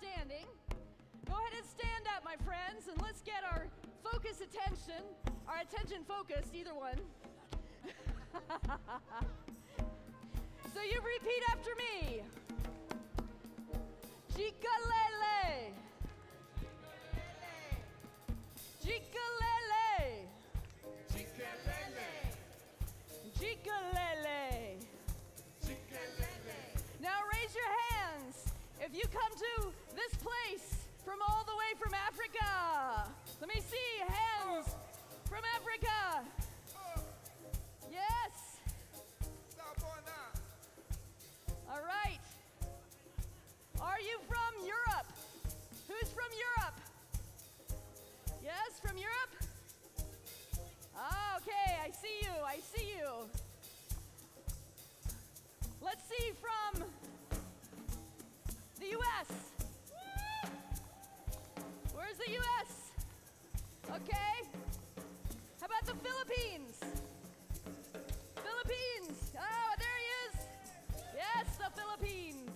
Standing. Go ahead and stand up, my friends, and let's get our attention focused, either one. So you repeat after me. Jikalele. Jikalele. Jikalele. Jikalele. Jikalele. Now raise your hands if you come to this place from all the way from Africa. Let me see hands from Africa. Yes. All right. Are you from Europe? Who's from Europe? Yes, from Europe? Okay, I see you, I see you. Let's see from the U.S. Where's the U.S.? Okay. How about the Philippines? Philippines. Oh, there he is. Yes, the Philippines.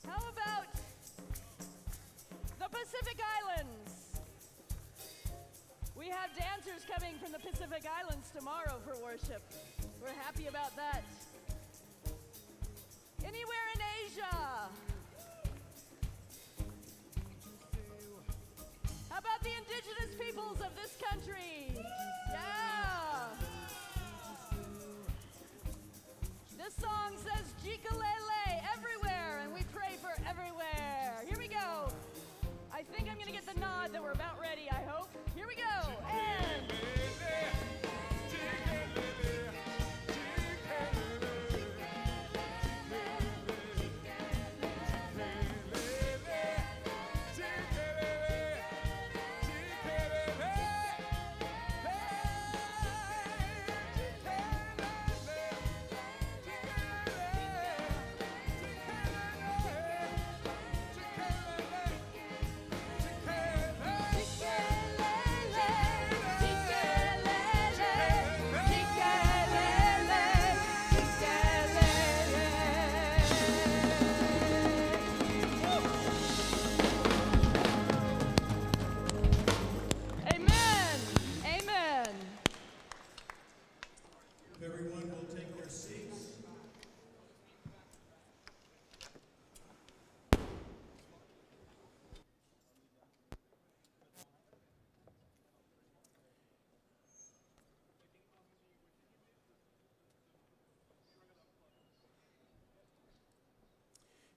How about the Pacific Islands? We have dancers coming from the Pacific Islands tomorrow for worship. We're happy about that. Anywhere in Asia? How about the indigenous peoples of this country? Yeah. This song says Jikalele everywhere, and we pray for everywhere. Here we go. I think I'm gonna get the nod that we're about ready, I hope. Here we go, and...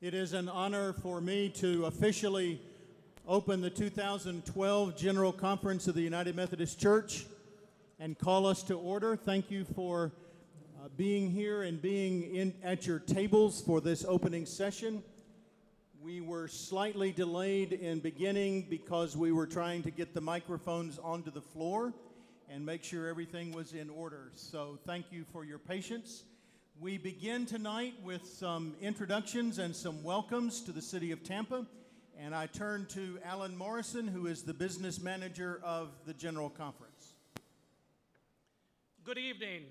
It is an honor for me to officially open the 2012 General Conference of the United Methodist Church and call us to order. Thank you for being here and being at your tables for this opening session. We were slightly delayed in beginning because we were trying to get the microphones onto the floor and make sure everything was in order. So thank you for your patience. We begin tonight with some introductions and some welcomes to the city of Tampa, and I turn to Alan Morrison, who is the business manager of the General Conference. Good evening.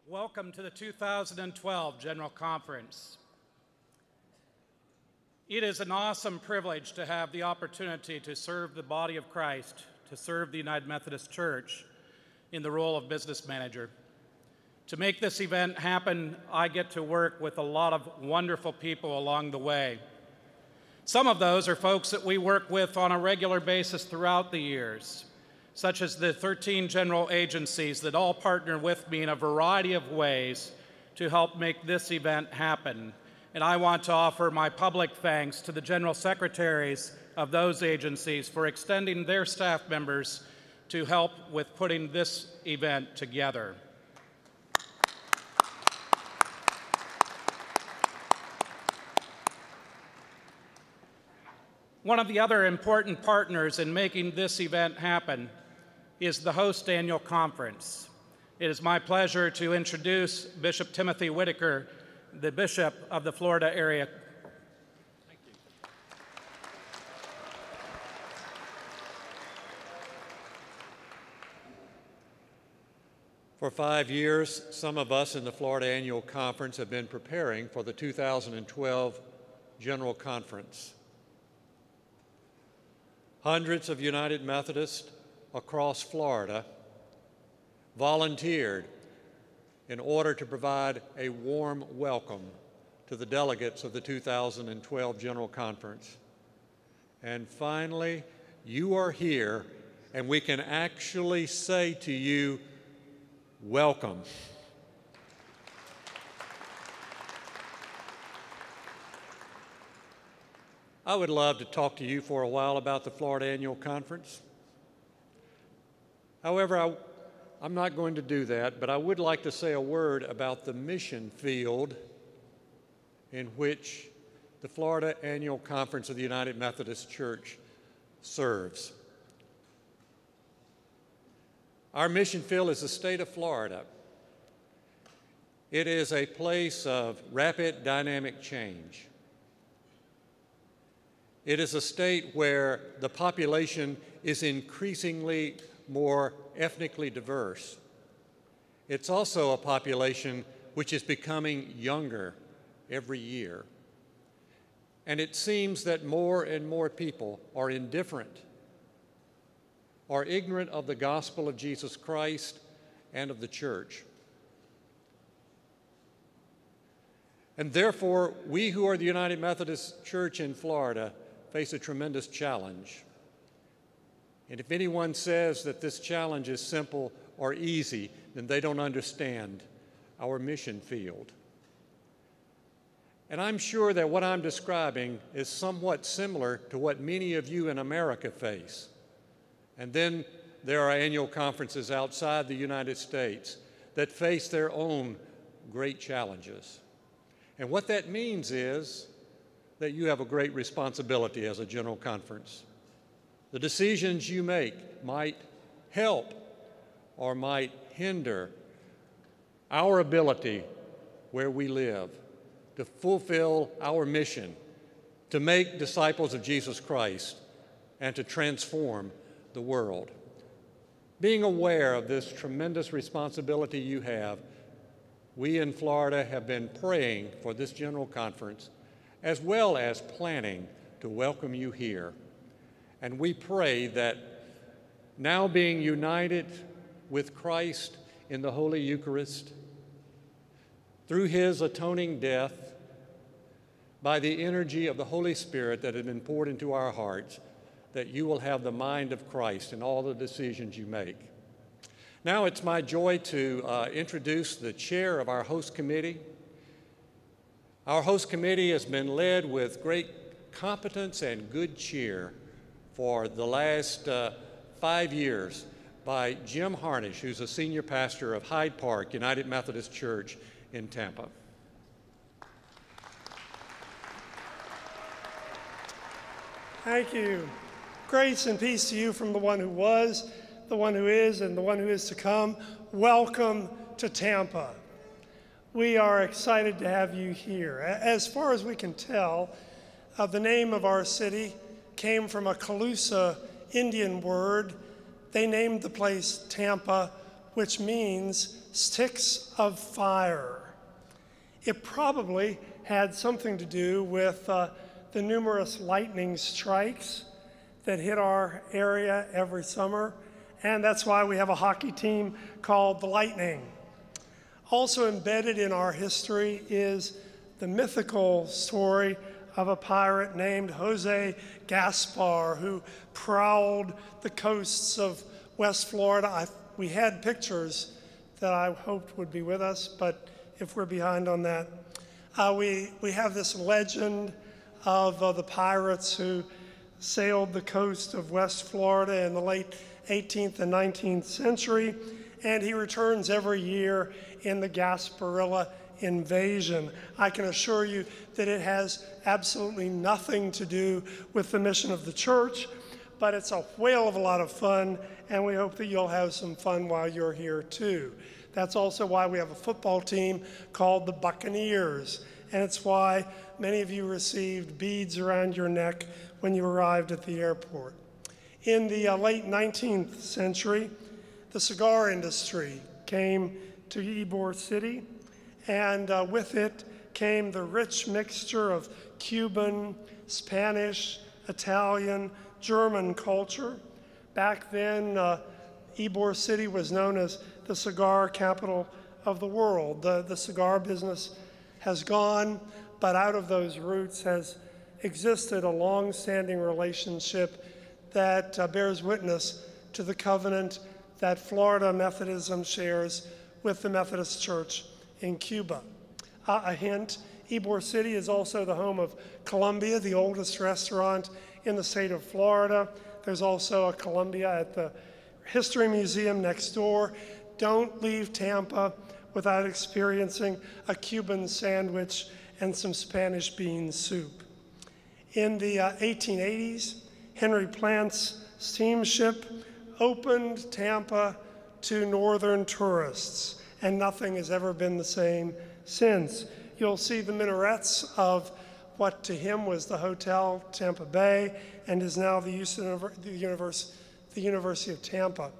Welcome to the 2012 General Conference. It is an awesome privilege to have the opportunity to serve the body of Christ, to serve the United Methodist Church in the role of business manager. To make this event happen, I get to work with a lot of wonderful people along the way. Some of those are folks that we work with on a regular basis throughout the years, such as the 13 general agencies that all partner with me in a variety of ways to help make this event happen. And I want to offer my public thanks to the general secretaries of those agencies for extending their staff members to help with putting this event together. One of the other important partners in making this event happen is the host annual conference. It is my pleasure to introduce Bishop Timothy Whitaker, the Bishop of the Florida area. Thank you. For 5 years, some of us in the Florida Annual Conference have been preparing for the 2012 General Conference. Hundreds of United Methodists across Florida volunteered in order to provide a warm welcome to the delegates of the 2012 General Conference. And finally, you are here, and we can actually say to you, welcome. I would love to talk to you for a while about the Florida Annual Conference. However, I'm not going to do that, but I would like to say a word about the mission field in which the Florida Annual Conference of the United Methodist Church serves. Our mission field is the state of Florida. It is a place of rapid dynamic change. It is a state where the population is increasingly more ethnically diverse. It's also a population which is becoming younger every year. And it seems that more and more people are indifferent, are ignorant of the gospel of Jesus Christ and of the church. And therefore, we who are the United Methodist Church in Florida face a tremendous challenge. And if anyone says that this challenge is simple or easy, then they don't understand our mission field. And I'm sure that what I'm describing is somewhat similar to what many of you in America face. And then there are annual conferences outside the United States that face their own great challenges. And what that means is that you have a great responsibility as a general conference. The decisions you make might help or might hinder our ability where we live to fulfill our mission, to make disciples of Jesus Christ and to transform the world. Being aware of this tremendous responsibility you have, we in Florida have been praying for this general conference as well as planning to welcome you here. And we pray that now being united with Christ in the Holy Eucharist, through his atoning death, by the energy of the Holy Spirit that has been poured into our hearts, that you will have the mind of Christ in all the decisions you make. Now it's my joy to introduce the chair of our host committee, Our host committee has been led with great competence and good cheer for the last 5 years by Jim Harnish, who's a senior pastor of Hyde Park United Methodist Church in Tampa. Thank you. Grace and peace to you from the one who was, the one who is, and the one who is to come. Welcome to Tampa. We are excited to have you here. As far as we can tell, the name of our city came from a Calusa Indian word. They named the place Tampa, which means sticks of fire. It probably had something to do with the numerous lightning strikes that hit our area every summer, and that's why we have a hockey team called the Lightning. Also embedded in our history is the mythical story of a pirate named Jose Gaspar who prowled the coasts of West Florida. We had pictures that I hoped would be with us, but if we're behind on that, we have this legend of the pirates who sailed the coast of West Florida in the late 18th and 19th century, and he returns every year in the Gasparilla invasion. I can assure you that it has absolutely nothing to do with the mission of the church, but it's a whale of a lot of fun, and we hope that you'll have some fun while you're here too. That's also why we have a football team called the Buccaneers, and it's why many of you received beads around your neck when you arrived at the airport. In the late 19th century, the cigar industry came to Ybor City, and with it came the rich mixture of Cuban, Spanish, Italian, German culture. Back then, Ybor City was known as the cigar capital of the world. The cigar business has gone, but out of those roots has existed a long-standing relationship that bears witness to the covenant that Florida Methodism shares with the Methodist Church in Cuba. A hint, Ybor City is also the home of Columbia, the oldest restaurant in the state of Florida. There's also a Columbia at the History Museum next door. Don't leave Tampa without experiencing a Cuban sandwich and some Spanish bean soup. In the 1880s, Henry Plant's steamship opened Tampa to northern tourists, and nothing has ever been the same since. You'll see the minarets of what to him was the Hotel Tampa Bay and is now the University of Tampa.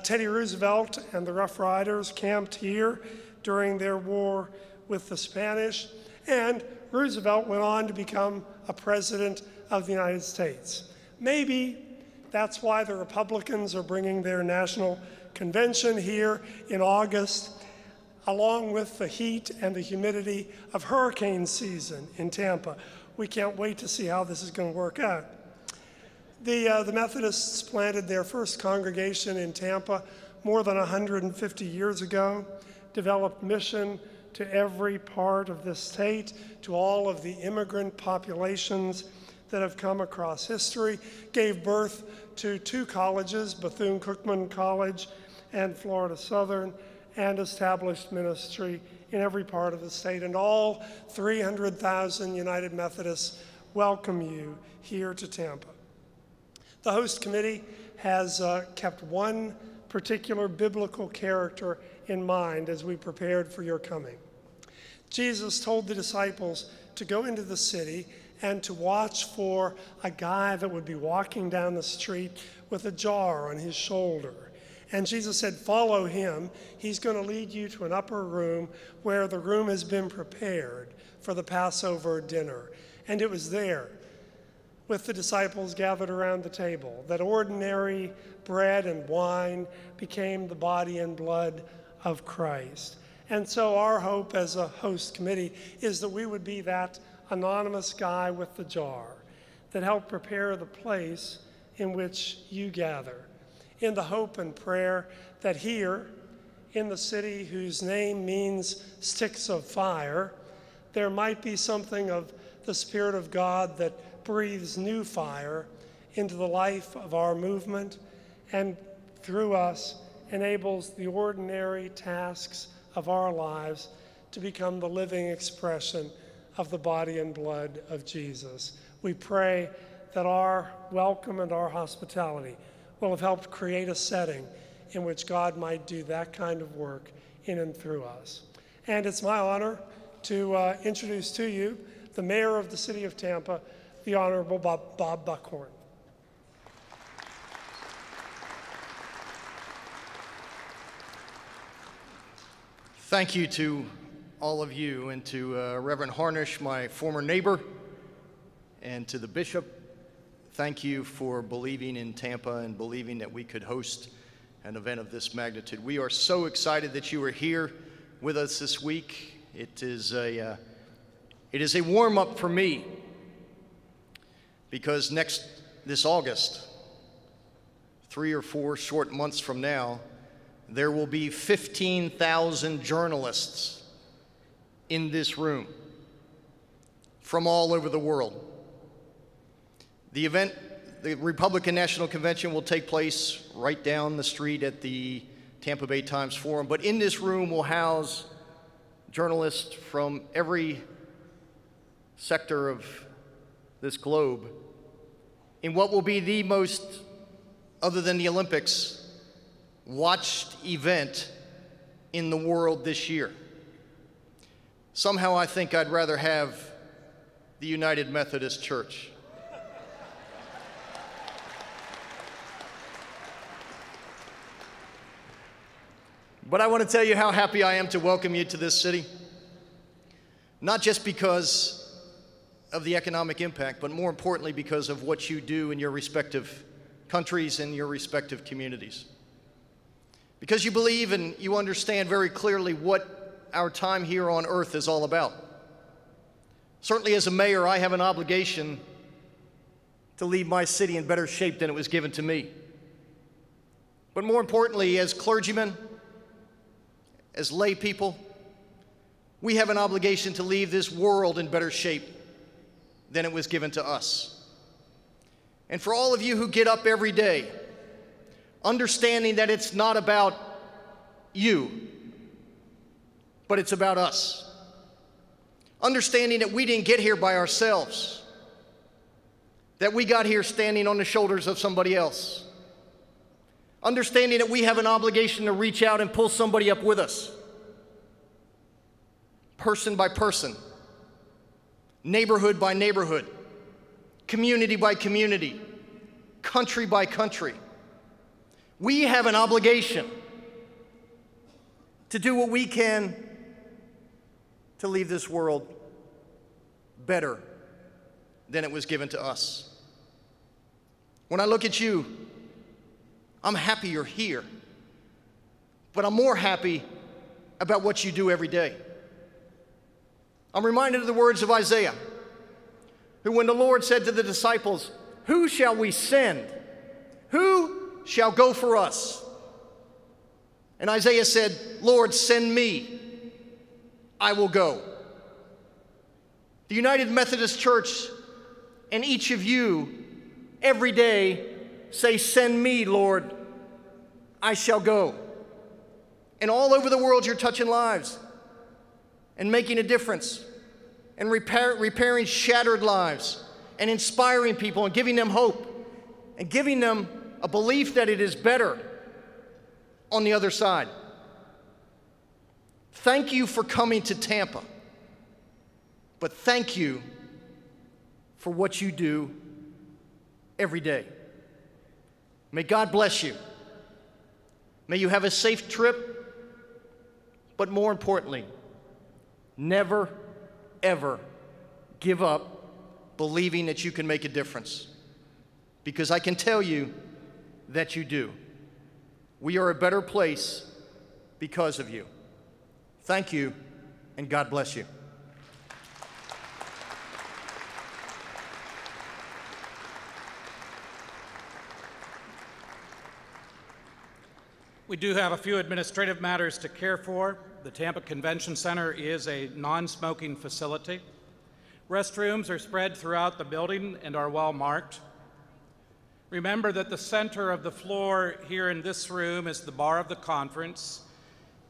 Teddy Roosevelt and the Rough Riders camped here during their war with the Spanish, and Roosevelt went on to become a president of the United States. Maybe that's why the Republicans are bringing their national convention here in August, along with the heat and the humidity of hurricane season in Tampa. We can't wait to see how this is going to work out. The Methodists planted their first congregation in Tampa more than 150 years ago, developed mission to every part of the state, to all of the immigrant populations that have come across history, gave birth to 2 colleges, Bethune-Cookman College and Florida Southern, and established ministry in every part of the state. And all 300,000 United Methodists welcome you here to Tampa. The host committee has kept one particular biblical character in mind as we prepared for your coming. Jesus told the disciples to go into the city and to watch for a guy that would be walking down the street with a jar on his shoulder. And Jesus said, follow him. He's going to lead you to an upper room where the room has been prepared for the Passover dinner. And it was there, with the disciples gathered around the table, that ordinary bread and wine became the body and blood of Christ. And so our hope as a host committee is that we would be that anonymous guy with the jar that helped prepare the place in which you gather, in the hope and prayer that here in the city whose name means sticks of fire, there might be something of the Spirit of God that breathes new fire into the life of our movement and through us enables the ordinary tasks of our lives to become the living expression of the body and blood of Jesus. We pray that our welcome and our hospitality will have helped create a setting in which God might do that kind of work in and through us. And it's my honor to introduce to you the mayor of the city of Tampa, the Honorable Bob Buckhorn. Thank you to all of you, and to Reverend Harnish, my former neighbor, and to the bishop. Thank you for believing in Tampa and believing that we could host an event of this magnitude. We are so excited that you are here with us this week. It is a warm-up for me, because this August, 3 or 4 short months from now, there will be 15,000 journalists in this room from all over the world. The event, the Republican National Convention, will take place right down the street at the Tampa Bay Times Forum, but in this room will house journalists from every sector of this globe in what will be the most, other than the Olympics, watched event in the world this year. Somehow I think I'd rather have the United Methodist Church. But I want to tell you how happy I am to welcome you to this city, not just because of the economic impact, but more importantly because of what you do in your respective countries and your respective communities. Because you believe and you understand very clearly what our time here on earth is all about. Certainly as a mayor, I have an obligation to leave my city in better shape than it was given to me. But more importantly, as clergymen, as lay people, we have an obligation to leave this world in better shape than it was given to us. And for all of you who get up every day, understanding that it's not about you, but it's about us. Understanding that we didn't get here by ourselves, that we got here standing on the shoulders of somebody else. Understanding that we have an obligation to reach out and pull somebody up with us, person by person, neighborhood by neighborhood, community by community, country by country. We have an obligation to do what we can to leave this world better than it was given to us. When I look at you, I'm happy you're here, but I'm more happy about what you do every day. I'm reminded of the words of Isaiah, who, when the Lord said to the disciples, "Who shall we send? Who shall go for us?" And Isaiah said, "Lord, send me. I will go." The United Methodist Church and each of you every day say, "Send me, Lord, I shall go." And all over the world you're touching lives and making a difference and repairing shattered lives and inspiring people and giving them hope and giving them a belief that it is better on the other side. Thank you for coming to Tampa, but thank you for what you do every day. May God bless you. May you have a safe trip, but more importantly, never, ever give up believing that you can make a difference, because I can tell you that you do. We are a better place because of you. Thank you, and God bless you. We do have a few administrative matters to care for. The Tampa Convention Center is a non-smoking facility. Restrooms are spread throughout the building and are well marked. Remember that the center of the floor here in this room is the bar of the conference,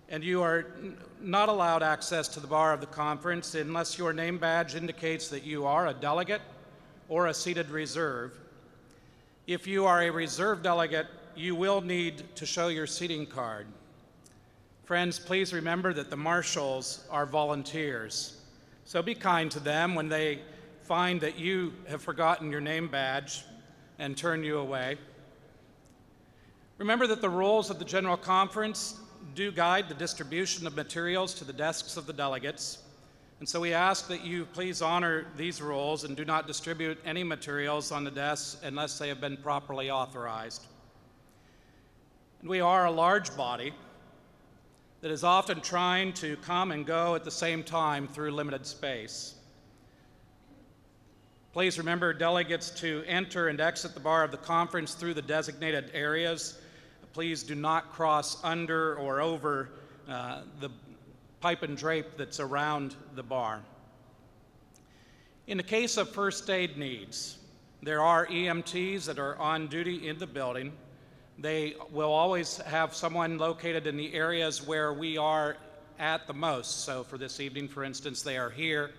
and you are not allowed access to the bar of the conference unless your name badge indicates that you are a delegate or a seated reserve. If you are a reserve delegate, you will need to show your seating card. Friends, please remember that the marshals are volunteers, so be kind to them when they find that you have forgotten your name badge and turn you away. Remember that the rules of the General Conference do guide the distribution of materials to the desks of the delegates, and so we ask that you please honor these rules and do not distribute any materials on the desks unless they have been properly authorized. And we are a large body that is often trying to come and go at the same time through limited space. Please remember delegates to enter and exit the bar of the conference through the designated areas. Please do not cross under or over the pipe and drape that's around the bar. In the case of first aid needs, there are EMTs that are on duty in the building. They will always have someone located in the areas where we are at the most. So for this evening, for instance, they are here.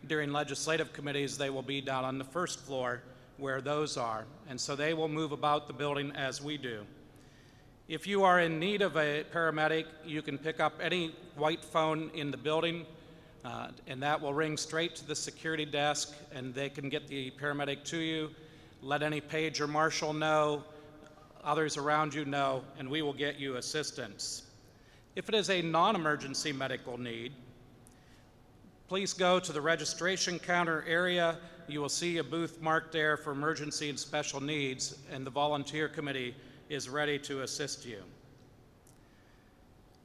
During legislative committees, they will be down on the first floor where those are. And so they will move about the building as we do. If you are in need of a paramedic, you can pick up any white phone in the building, and that will ring straight to the security desk, and they can get the paramedic to you. Let any page or marshal know, others around you know, and we will get you assistance. If it is a non-emergency medical need, please go to the registration counter area. You will see a booth marked there for emergency and special needs, and the volunteer committee is ready to assist you.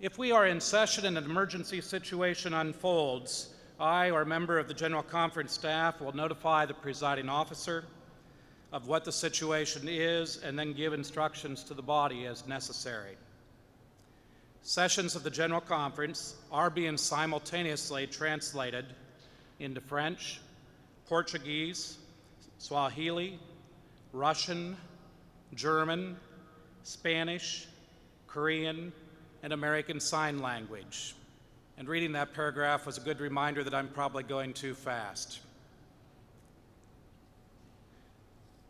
If we are in session and an emergency situation unfolds, I or a member of the General Conference staff will notify the presiding officer of what the situation is and then give instructions to the body as necessary. Sessions of the General Conference are being simultaneously translated into French, Portuguese, Swahili, Russian, German, Spanish, Korean, and American Sign Language. And reading that paragraph was a good reminder that I'm probably going too fast.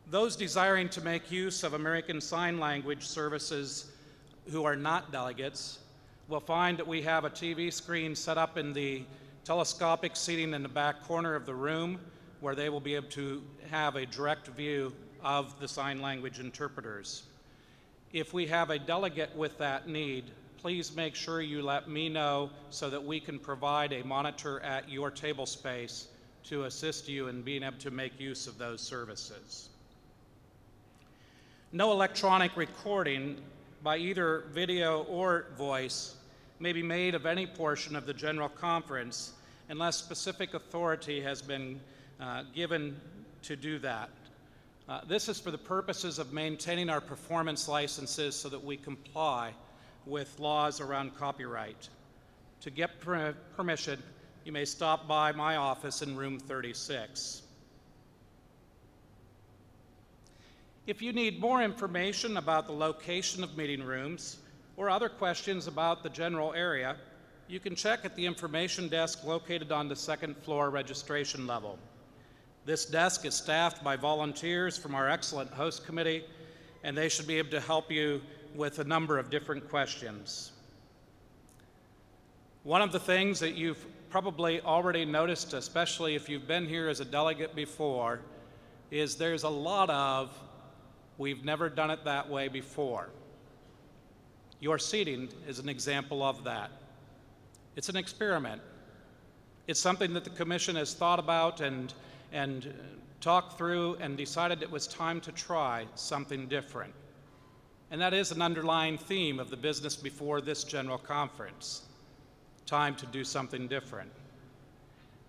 Those desiring to make use of American Sign Language services who are not delegates will find that we have a TV screen set up in the telescopic seating in the back corner of the room where they will be able to have a direct view of the sign language interpreters. If we have a delegate with that need, please make sure you let me know so that we can provide a monitor at your table space to assist you in being able to make use of those services. No electronic recording by either video or voice may be made of any portion of the General Conference unless specific authority has been given to do that. This is for the purposes of maintaining our performance licenses so that we comply with laws around copyright. To get permission, you may stop by my office in room 36. If you need more information about the location of meeting rooms or other questions about the general area, you can check at the information desk located on the second floor registration level. This desk is staffed by volunteers from our excellent host committee, and they should be able to help you with a number of different questions. One of the things that you've probably already noticed, especially if you've been here as a delegate before, is there's a lot of "we've never done it that way before." Your seating is an example of that. It's an experiment. It's something that the Commission has thought about and talked through and decided it was time to try something different. And that is an underlying theme of the business before this General Conference. Time to do something different.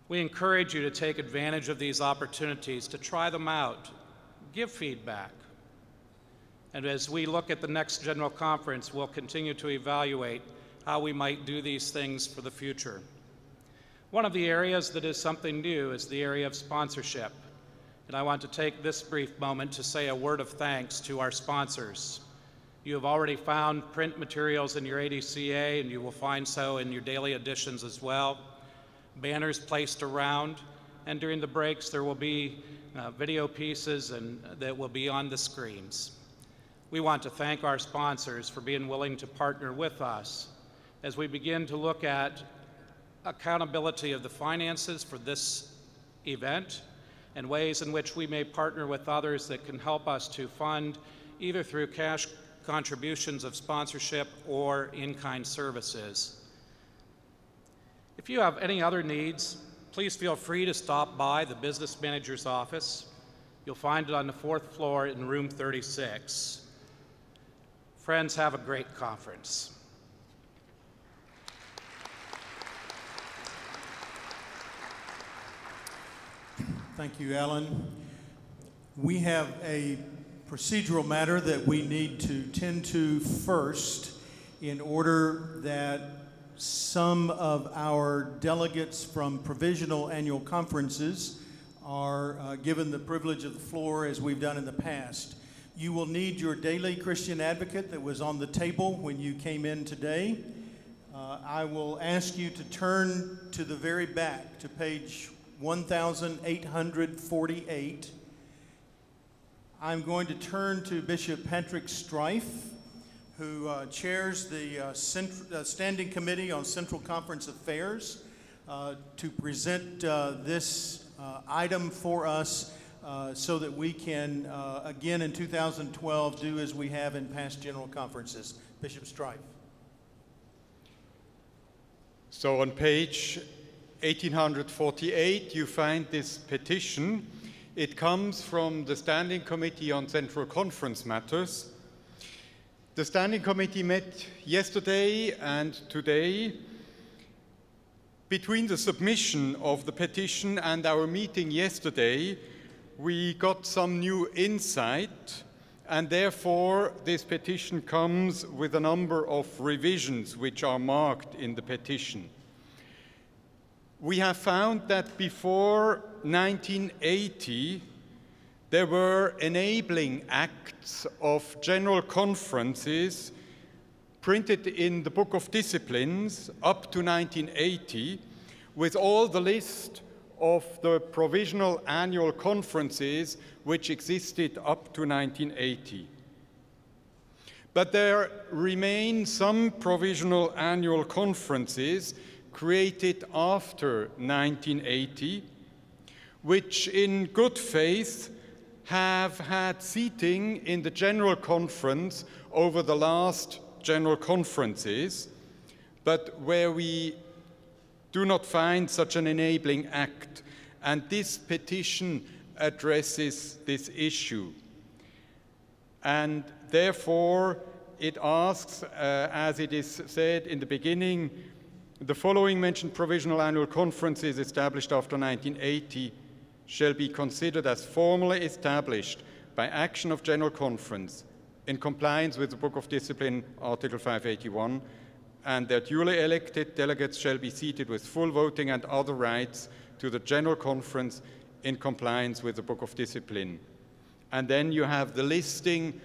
We encourage you to take advantage of these opportunities, to try them out, give feedback, And as we look at the next General Conference, we'll continue to evaluate how we might do these things for the future. One of the areas that is something new is the area of sponsorship. And I want to take this brief moment to say a word of thanks to our sponsors. You have already found print materials in your ADCA, and you will find so in your daily editions as well. Banners placed around, and during the breaks there will be video pieces that will be on the screens. We want to thank our sponsors for being willing to partner with us as we begin to look at accountability of the finances for this event and ways in which we may partner with others that can help us to fund either through cash contributions of sponsorship or in-kind services. If you have any other needs, please feel free to stop by the business manager's office. You'll find it on the 4th floor in room 36. Friends, have a great conference. Thank you, Alan. We have a procedural matter that we need to tend to first in order that some of our delegates from provisional annual conferences are given the privilege of the floor as we've done in the past. You will need your daily Christian advocate that was on the table when you came in today. I will ask you to turn to the very back to page 1848. I'm going to turn to Bishop Patrick Strife, who chairs the Standing Committee on Central Conference Affairs, to present this item for us so that we can, again in 2012, do as we have in past general conferences. Bishop Strife. So on page 1848, you find this petition. It comes from the Standing Committee on Central Conference Matters. The Standing Committee met yesterday and today. Between the submission of the petition and our meeting yesterday, we got some new insight, and therefore this petition comes with a number of revisions which are marked in the petition. We have found that before 1980, there were enabling acts of general conferences printed in the Book of Disciplines up to 1980, with all the list of the provisional annual conferences which existed up to 1980. But there remain some provisional annual conferences created after 1980, which in good faith have had seating in the General Conference over the last General Conferences, but where we do not find such an enabling act. And this petition addresses this issue. And therefore, it asks, as it is said in the beginning, the following mentioned provisional annual conferences established after 1980 shall be considered as formally established by action of General Conference in compliance with the Book of Discipline, Article 581, and their duly elected delegates shall be seated with full voting and other rights to the General Conference in compliance with the Book of Discipline. And then you have the listing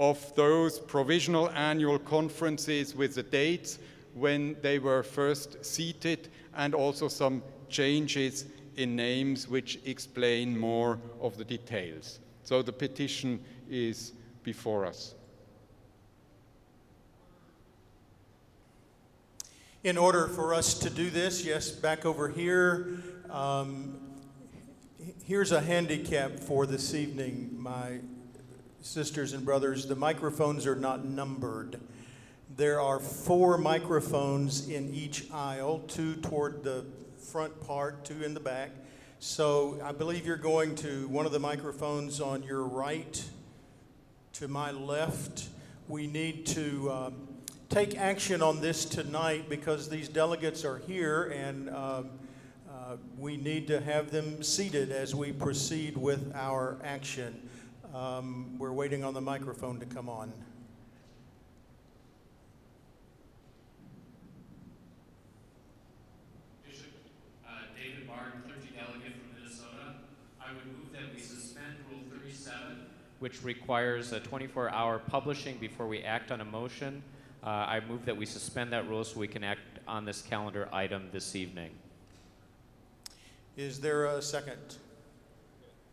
of those provisional annual conferences with the dates when they were first seated, and also some changes in names which explain more of the details. So the petition is before us. In order for us to do this, yes, back over here, here's a handicap for this evening, my sisters and brothers. The microphones are not numbered. There are 4 microphones in each aisle, 2 toward the front part, 2 in the back. So I believe you're going to one of the microphones on your right to my left. We need to take action on this tonight because these delegates are here, and we need to have them seated as we proceed with our action. We're waiting on the microphone to come on. Bishop David Barton, clergy delegate from Minnesota. I would move that we suspend Rule 37, which requires a 24-hour publishing before we act on a motion. I move that we suspend that rule so we can act on this calendar item this evening. Is there a second?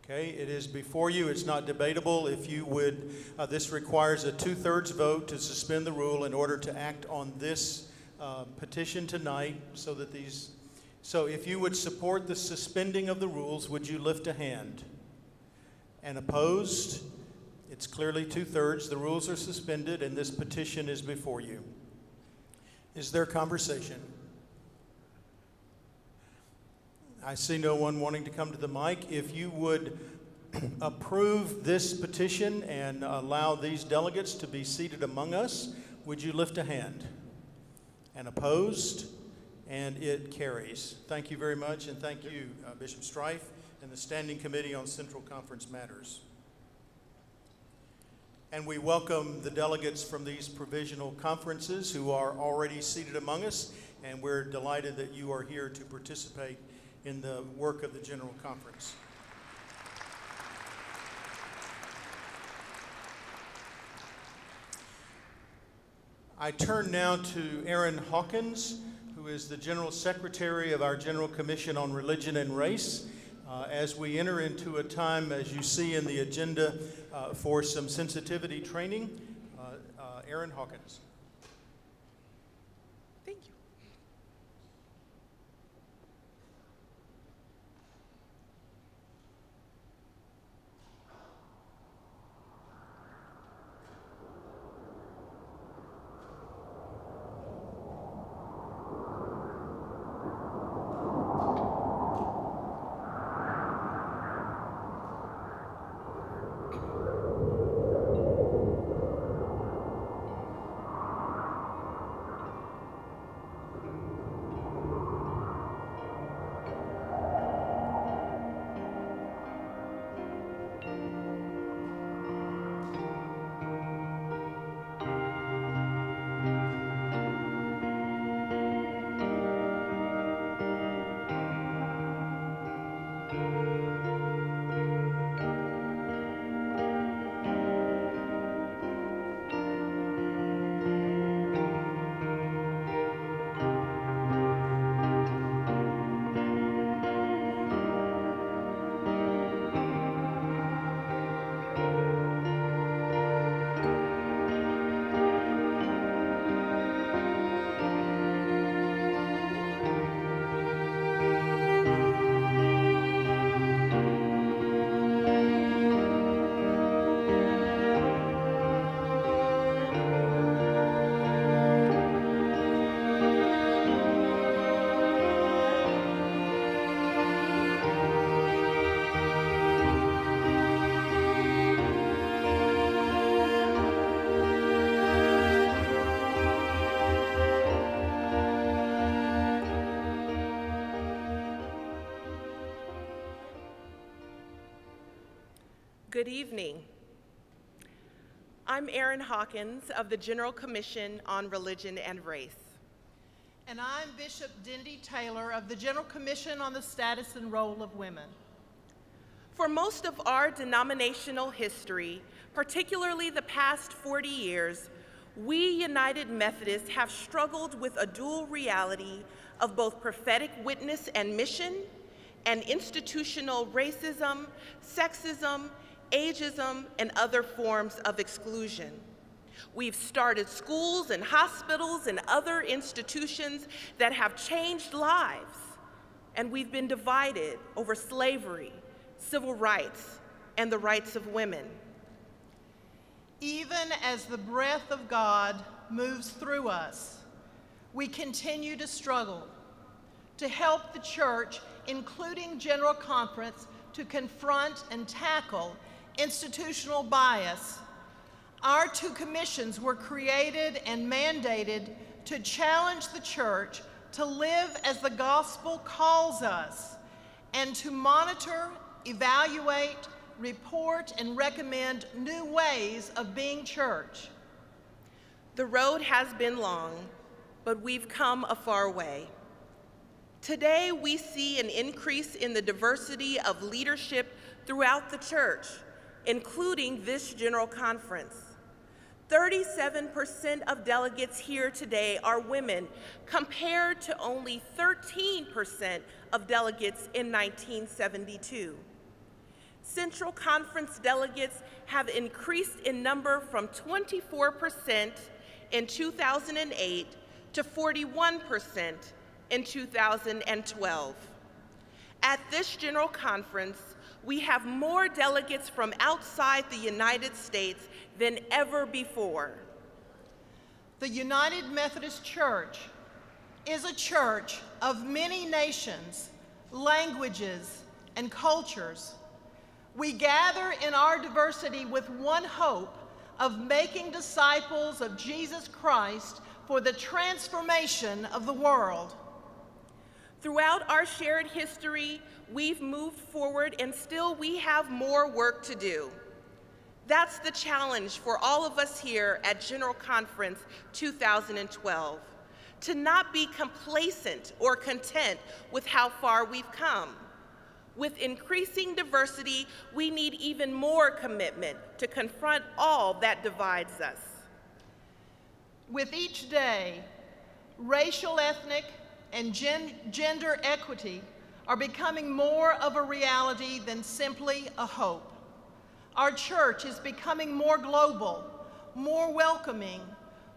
Okay, it is before you. It's not debatable. If you would, this requires a 2/3 vote to suspend the rule in order to act on this petition tonight so that these, so if you would support the suspending of the rules, would you lift a hand? And opposed? It's clearly 2/3. The rules are suspended and this petition is before you. Is there conversation? I see no one wanting to come to the mic. If you would approve this petition and allow these delegates to be seated among us, would you lift a hand? And opposed? And it carries. Thank you very much, and thank you, Bishop Strife and the Standing Committee on Central Conference Matters. And we welcome the delegates from these provisional conferences who are already seated among us, and we're delighted that you are here to participate in the work of the General Conference. I turn now to Aaron Hawkins, who is the General Secretary of our General Commission on Religion and Race, as we enter into a time, as you see in the agenda, for some sensitivity training. Aaron Hawkins. Thank you. Good evening. I'm Erin Hawkins of the General Commission on Religion and Race. And I'm Bishop Dindy Taylor of the General Commission on the Status and Role of Women. For most of our denominational history, particularly the past 40 years, we United Methodists have struggled with a dual reality of both prophetic witness and mission and institutional racism, sexism, ageism, and other forms of exclusion. We've started schools and hospitals and other institutions that have changed lives, and we've been divided over slavery, civil rights, and the rights of women. Even as the breath of God moves through us, we continue to struggle to help the church, including General Conference, to confront and tackle institutional bias. Our two commissions were created and mandated to challenge the church to live as the gospel calls us and to monitor, evaluate, report, and recommend new ways of being church. The road has been long, but we've come a far way. Today, we see an increase in the diversity of leadership throughout the church, including this General Conference. 37% of delegates here today are women, compared to only 13% of delegates in 1972. Central Conference delegates have increased in number from 24% in 2008 to 41% in 2012. At this General Conference, we have more delegates from outside the United States than ever before. The United Methodist Church is a church of many nations, languages, and cultures. We gather in our diversity with one hope of making disciples of Jesus Christ for the transformation of the world. Throughout our shared history, we've moved forward, and still we have more work to do. That's the challenge for all of us here at General Conference 2012, to not be complacent or content with how far we've come. With increasing diversity, we need even more commitment to confront all that divides us. With each day, racial, ethnic, and gender equity are becoming more of a reality than simply a hope. Our church is becoming more global, more welcoming,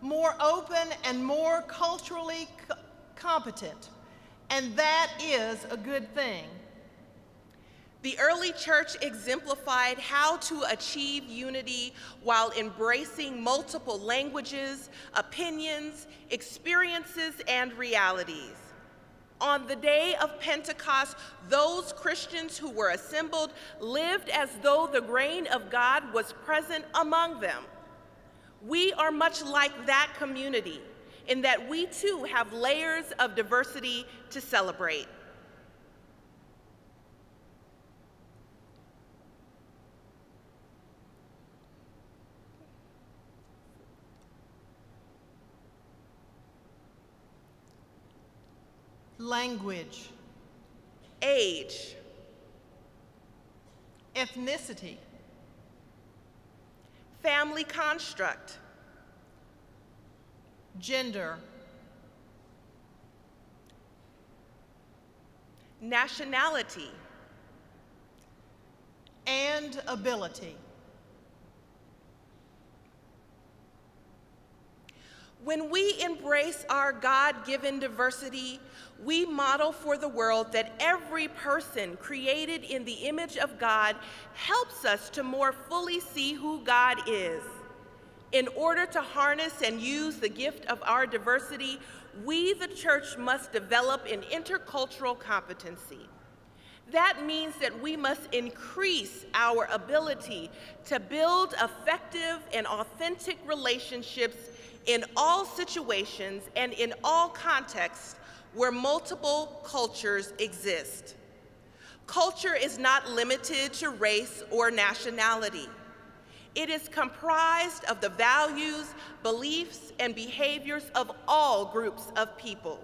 more open, and more culturally competent, and that is a good thing. The early church exemplified how to achieve unity while embracing multiple languages, opinions, experiences, and realities. On the day of Pentecost, those Christians who were assembled lived as though the grain of God was present among them. We are much like that community in that we too have layers of diversity to celebrate. Language, age, ethnicity, family construct, gender, nationality, and ability. When we embrace our God-given diversity, we model for the world that every person created in the image of God helps us to more fully see who God is. In order to harness and use the gift of our diversity, we, the church, must develop an intercultural competency. That means that we must increase our ability to build effective and authentic relationships in all situations and in all contexts where multiple cultures exist. Culture is not limited to race or nationality. It is comprised of the values, beliefs, and behaviors of all groups of people.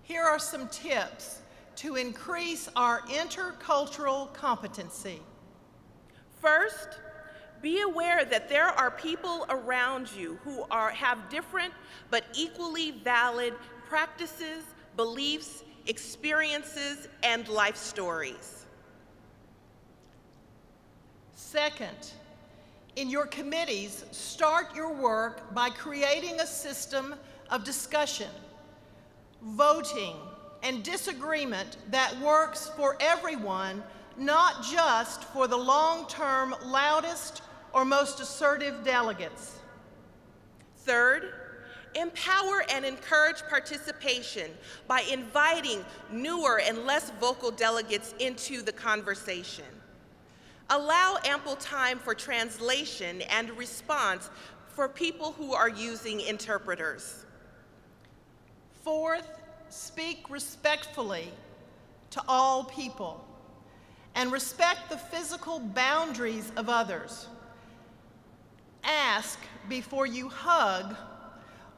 Here are some tips to increase our intercultural competency. First, be aware that there are people around you who have different but equally valid practices, beliefs, experiences, and life stories. Second, in your committees, start your work by creating a system of discussion, voting, and disagreement that works for everyone, not just for the long-term loudest or most assertive delegates. Third, empower and encourage participation by inviting newer and less vocal delegates into the conversation. Allow ample time for translation and response for people who are using interpreters. Fourth, speak respectfully to all people. and respect the physical boundaries of others. Ask before you hug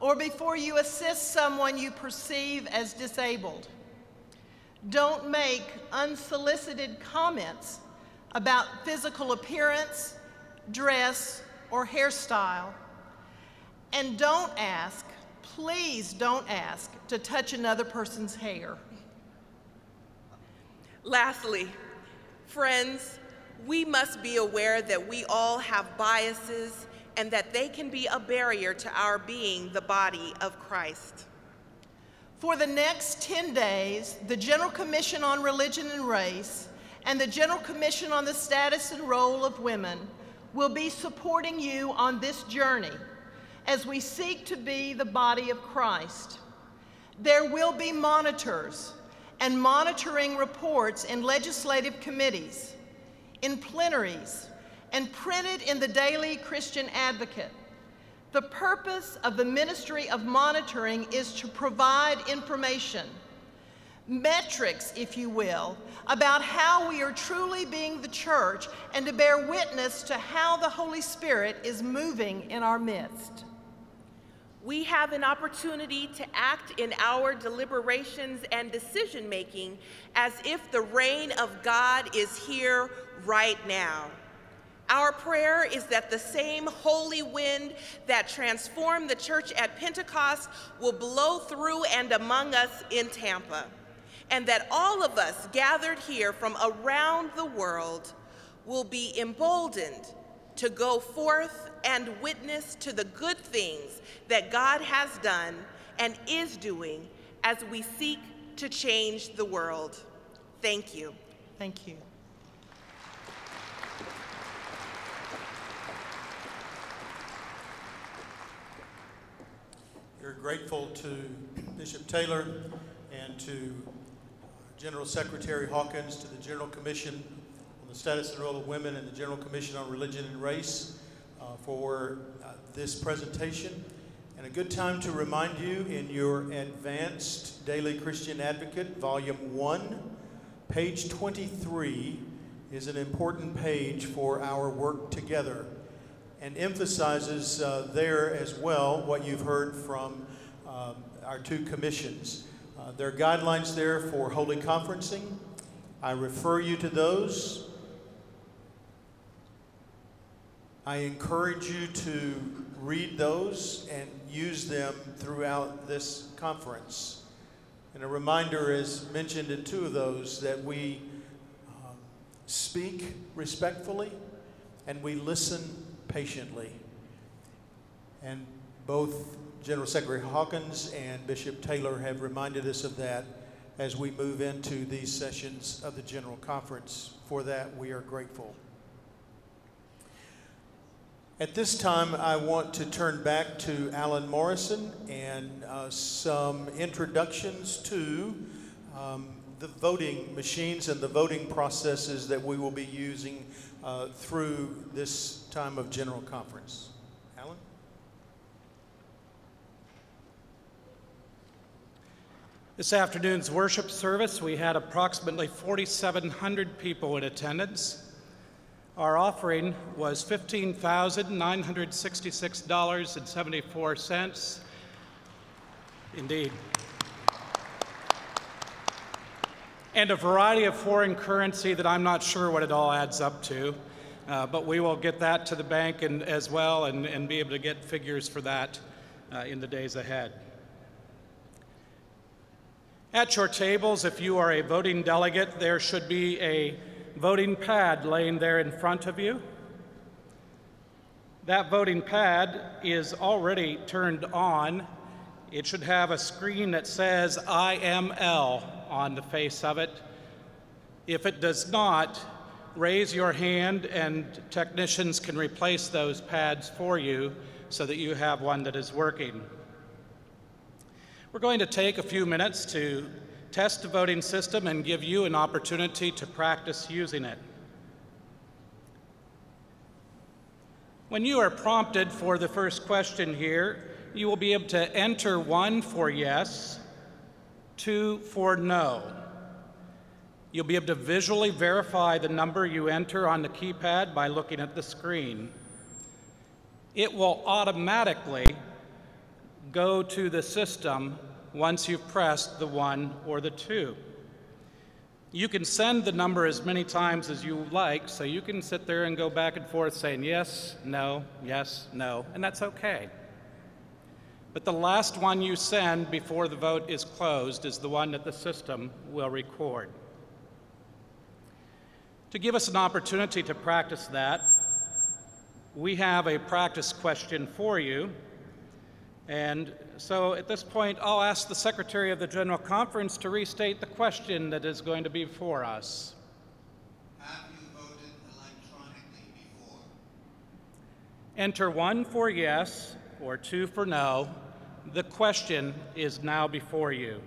or before you assist someone you perceive as disabled. Don't make unsolicited comments about physical appearance, dress, or hairstyle. And don't ask, please don't ask, to touch another person's hair. Lastly, friends, we must be aware that we all have biases and that they can be a barrier to our being the body of Christ. For the next 10 days, the General Commission on Religion and Race and the General Commission on the Status and Role of Women will be supporting you on this journey as we seek to be the body of Christ. There will be monitors and monitoring reports in legislative committees, in plenaries, and printed in the Daily Christian Advocate. The purpose of the Ministry of Monitoring is to provide information, metrics, if you will, about how we are truly being the church and to bear witness to how the Holy Spirit is moving in our midst. We have an opportunity to act in our deliberations and decision-making as if the reign of God is here right now. Our prayer is that the same holy wind that transformed the church at Pentecost will blow through and among us in Tampa, and that all of us gathered here from around the world will be emboldened to go forth and witness to the good things that God has done and is doing as we seek to change the world. Thank you. Thank you. We're grateful to Bishop Taylor and to General Secretary Hawkins, to the General Commission on the Status and Role of Women and the General Commission on Religion and Race for this presentation. And a good time to remind you, in your Advanced Daily Christian Advocate, Volume 1, page 23 is an important page for our work together, and emphasizes there as well what you've heard from our two commissions. There are guidelines there for holy conferencing. I refer you to those. I encourage you to read those and use them throughout this conference. And a reminder is mentioned in two of those that we speak respectfully and we listen patiently. And both General Secretary Hawkins and Bishop Taylor have reminded us of that as we move into these sessions of the General Conference. For that, we are grateful. At this time, I want to turn back to Alan Morrison and some introductions to the voting machines and the voting processes that we will be using through this time of General Conference. Alan? This afternoon's worship service, we had approximately 4,700 people in attendance. Our offering was $15,966.74. Indeed. And a variety of foreign currency that I'm not sure what it all adds up to, but we will get that to the bank as well and be able to get figures for that in the days ahead. At your tables, if you are a voting delegate, there should be a voting pad laying there in front of you. That voting pad is already turned on. It should have a screen that says IML on the face of it. If it does not, raise your hand and technicians can replace those pads for you so that you have one that is working. We're going to take a few minutes to test the voting system and give you an opportunity to practice using it. When you are prompted for the first question here, you will be able to enter 1 for yes, 2 for no. You'll be able to visually verify the number you enter on the keypad by looking at the screen. It will automatically go to the system once you've pressed the 1 or the 2. You can send the number as many times as you like, so you can sit there and go back and forth saying yes, no, and that's okay. But the last one you send before the vote is closed is the one that the system will record. To give us an opportunity to practice that, we have a practice question for you. And so at this point, I'll ask the Secretary of the General Conference to restate the question that is going to be before us. Have you voted electronically before? Enter 1 for yes or 2 for no. The question is now before you.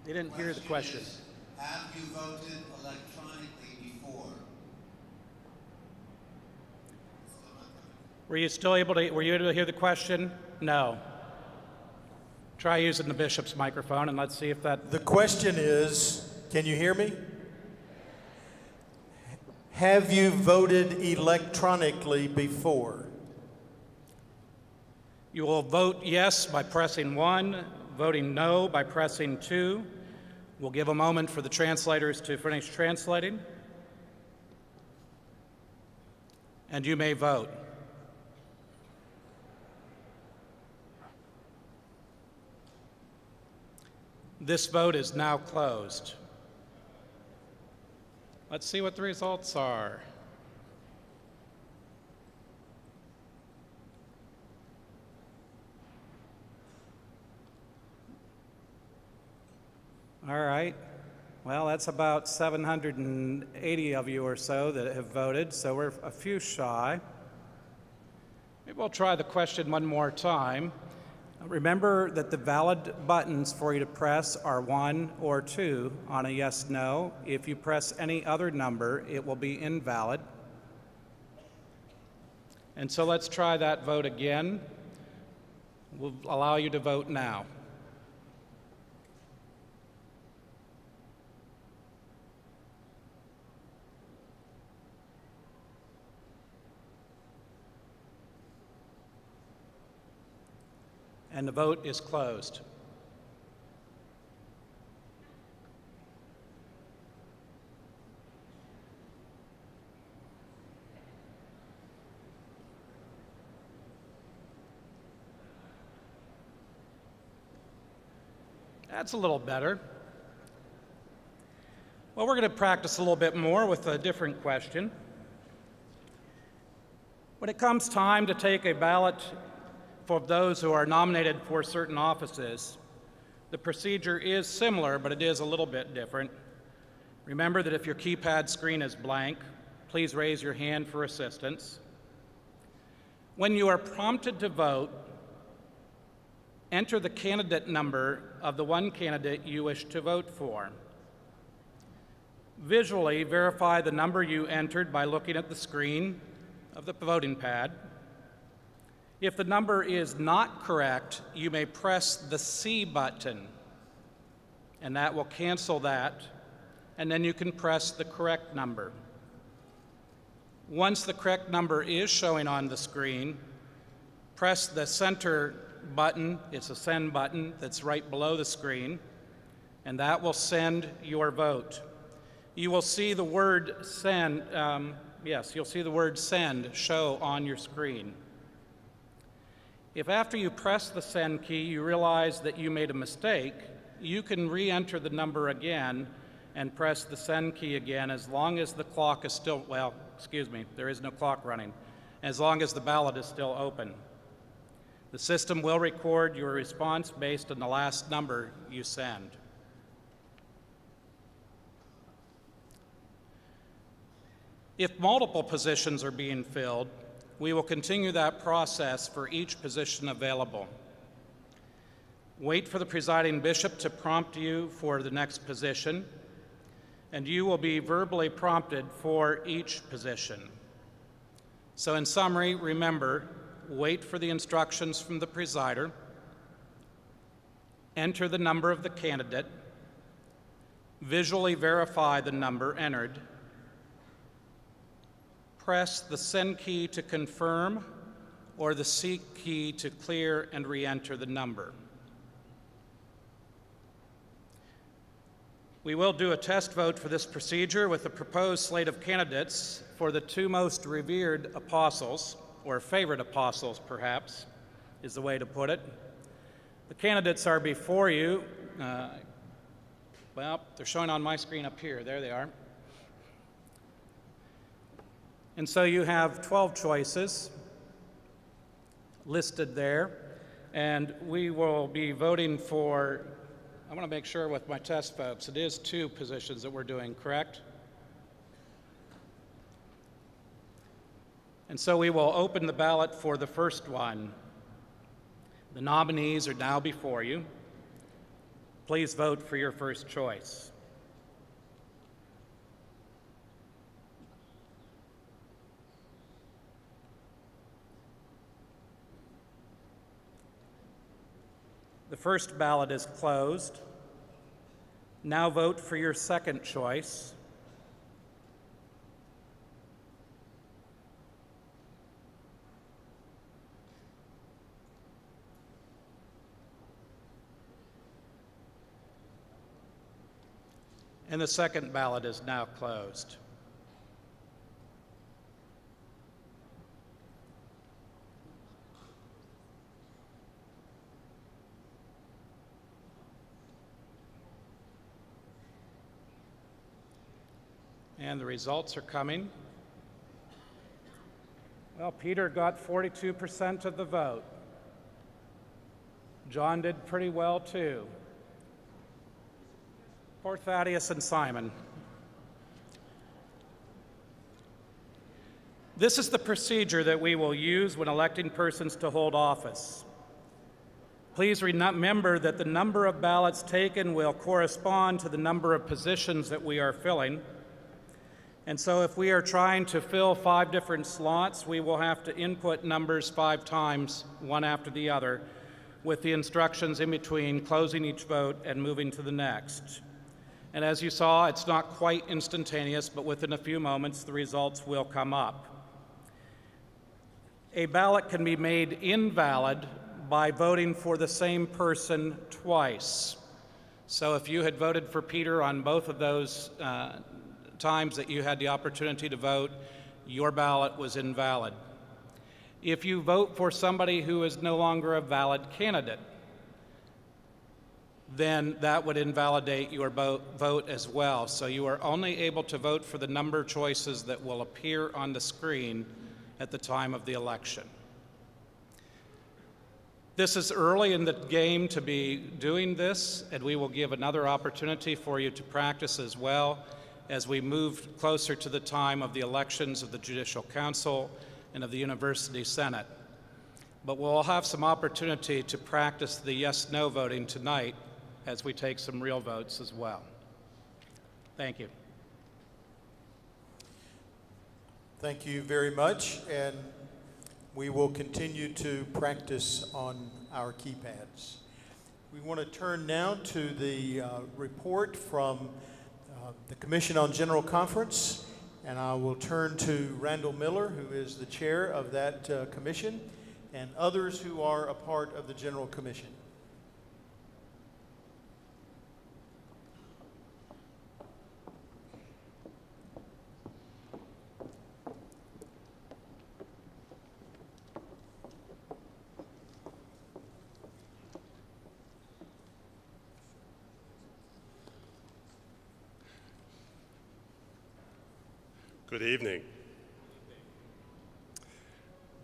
They didn't hear the question. Have you voted electronically before? Were you able to hear the question? No. Try using the bishop's microphone and let's see if that... The question is, can you hear me? Have you voted electronically before? You will vote yes by pressing 1, voting no by pressing 2. We'll give a moment for the translators to finish translating. And you may vote. This vote is now closed. Let's see what the results are. All right. Well, that's about 780 of you or so that have voted, so we're a few shy. Maybe we'll try the question one more time. Remember that the valid buttons for you to press are 1 or 2 on a yes/no. If you press any other number, it will be invalid. And so let's try that vote again. We'll allow you to vote now. And the vote is closed. That's a little better. Well, we're going to practice a little bit more with a different question. When it comes time to take a ballot for those who are nominated for certain offices, the procedure is similar, but it is a little bit different. Remember that if your keypad screen is blank, please raise your hand for assistance. When you are prompted to vote, enter the candidate number of the one candidate you wish to vote for. Visually verify the number you entered by looking at the screen of the voting pad. If the number is not correct, you may press the C button, and that will cancel that, and then you can press the correct number. Once the correct number is showing on the screen, press the center button. It's a send button that's right below the screen, and that will send your vote. You will see the word send, you'll see the word send show on your screen. If after you press the send key you realize that you made a mistake, you can re-enter the number again and press the send key again as long as the clock is still, there is no clock running, as long as the ballot is still open. The system will record your response based on the last number you send. If multiple positions are being filled, we will continue that process for each position available. Wait for the presiding bishop to prompt you for the next position, and you will be verbally prompted for each position. So in summary, remember, wait for the instructions from the presider, enter the number of the candidate, visually verify the number entered, press the send key to confirm or the seek key to clear and re-enter the number. We will do a test vote for this procedure with a proposed slate of candidates for the two most revered apostles, or favorite apostles perhaps, is the way to put it. The candidates are before you. Well, they're showing on my screen up here. There they are. And so you have 12 choices listed there, and we will be voting for, I want to make sure with my test votes, it is 2 positions that we're doing, correct? And so we will open the ballot for the first one. The nominees are now before you. Please vote for your first choice. The first ballot is closed. Now vote for your second choice. And the second ballot is now closed. And the results are coming. Well, Peter got 42% of the vote. John did pretty well too. Poor Thaddeus and Simon. This is the procedure that we will use when electing persons to hold office. Please remember that the number of ballots taken will correspond to the number of positions that we are filling. And so if we are trying to fill 5 different slots, we will have to input numbers 5 times, one after the other, with the instructions in between closing each vote and moving to the next. And as you saw, it's not quite instantaneous, but within a few moments, the results will come up. A ballot can be made invalid by voting for the same person twice. So if you had voted for Peter on both of those times that you had the opportunity to vote, your ballot was invalid. If you vote for somebody who is no longer a valid candidate, then that would invalidate your vote as well. So you are only able to vote for the number of choices that will appear on the screen at the time of the election. This is early in the game to be doing this, and we will give another opportunity for you to practice as well as we move closer to the time of the elections of the Judicial Council and of the University Senate. But we'll have some opportunity to practice the yes-no voting tonight as we take some real votes as well. Thank you. Thank you very much, and we will continue to practice on our keypads. We want to turn now to the report from the Commission on General Conference, and I will turn to Randall Miller, who is the chair of that commission, and others who are a part of the General Commission. Good evening.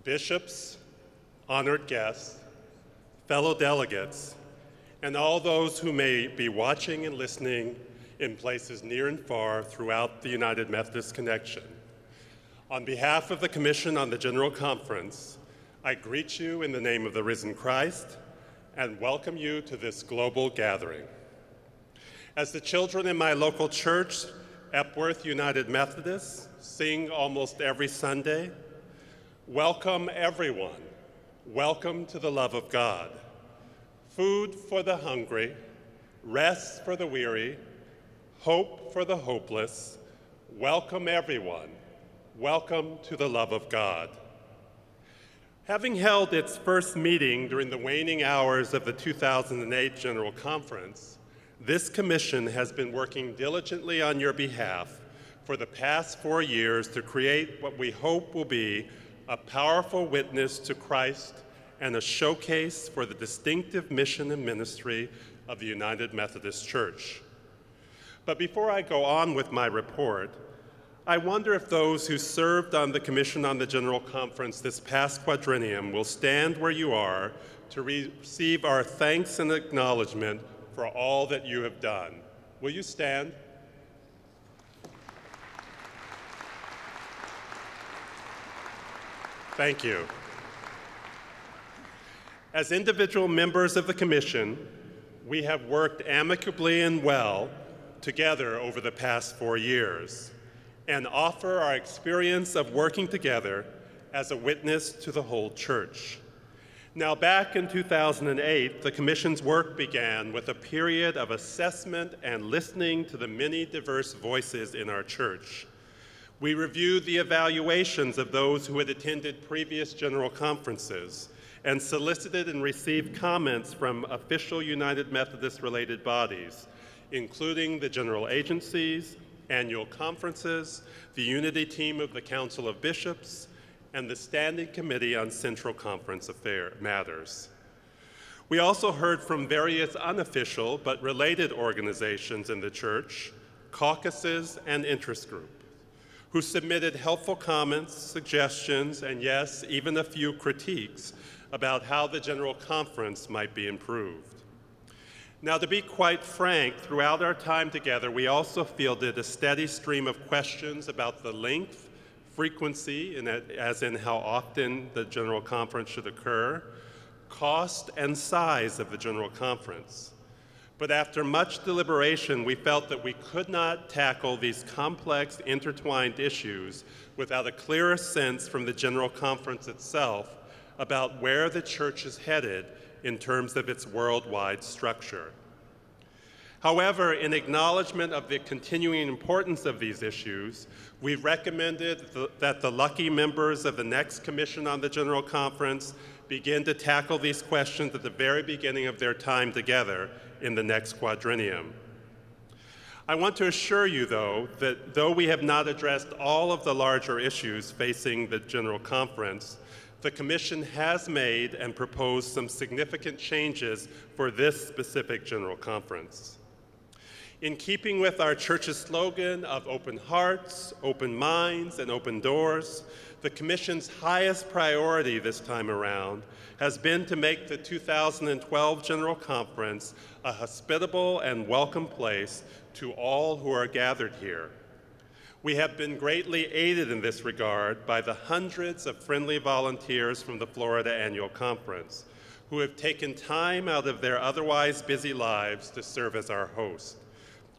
Bishops, honored guests, fellow delegates, and all those who may be watching and listening in places near and far throughout the United Methodist Connection. On behalf of the Commission on the General Conference, I greet you in the name of the risen Christ and welcome you to this global gathering. As the children in my local church, Epworth United Methodist, sing almost every Sunday, Welcome, everyone. Welcome to the love of God. Food for the hungry, rest for the weary, hope for the hopeless. Welcome, everyone. Welcome to the love of God. Having held its first meeting during the waning hours of the 2008 General Conference, this commission has been working diligently on your behalf for the past 4 years to create what we hope will be a powerful witness to Christ and a showcase for the distinctive mission and ministry of the United Methodist Church. But before I go on with my report, I wonder if those who served on the Commission on the General Conference this past quadrennium will stand where you are to receive our thanks and acknowledgement for all that you have done. Will you stand? Thank you. As individual members of the Commission, we have worked amicably and well together over the past 4 years and offer our experience of working together as a witness to the whole church. Now, back in 2008, the Commission's work began with a period of assessment and listening to the many diverse voices in our church. We reviewed the evaluations of those who had attended previous general conferences and solicited and received comments from official United Methodist-related bodies, including the general agencies, annual conferences, the unity team of the Council of Bishops, and the Standing Committee on Central Conference Matters. We also heard from various unofficial but related organizations in the church, caucuses, and interest groups, who submitted helpful comments, suggestions, and yes, even a few critiques about how the General Conference might be improved. Now, to be quite frank, throughout our time together, we also fielded a steady stream of questions about the length, frequency, as in how often the General Conference should occur, cost, and size of the General Conference. But after much deliberation, we felt that we could not tackle these complex, intertwined issues without a clearer sense from the General Conference itself about where the church is headed in terms of its worldwide structure. However, in acknowledgement of the continuing importance of these issues, we recommended that the lucky members of the next Commission on the General Conference begin to tackle these questions at the very beginning of their time together in the next quadrennium. I want to assure you, though, that though we have not addressed all of the larger issues facing the General Conference, the Commission has made and proposed some significant changes for this specific General Conference. In keeping with our church's slogan of open hearts, open minds, and open doors, the Commission's highest priority this time around has been to make the 2012 General Conference a hospitable and welcome place to all who are gathered here. We have been greatly aided in this regard by the hundreds of friendly volunteers from the Florida Annual Conference who have taken time out of their otherwise busy lives to serve as our host.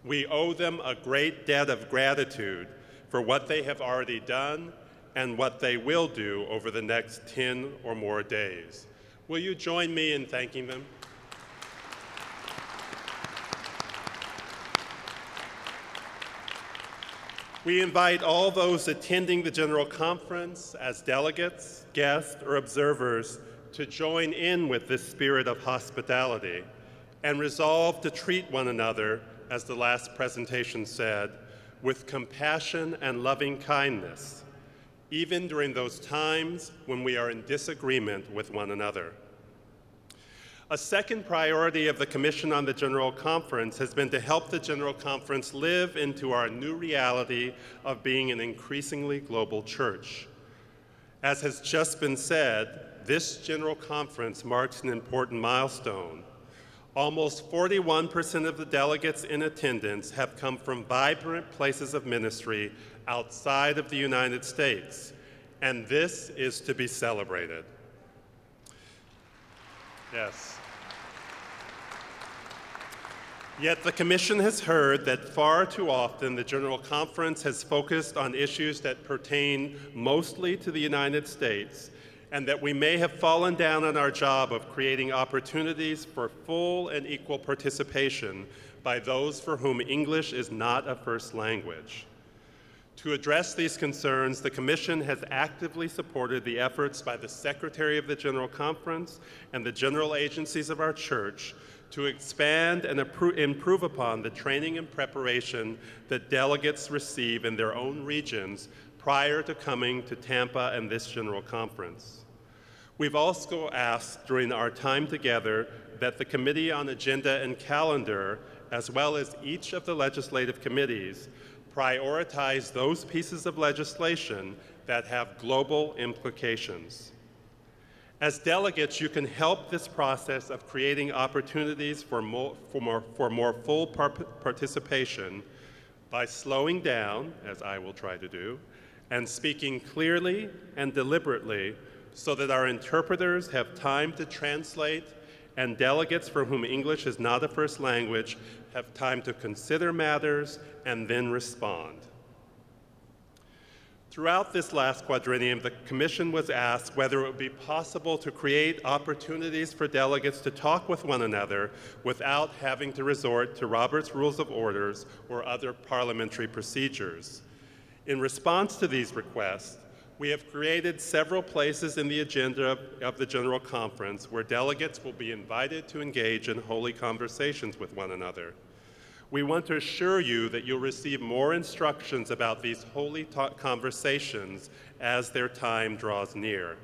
We owe them a great debt of gratitude for what they have already done and what they will do over the next 10 or more days. Will you join me in thanking them? We invite all those attending the General Conference as delegates, guests, or observers to join in with this spirit of hospitality and resolve to treat one another, as the last presentation said, with compassion and loving kindness, even during those times when we are in disagreement with one another. A second priority of the Commission on the General Conference has been to help the General Conference live into our new reality of being an increasingly global church. As has just been said, this General Conference marks an important milestone. Almost 41% of the delegates in attendance have come from vibrant places of ministry outside of the United States, and this is to be celebrated. Yes. Yet the Commission has heard that far too often the General Conference has focused on issues that pertain mostly to the United States, and that we may have fallen down on our job of creating opportunities for full and equal participation by those for whom English is not a first language. To address these concerns, the Commission has actively supported the efforts by the Secretary of the General Conference and the general agencies of our church to expand and improve upon the training and preparation that delegates receive in their own regions prior to coming to Tampa and this General Conference. We've also asked during our time together that the Committee on Agenda and Calendar, as well as each of the legislative committees, prioritize those pieces of legislation that have global implications. As delegates, you can help this process of creating opportunities for more full participation by slowing down, as I will try to do, and speaking clearly and deliberately so that our interpreters have time to translate and delegates for whom English is not a first language have time to consider matters and then respond. Throughout this last quadrennium, the Commission was asked whether it would be possible to create opportunities for delegates to talk with one another without having to resort to Robert's Rules of Orders or other parliamentary procedures. In response to these requests, we have created several places in the agenda of the General Conference where delegates will be invited to engage in holy conversations with one another. We want to assure you that you'll receive more instructions about these holy conversations as their time draws near.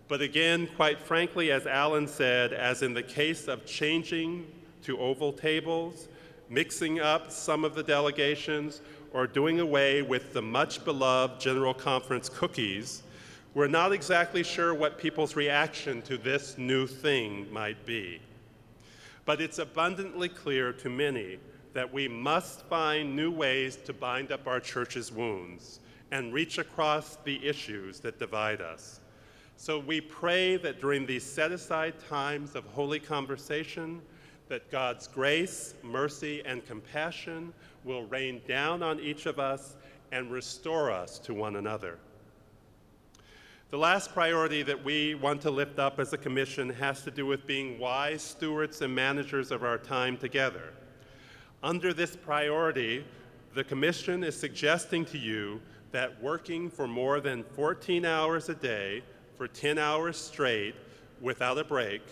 But again, quite frankly, as Alan said, as in the case of changing to oval tables, mixing up some of the delegations, or doing away with the much-beloved General Conference cookies, we're not exactly sure what people's reaction to this new thing might be. But it's abundantly clear to many that we must find new ways to bind up our church's wounds and reach across the issues that divide us. So we pray that during these set-aside times of holy conversation, that God's grace, mercy, and compassion will rain down on each of us and restore us to one another. The last priority that we want to lift up as a commission has to do with being wise stewards and managers of our time together. Under this priority, the Commission is suggesting to you that working for more than 14 hours a day for 10 hours straight without a break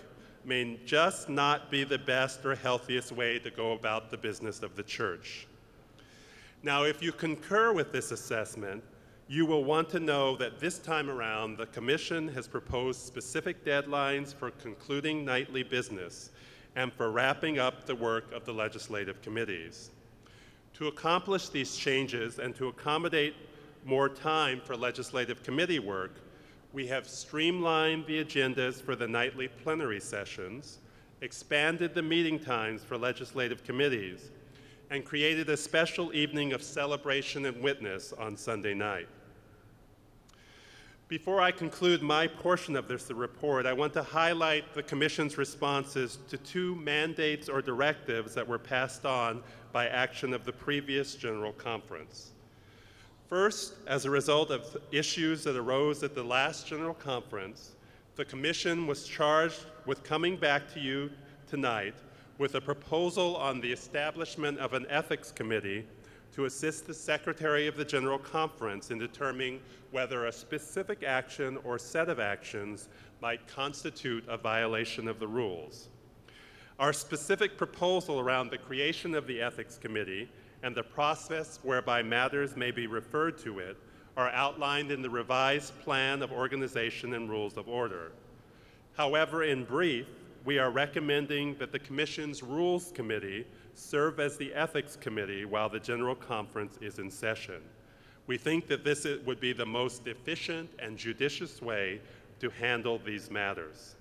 may just not be the best or healthiest way to go about the business of the church. Now, if you concur with this assessment, you will want to know that this time around, the Commission has proposed specific deadlines for concluding nightly business and for wrapping up the work of the legislative committees. To accomplish these changes and to accommodate more time for legislative committee work, we have streamlined the agendas for the nightly plenary sessions, expanded the meeting times for legislative committees, and created a special evening of celebration and witness on Sunday night. Before I conclude my portion of this report, I want to highlight the Commission's responses to two mandates or directives that were passed on by action of the previous General Conference. First, as a result of issues that arose at the last General Conference, the Commission was charged with coming back to you tonight with a proposal on the establishment of an ethics committee to assist the Secretary of the General Conference in determining whether a specific action or set of actions might constitute a violation of the rules. Our specific proposal around the creation of the Ethics Committee and the process whereby matters may be referred to it are outlined in the revised Plan of Organization and Rules of Order. However, in brief, we are recommending that the Commission's Rules Committee serve as the Ethics Committee while the General Conference is in session. We think that this would be the most efficient and judicious way to handle these matters.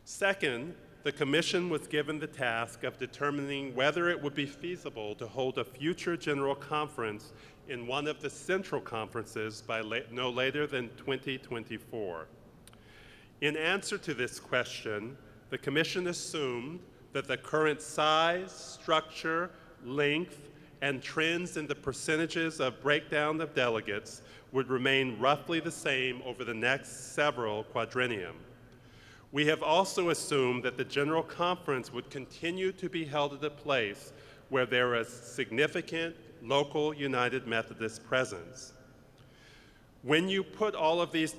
Second, the Commission was given the task of determining whether it would be feasible to hold a future General Conference in one of the central conferences by no later than 2024. In answer to this question, the Commission assumed that the current size, structure, length, and trends in the percentages of breakdown of delegates would remain roughly the same over the next several quadrennium. We have also assumed that the General Conference would continue to be held at a place where there is significant local United Methodist presence. When you put all of these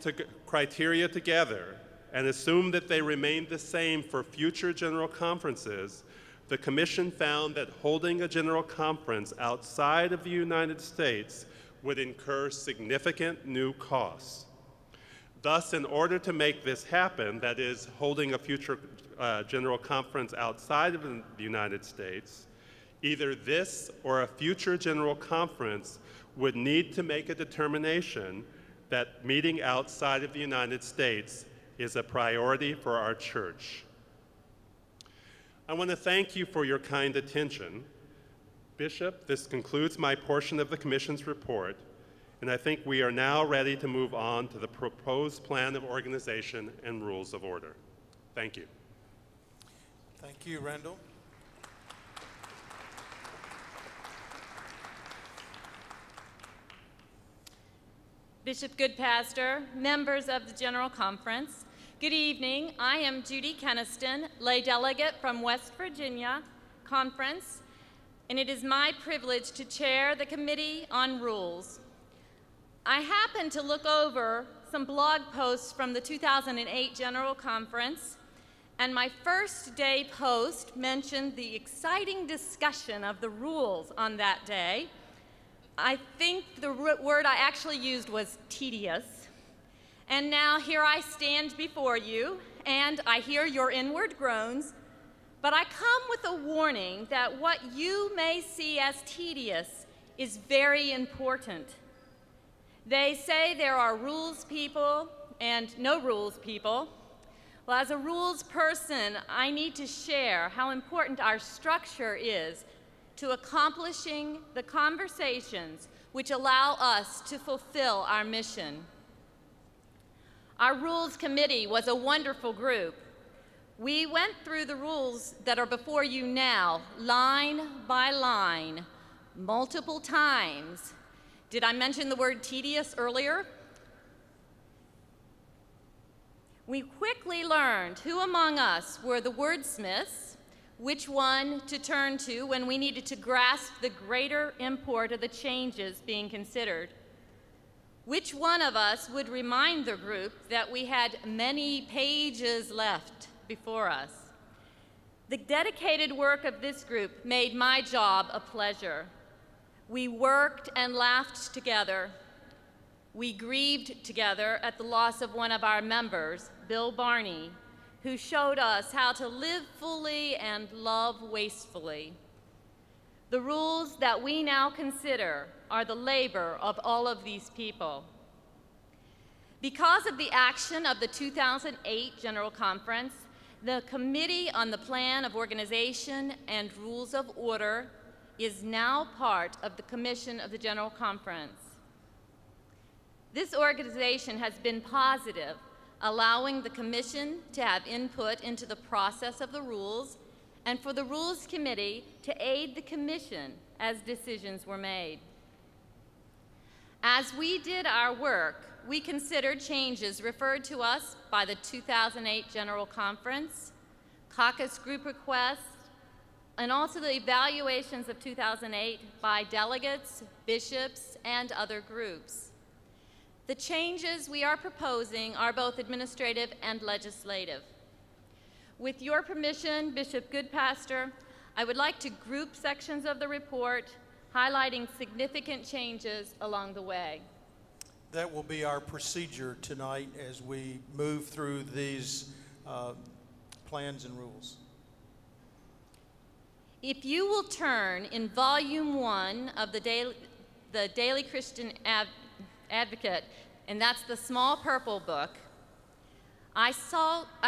criteria together and assume that they remain the same for future General Conferences, the Commission found that holding a General Conference outside of the United States would incur significant new costs. Thus, in order to make this happen, that is, holding a future General Conference outside of the United States, either this or a future General Conference would need to make a determination that meeting outside of the United States is a priority for our church. I want to thank you for your kind attention. Bishop, this concludes my portion of the Commission's report, and I think we are now ready to move on to the proposed plan of organization and rules of order. Thank you. Thank you, Randall. Bishop Goodpaster, members of the General Conference, good evening. I am Judy Keniston, lay delegate from West Virginia Conference, and it is my privilege to chair the Committee on Rules. I happened to look over some blog posts from the 2008 General Conference, and my first day post mentioned the exciting discussion of the rules on that day. I think the word I actually used was tedious. And now here I stand before you, and I hear your inward groans, but I come with a warning that what you may see as tedious is very important. They say there are rules people and no rules people. Well, as a rules person, I need to share how important our structure is to accomplishing the conversations which allow us to fulfill our mission. Our Rules Committee was a wonderful group. We went through the rules that are before you now, line by line, multiple times. Did I mention the word tedious earlier? We quickly learned who among us were the wordsmiths, which one to turn to when we needed to grasp the greater import of the changes being considered. Which one of us would remind the group that we had many pages left before us? The dedicated work of this group made my job a pleasure. We worked and laughed together. We grieved together at the loss of one of our members, Bill Barney, who showed us how to live fully and love wastefully. The rules that we now consider are the labor of all of these people. Because of the action of the 2008 General Conference, the Committee on the Plan of Organization and Rules of Order is now part of the Commission of the General Conference. This organization has been positive, allowing the Commission to have input into the process of the rules, and for the Rules Committee to aid the Commission as decisions were made. As we did our work, we considered changes referred to us by the 2008 General Conference, caucus group requests, and also the evaluations of 2008 by delegates, bishops, and other groups. The changes we are proposing are both administrative and legislative. With your permission, Bishop Goodpaster, I would like to group sections of the report highlighting significant changes along the way. That will be our procedure tonight as we move through these plans and rules. If you will turn in Volume 1 of the Daily Christian Advocate, and that's the small purple book, I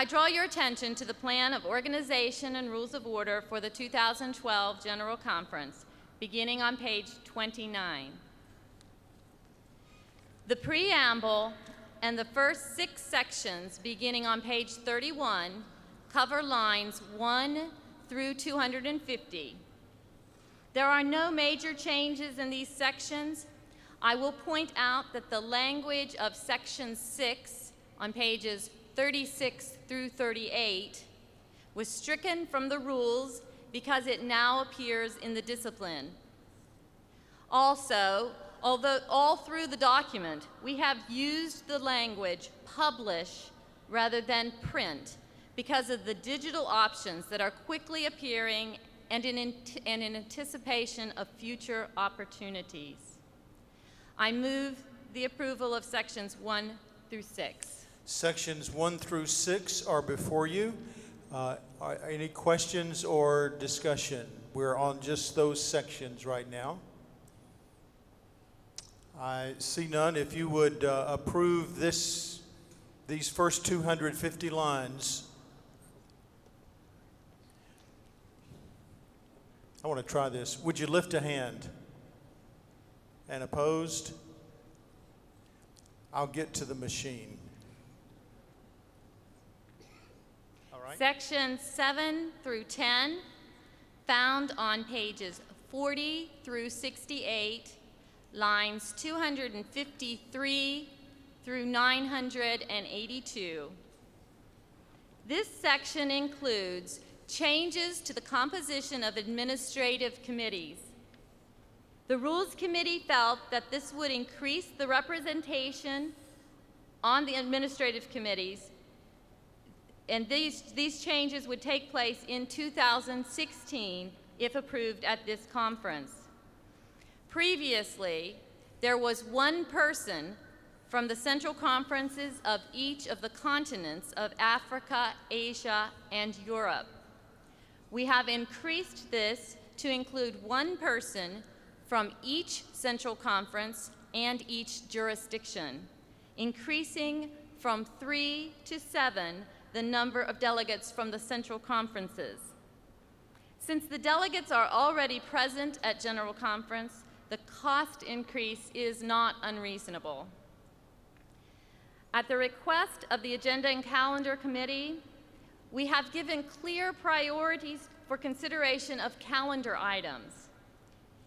draw your attention to the Plan of Organization and Rules of Order for the 2012 General Conference, beginning on page 29. The preamble and the first 6 sections, beginning on page 31, cover lines 1 through 250. There are no major changes in these sections. I will point out that the language of Section 6 on pages 36 through 38 was stricken from the rules because it now appears in the discipline. Also, although all through the document, we have used the language publish rather than print because of the digital options that are quickly appearing and in anticipation of future opportunities. I move the approval of sections 1 through 6. Sections 1 through 6 are before you. Are any questions or discussion? We're on just those sections right now. I see none. If you would approve these first 250 lines. I want to try this. Would you lift a hand? And opposed? I'll get to the machine. All right. Sections 7 through 10, found on pages 40 through 68, lines 253 through 982. This section includes changes to the composition of administrative committees. The Rules Committee felt that this would increase the representation on the administrative committees, and these changes would take place in 2016 if approved at this conference. Previously, there was one person from the central conferences of each of the continents of Africa, Asia, and Europe. We have increased this to include one person from each central conference and each jurisdiction, increasing from 3 to 7 the number of delegates from the central conferences. Since the delegates are already present at General Conference, the cost increase is not unreasonable. At the request of the Agenda and Calendar Committee, we have given clear priorities for consideration of calendar items.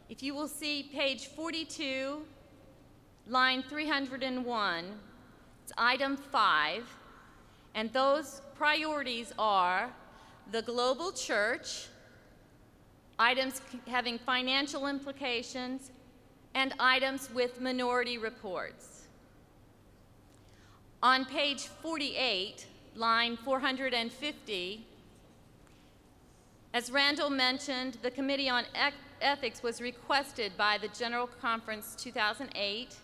If you will see page 42, line 301, it's item 5, and those priorities are the global church, items having financial implications, and items with minority reports. On page 48, line 450, as Randall mentioned, the Committee on Ethics was requested by the General Conference 2008.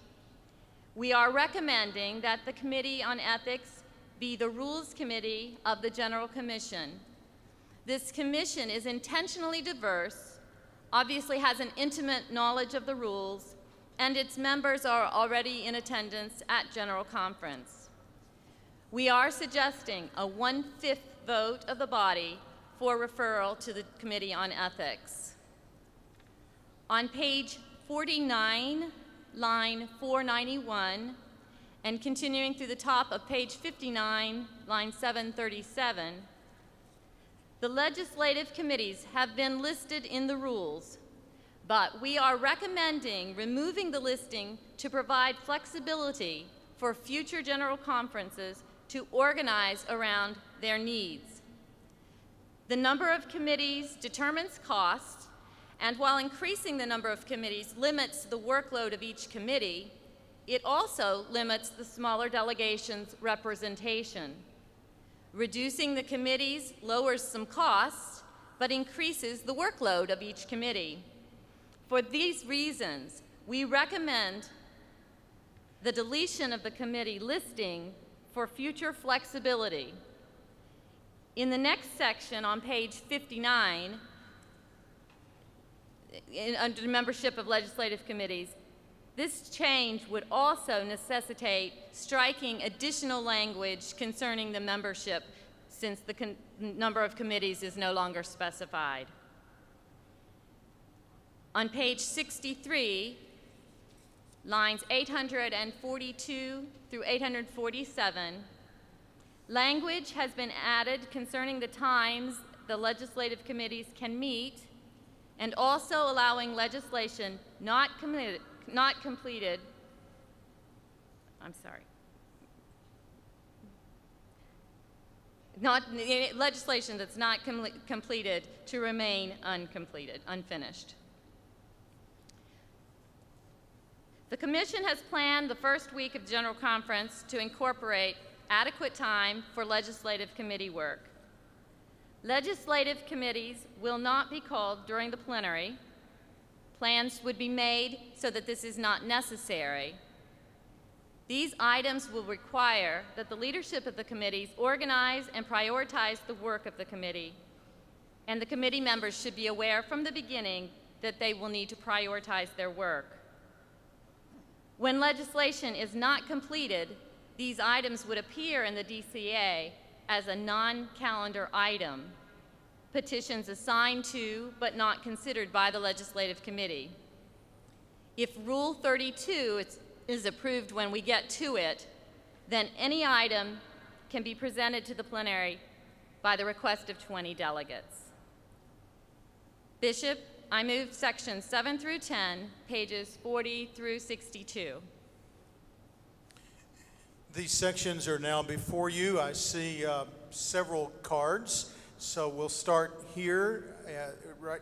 We are recommending that the Committee on Ethics be the Rules Committee of the General Commission. This commission is intentionally diverse, obviously has an intimate knowledge of the rules, and its members are already in attendance at General Conference. We are suggesting a 1/5 vote of the body for referral to the Committee on Ethics. On page 49, line 491, and continuing through the top of page 59, line 737, the legislative committees have been listed in the rules, but we are recommending removing the listing to provide flexibility for future general conferences to organize around their needs. The number of committees determines costs, and while increasing the number of committees limits the workload of each committee, it also limits the smaller delegation's representation. Reducing the committees lowers some costs, but increases the workload of each committee. For these reasons, we recommend the deletion of the committee listing for future flexibility. In the next section on page 59, under membership of legislative committees, this change would also necessitate striking additional language concerning the membership, since the number of committees is no longer specified. On page 63, lines 842 through 847, language has been added concerning the times the legislative committees can meet, and also allowing legislation not completed, legislation that's not completed to remain unfinished. The Commission has planned the first week of General Conference to incorporate adequate time for legislative committee work. Legislative committees will not be called during the plenary. Plans would be made so that this is not necessary. These items will require that the leadership of the committees organize and prioritize the work of the committee, and the committee members should be aware from the beginning that they will need to prioritize their work. When legislation is not completed, these items would appear in the DCA as a non-calendar item, petitions assigned to but not considered by the legislative committee. If Rule 32 is approved when we get to it, then any item can be presented to the plenary by the request of 20 delegates. Bishop, I move sections 7 through 10, pages 40 through 62. These sections are now before you. I see several cards, so we'll start here,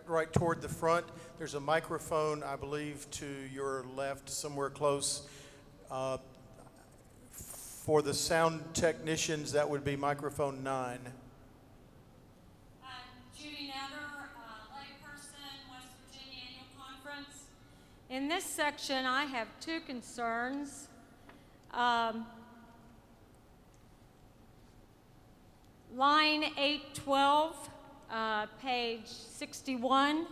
right toward the front. There's a microphone, I believe, to your left, somewhere close. For the sound technicians, that would be microphone 9. In this section, I have two concerns. Line 812, page 61.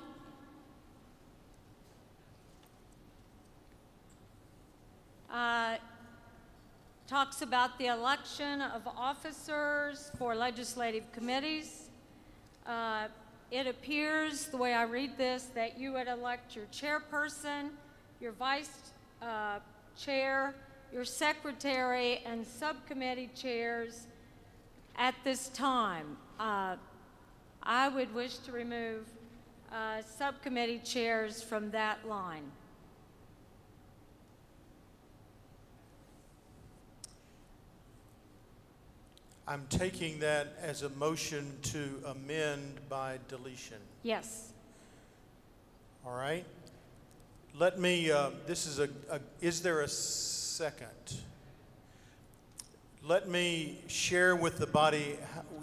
Talks about the election of officers for legislative committees. It appears, the way I read this, that you would elect your chairperson, your vice chair, your secretary, and subcommittee chairs at this time. I would wish to remove subcommittee chairs from that line. I'm taking that as a motion to amend by deletion. Yes. All right. Let me, is there a second? Let me share with the body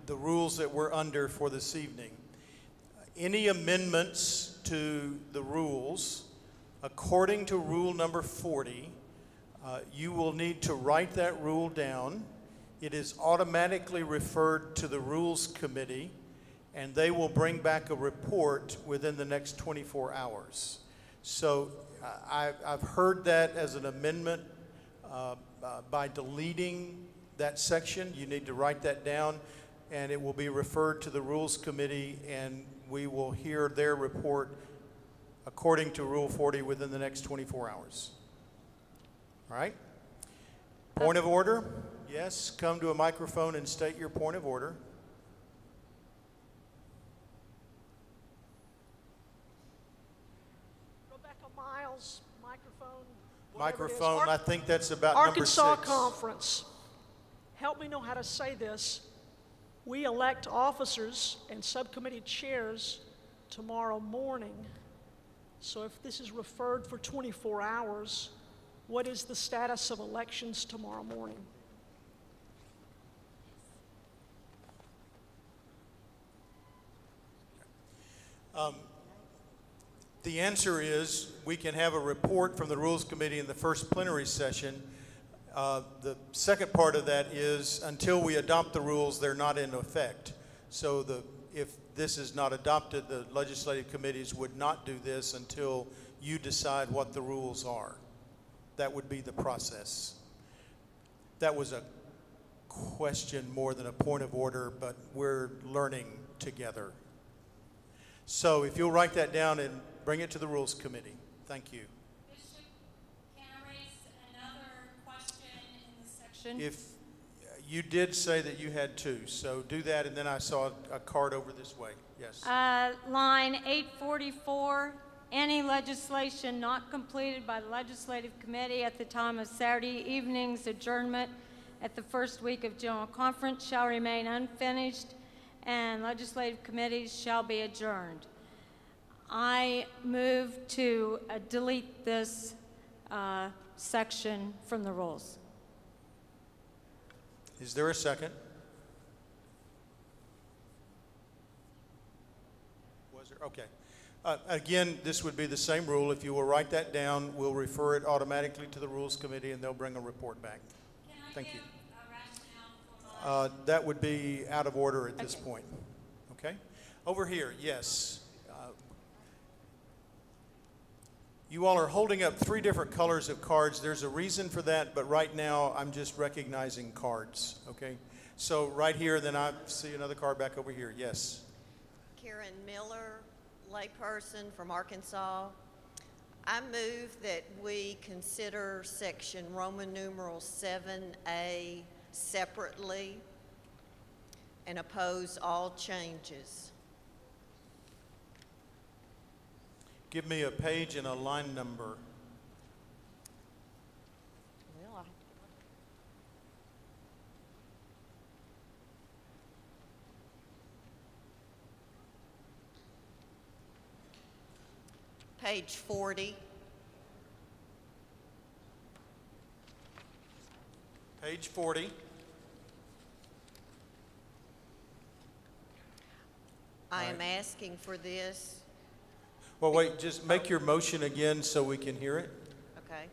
the rules that we're under for this evening. Any amendments to the rules, according to rule number 40, you will need to write that rule down. It is automatically referred to the Rules Committee, and they will bring back a report within the next 24 hours. So I've heard that as an amendment by deleting that section. You need to write that down, and it will be referred to the Rules Committee, and we will hear their report according to Rule 40 within the next 24 hours. All right? Point of order? Yes, come to a microphone and state your point of order. Rebecca Miles, microphone. Microphone, I think that's about Arkansas number 6. Conference. Help me know how to say this. We elect officers and subcommittee chairs tomorrow morning. So if this is referred for 24 hours, what is the status of elections tomorrow morning? The answer is we can have a report from the Rules Committee in the first plenary session. The second part of that is until we adopt the rules, they're not in effect. So if this is not adopted, the legislative committees would not do this until you decide what the rules are. That would be the process. That was a question more than a point of order, but we're learning together. So if you'll write that down and bring it to the Rules Committee. Thank you. Bishop, can I raise another question in this section? If You did say that you had two, so do that, and then I saw a card over this way. Yes. Line 844, any legislation not completed by the Legislative Committee at the time of Saturday evening's adjournment at the first week of General Conference shall remain unfinished, and legislative committees shall be adjourned. I move to delete this section from the rules. Is there a second? Was there? Okay. Again, this would be the same rule. If you will write that down, we'll refer it automatically to the Rules Committee, and they'll bring a report back. Thank you. That would be out of order at this point. Okay? Over here, yes. You all are holding up three different colors of cards. There's a reason for that, but right now I'm just recognizing cards, okay? So right here, then I see another card back over here. Yes. Karen Miller, layperson from Arkansas. I move that we consider section Roman numeral 7A separately and oppose all changes. Give me a page and a line number. Well, page 40. Page 40. I am asking for this. Well, wait, just make your motion again so we can hear it. Okay.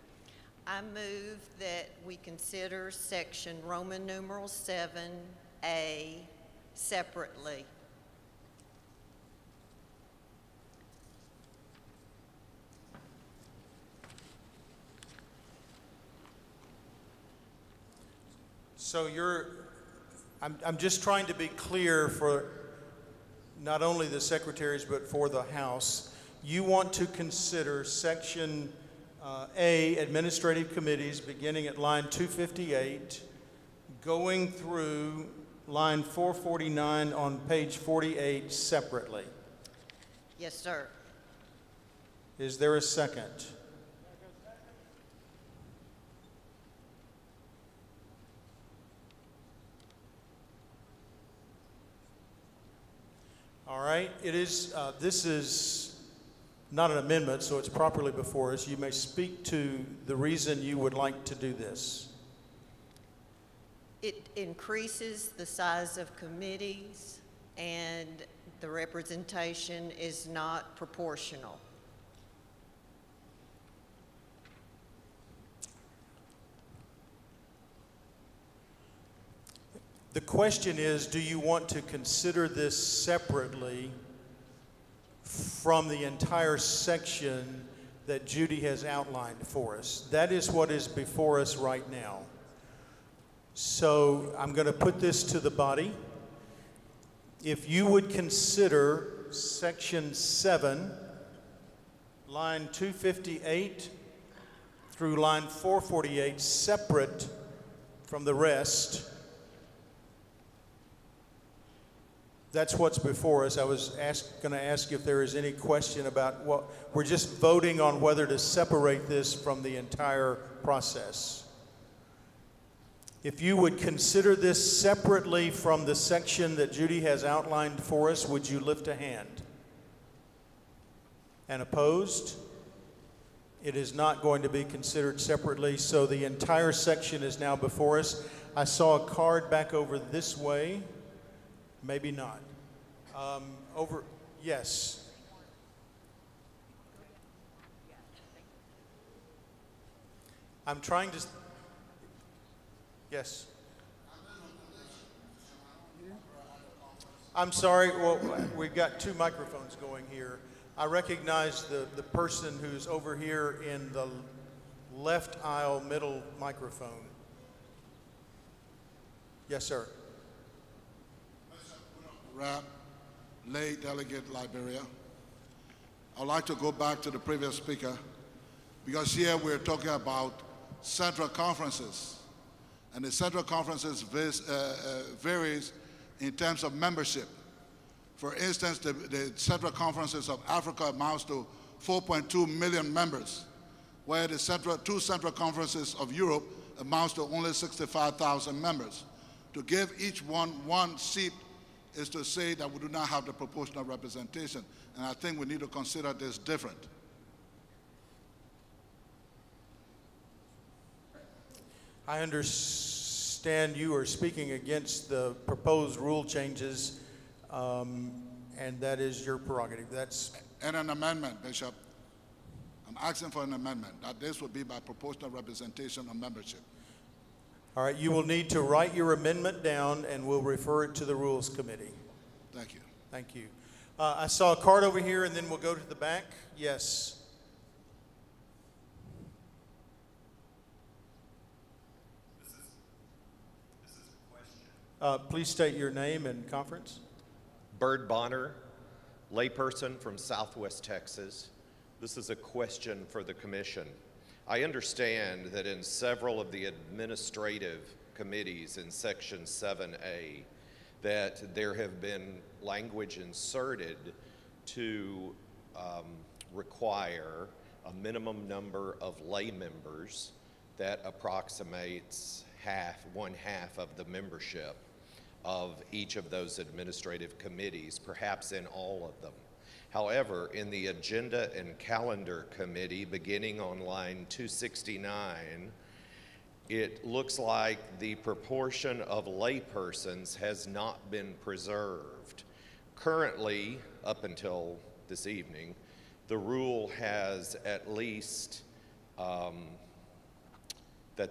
I move that we consider section Roman numeral 7A separately. So I'm just trying to be clear for not only the secretaries but for the House. You want to consider section A, administrative committees, beginning at line 258, going through line 449 on page 48 separately. Yes, sir. Is there a second? All right, it is, this is not an amendment, so it's properly before us. You may speak to the reason you would like to do this. It increases the size of committees and the representation is not proportional. The question is, do you want to consider this separately from the entire section that Judy has outlined for us? That is what is before us right now. So I'm going to put this to the body. If you would consider section 7, line 258 through line 448 separate from the rest, that's what's before us. I was going to ask if there is any question about what, we're just voting on whether to separate this from the entire process. If you would consider this separately from the section that Judy has outlined for us, would you lift a hand? And opposed? It is not going to be considered separately, so the entire section is now before us. I saw a card back over this way. Maybe not. Yes. I'm trying to, yes. I'm sorry, well, we've got two microphones going here. I recognize the person who's over here in the left aisle middle microphone. Yes, sir. Rap, lay delegate Liberia. I'd like to go back to the previous speaker because here we're talking about central conferences. And the Central Conferences varies in terms of membership. For instance, the Central Conferences of Africa amounts to 4.2 million members, where the two Central Conferences of Europe amounts to only 65,000 members. To give each one seat is to say that we do not have the proportional representation, and I think we need to consider this different. I understand you are speaking against the proposed rule changes, and that is your prerogative. That's and an amendment, Bishop. I'm asking for an amendment that this would be by proportional representation of membership. all right. You will need to write your amendment down, and we'll refer it to the Rules Committee. Thank you. Thank you. I saw a card over here, and then we'll go to the back. Yes. Please state your name and conference. Bird Bonner, layperson from Southwest Texas. This is a question for the Commission. I understand that in several of the administrative committees in Section 7A that there have been language inserted to require a minimum number of lay members that approximates one half of the membership of each of those administrative committees, perhaps in all of them. However, in the Agenda and Calendar Committee, beginning on line 269, it looks like the proportion of laypersons has not been preserved. Currently, up until this evening, the rule has at least that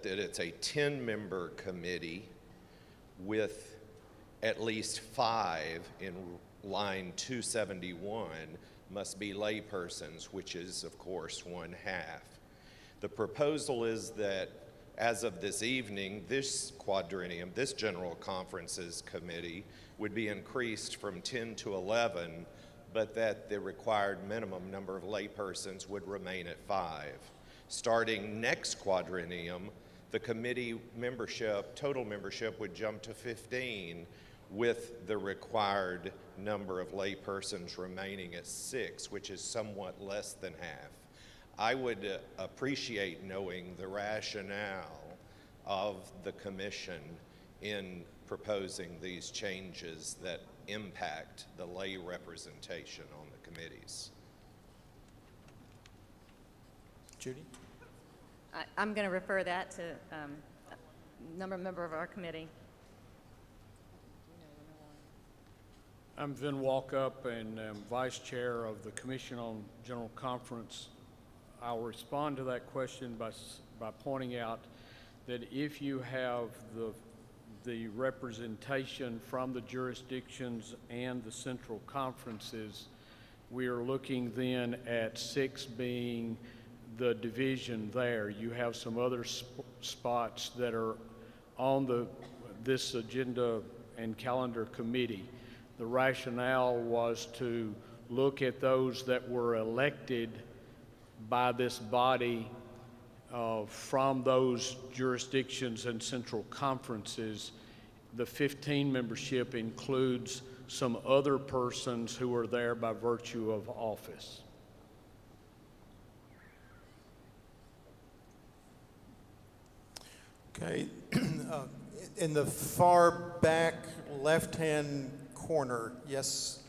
it's a 10-member committee with at least 5 in line 271 must be laypersons, which is, of course, 1/2. The proposal is that as of this evening, this quadrennium, this General Conferences Committee would be increased from 10 to 11, but that the required minimum number of laypersons would remain at 5. Starting next quadrennium, the committee membership, total membership, would jump to 15, with the required number of laypersons remaining at 6, which is somewhat less than half. I would appreciate knowing the rationale of the Commission in proposing these changes that impact the lay representation on the committees. Judy? I'm going to refer that to a member of our committee. I'm Vin Walkup, and I'm Vice Chair of the Commission on General Conference. I'll respond to that question by pointing out that if you have the representation from the jurisdictions and the central conferences, we are looking then at 6 being the division there. You have some other spots that are on this agenda and calendar committee. The rationale was to look at those that were elected by this body from those jurisdictions and central conferences. The 15 membership includes some other persons who are there by virtue of office. Okay. In the far back left-hand corner, yes.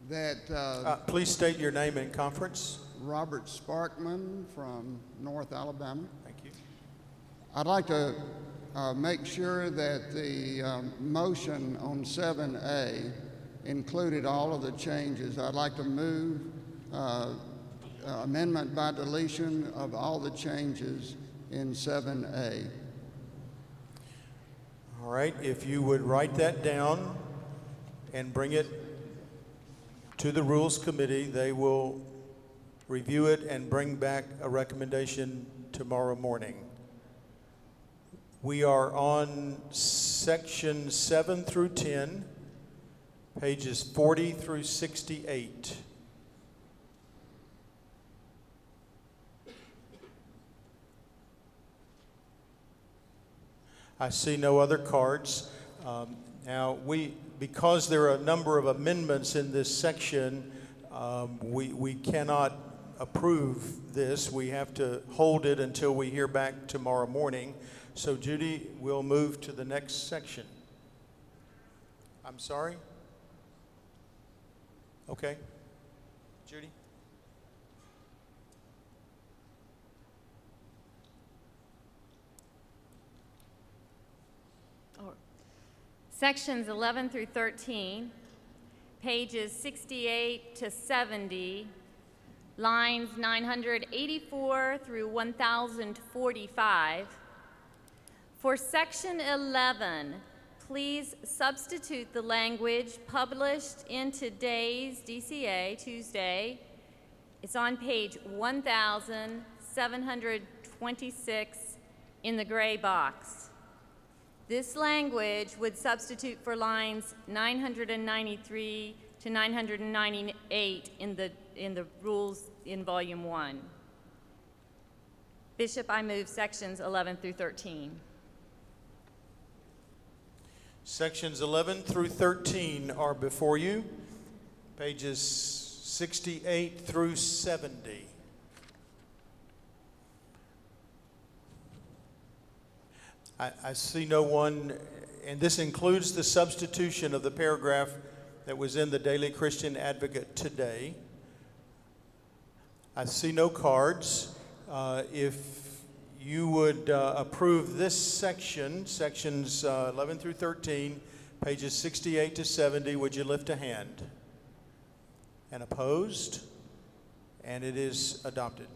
That please state your name and conference. Robert Sparkman from North Alabama. Thank you. I'd like to make sure that the motion on 7A included all of the changes. I'd like to move amendment by deletion of all the changes in 7A. All right, if you would write that down and bring it to the Rules Committee, they will review it and bring back a recommendation tomorrow morning. We are on section 7 through 10, pages 40 through 68. I see no other cards. Now, because there are a number of amendments in this section, we cannot approve this. We have to hold it until we hear back tomorrow morning. So Judy, we'll move to the next section. I'm sorry? Okay. Judy? Sections 11 through 13, pages 68 to 70, lines 984 through 1045. For section 11, please substitute the language published in today's DCA, Tuesday. It's on page 1726 in the gray box. This language would substitute for lines 993 to 998 in the rules in volume 1. Bishop, I move sections 11 through 13. Sections 11 through 13 are before you, pages 68 through 70. I see no one, and this includes the substitution of the paragraph that was in the Daily Christian Advocate today. I see no cards. If you would approve this section, sections 11 through 13, pages 68 to 70, would you lift a hand? And opposed? And it is adopted.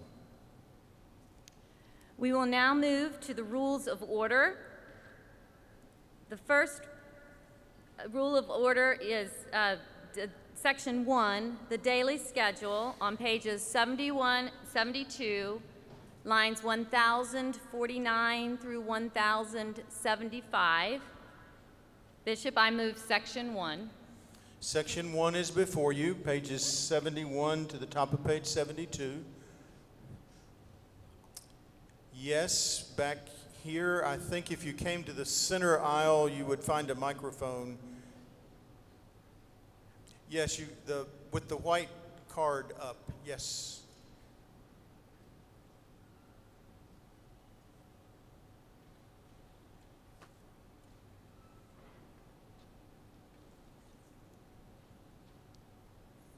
We will now move to the rules of order. The first rule of order is section 1, the daily schedule, on pages 71, 72, lines 1049 through 1075. Bishop, I move section 1. Section 1 is before you, pages 71 to the top of page 72. Yes, back here, I think if you came to the center aisle, you would find a microphone. Yes, with the white card up, yes.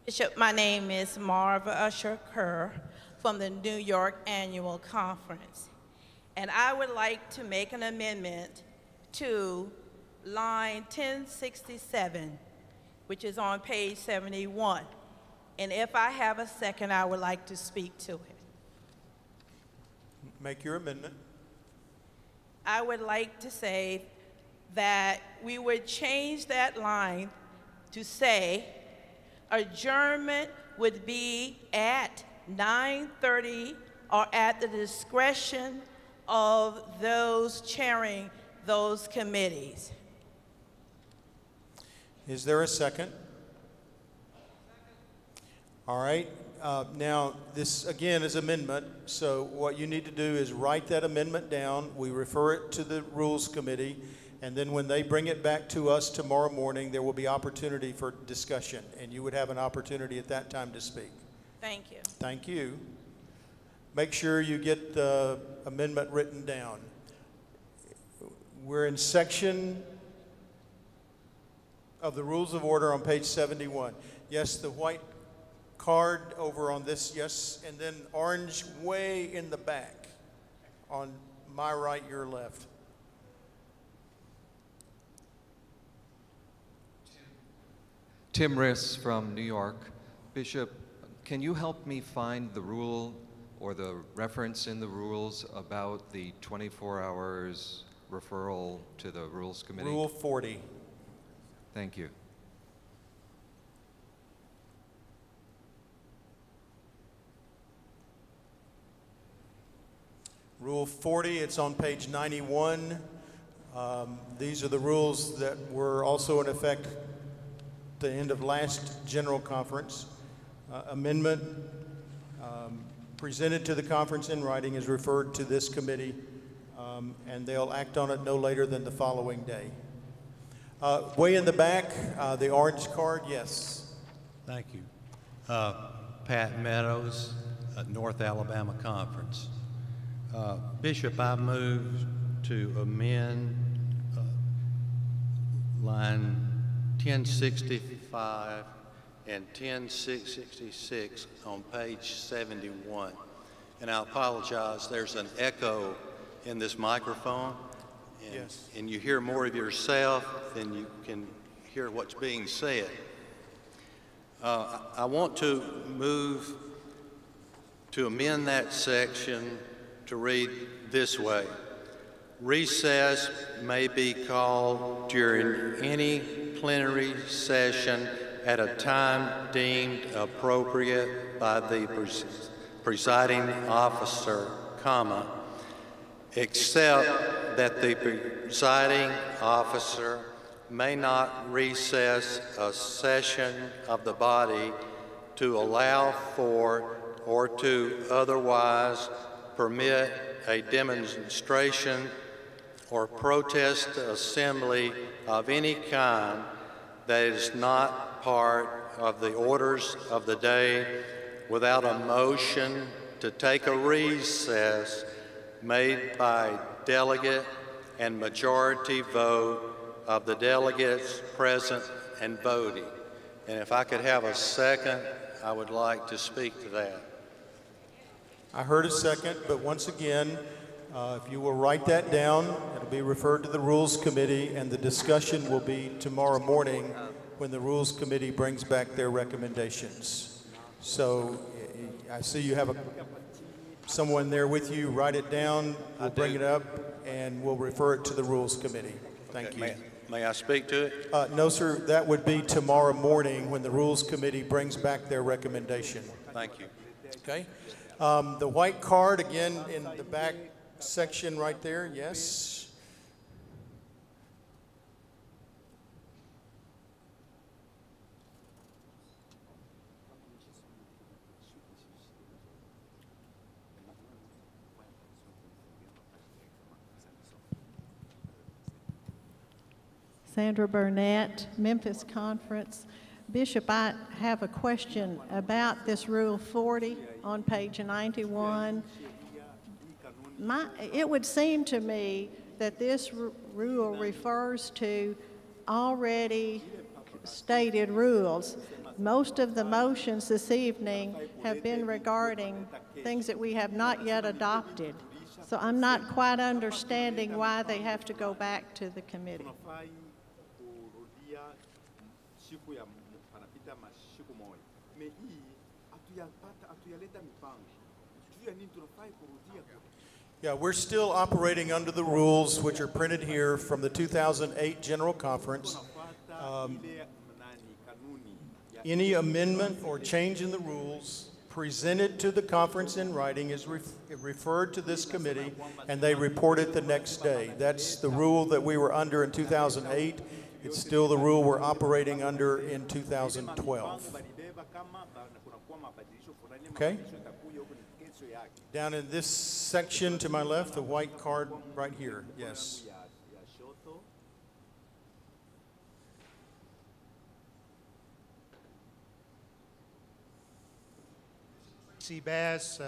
Bishop, my name is Marva Usher Kerr from the New York Annual Conference. And I would like to make an amendment to line 1067, which is on page 71. And if I have a second, I would like to speak to it. Make your amendment. I would like to say that we would change that line to say adjournment would be at 9:30 or at the discretion of those chairing those committees. Is there a second? All right. Now, this again is amendment, so what you need to do is write that amendment down. We refer it to the Rules Committee, and then when they bring it back to us tomorrow morning, there will be opportunity for discussion, and you would have an opportunity at that time to speak. Thank you. Thank you. Make sure you get the amendment written down. We're in section of the Rules of Order on page 71. Yes, the white card over on this, yes, and then orange way in the back on my right, your left. Tim Riss from New York. Bishop, can you help me find the rule or the reference in the rules about the 24 hours referral to the Rules Committee? Rule 40. Thank you. Rule 40, it's on page 91. These are the rules that were also in effect at the end of last General Conference. Amendment presented to the conference in writing is referred to this committee and they'll act on it no later than the following day. Way in the back, the orange card, yes. Thank you. Pat Meadows, North Alabama Conference. Bishop, I move to amend line 1065 and 1066 on page 71. And I apologize, there's an echo in this microphone. And, yes. And you hear more of yourself than you can hear what's being said. I want to move to amend that section to read this way. Recess may be called during any plenary session at a time deemed appropriate by the presiding officer, comma, except that the presiding officer may not recess a session of the body to allow for or to otherwise permit a demonstration or protest assembly of any kind that is not part of the orders of the day without a motion to take a recess made by delegate and majority vote of the delegates present and voting. And if I could have a second, I would like to speak to that. I heard a second, but once again, if you will write that down, it'll be referred to the Rules Committee, and the discussion will be tomorrow morning when the Rules Committee brings back their recommendations. So I see you have someone there with you. Write it down, we'll bring it up, and we'll refer it to the Rules Committee. Thank you. May I speak to it? No, sir, that would be tomorrow morning when the Rules Committee brings back their recommendation. Thank you. Okay. The white card, again, in the back section right there, yes. Sandra Burnett, Memphis Conference. Bishop, I have a question about this Rule 40 on page 91. It would seem to me that this rule refers to already stated rules. Most of the motions this evening have been regarding things that we have not yet adopted. So I'm not quite understanding why they have to go back to the committee. Yeah, we're still operating under the rules which are printed here from the 2008 General Conference. Any amendment or change in the rules presented to the conference in writing is referred to this committee, and they report it the next day. That's the rule that we were under in 2008. It's still the rule we're operating under in 2012. Okay? Down in this section to my left, the white card right here, yes. C. Bass,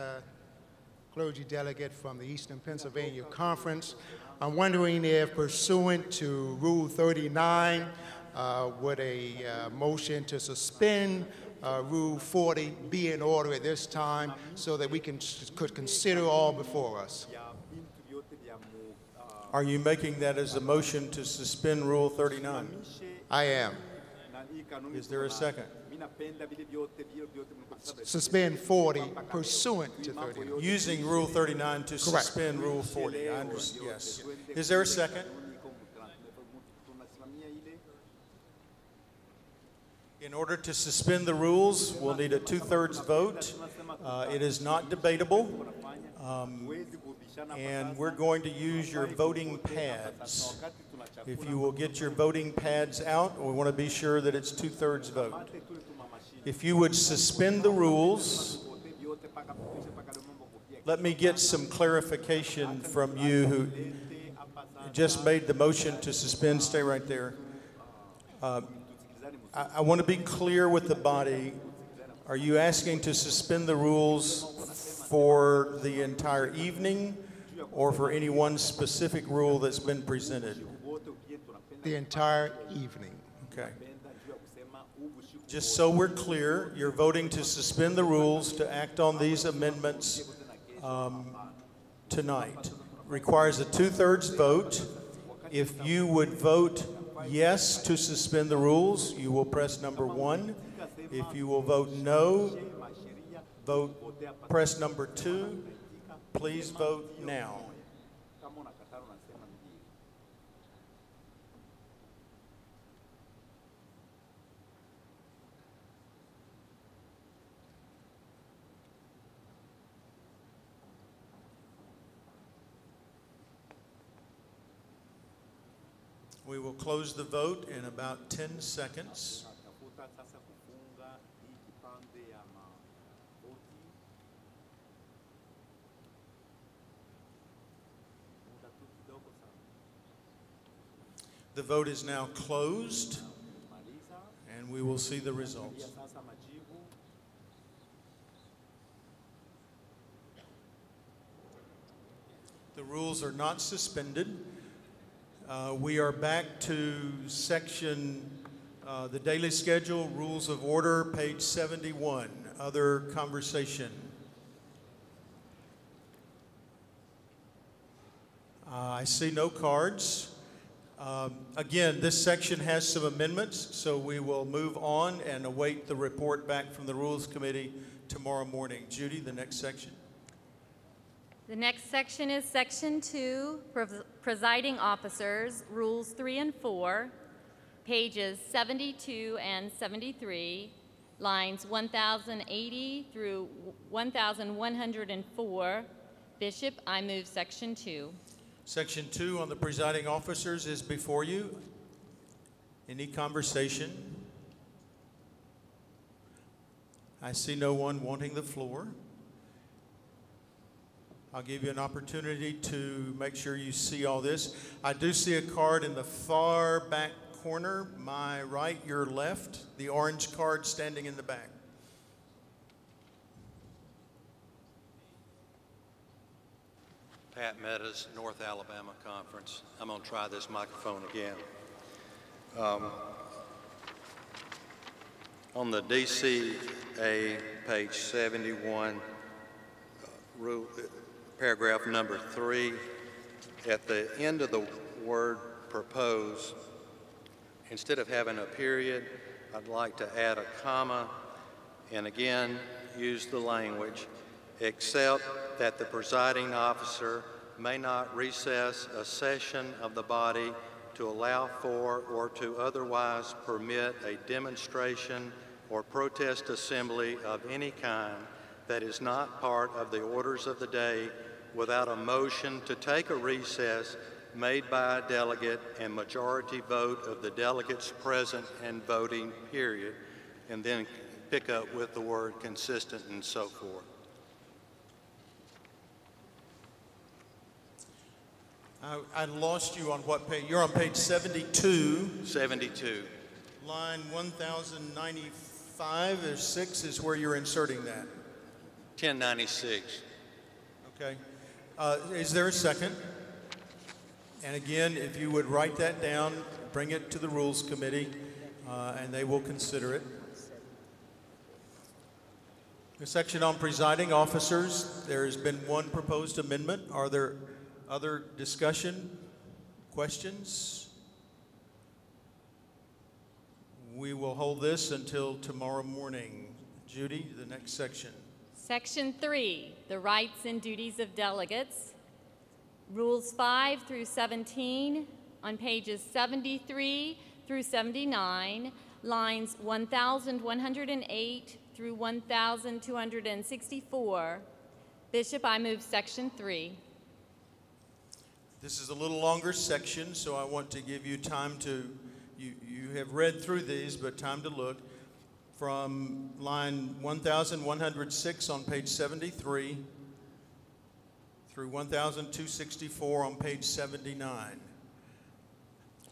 clergy delegate from the Eastern Pennsylvania Conference. I'm wondering if, pursuant to Rule 39, would a motion to suspend Rule 40 be in order at this time so that we could consider all before us? Are you making that as a motion to suspend Rule 39? I am. Is there a second? Suspend 40 pursuant to 39. Using Rule 39 to suspend Rule 40. I understand. Yes. Is there a second? In order to suspend the rules, we'll need a 2/3 vote. It is not debatable. And we're going to use your voting pads. If you will get your voting pads out, we want to be sure that it's 2/3 vote. If you would suspend the rules let me get some clarification from you who just made the motion to suspend. Stay right there. I want to be clear with the body. Are you asking to suspend the rules for the entire evening or for any one specific rule that's been presented? The entire evening. Okay. Just so we're clear, you're voting to suspend the rules to act on these amendments tonight. Requires a 2/3 vote. If you would vote yes to suspend the rules, you will press number 1. If you will vote no, press number 2. Please vote now. We will close the vote in about 10 seconds. The vote is now closed, and we will see the results. The rules are not suspended. We are back to section, the daily schedule, rules of order, page 71, other conversation. I see no cards. Again, this section has some amendments, so we will move on and await the report back from the Rules Committee tomorrow morning. Judy, the next section. The next section is Section 2, Presiding Officers, Rules 3 and 4, pages 72 and 73, lines 1080 through 1104. Bishop, I move Section 2. Section 2 on the presiding officers is before you. Any conversation? I see no one wanting the floor. I'll give you an opportunity to make sure you see all this. I do see a card in the far back corner, my right, your left, the orange card standing in the back. Pat Meadows, North Alabama Conference. I'm going to try this microphone again. On the DCA, page 71, paragraph number 3, at the end of the word propose, instead of having a period, I'd like to add a comma, and again, use the language, except that the presiding officer may not recess a session of the body to allow for or to otherwise permit a demonstration or protest assembly of any kind that is not part of the orders of the day without a motion to take a recess made by a delegate and majority vote of the delegates present and voting, period, and then pick up with the word consistent and so forth. I lost you on what page? You're on page 72. 72. Line 1095 or 6 is where you're inserting that. 1096. Okay. Is there a second? And again, if you would write that down, bring it to the Rules Committee, and they will consider it. The section on presiding officers, there has been one proposed amendment. Are there other discussion, questions? We will hold this until tomorrow morning. Judy, the next section. Section 3, the rights and duties of delegates. Rules 5 through 17 on pages 73 through 79, lines 1108 through 1264. Bishop, I move Section 3. This is a little longer section, so I want to give you time to, you have read through these, but time to look. From line 1106 on page 73 through 1264 on page 79.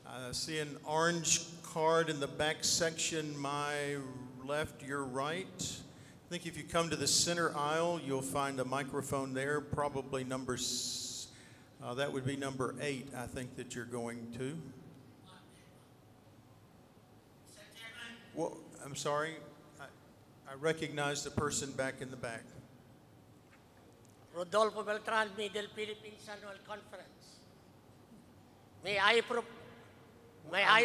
I see an orange card in the back section, my left, your right. I think if you come to the center aisle, you'll find a microphone there, probably that would be number 8, I think, that you're going to. Well, I'm sorry, I recognize the person back in the back. Rodolfo Beltran, Middle Philippines Annual Conference. May I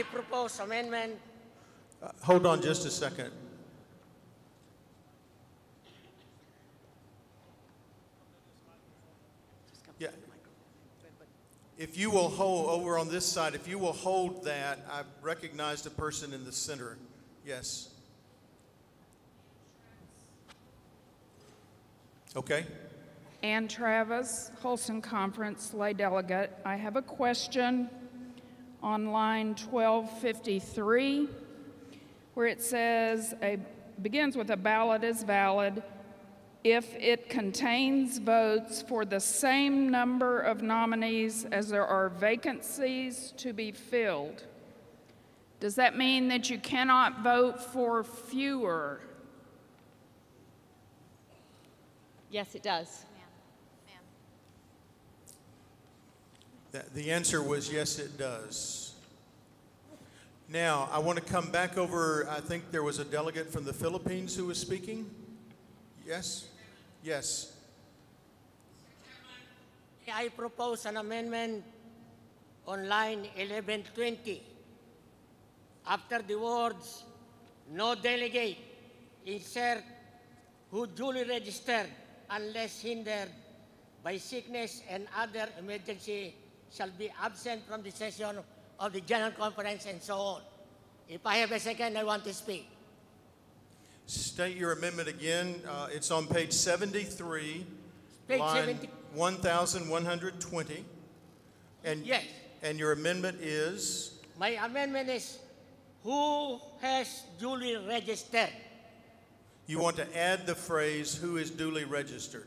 propose amendment? Hold on just a second. Yeah. If you will hold over on this side, if you will hold that, I recognize the person in the center. Yes. Okay. Ann Travis, Holston Conference, lay delegate. I have a question on line 1253, where it says, begins with a ballot is valid if it contains votes for the same number of nominees as there are vacancies to be filled. Does that mean that you cannot vote for fewer? Yes, it does. The answer was yes, it does. Now, I want to come back over, I think there was a delegate from the Philippines who was speaking. Yes? Yes. I propose an amendment on line 1120. After the words, no delegate, insert who duly registered unless hindered by sickness and other emergency shall be absent from the session of the General Conference and so on. If I have a second, I want to speak. State your amendment again. It's on page 73, Page line 70. 1120. And, yes. And your amendment is? My amendment is who has duly registered. You want to add the phrase, who is duly registered.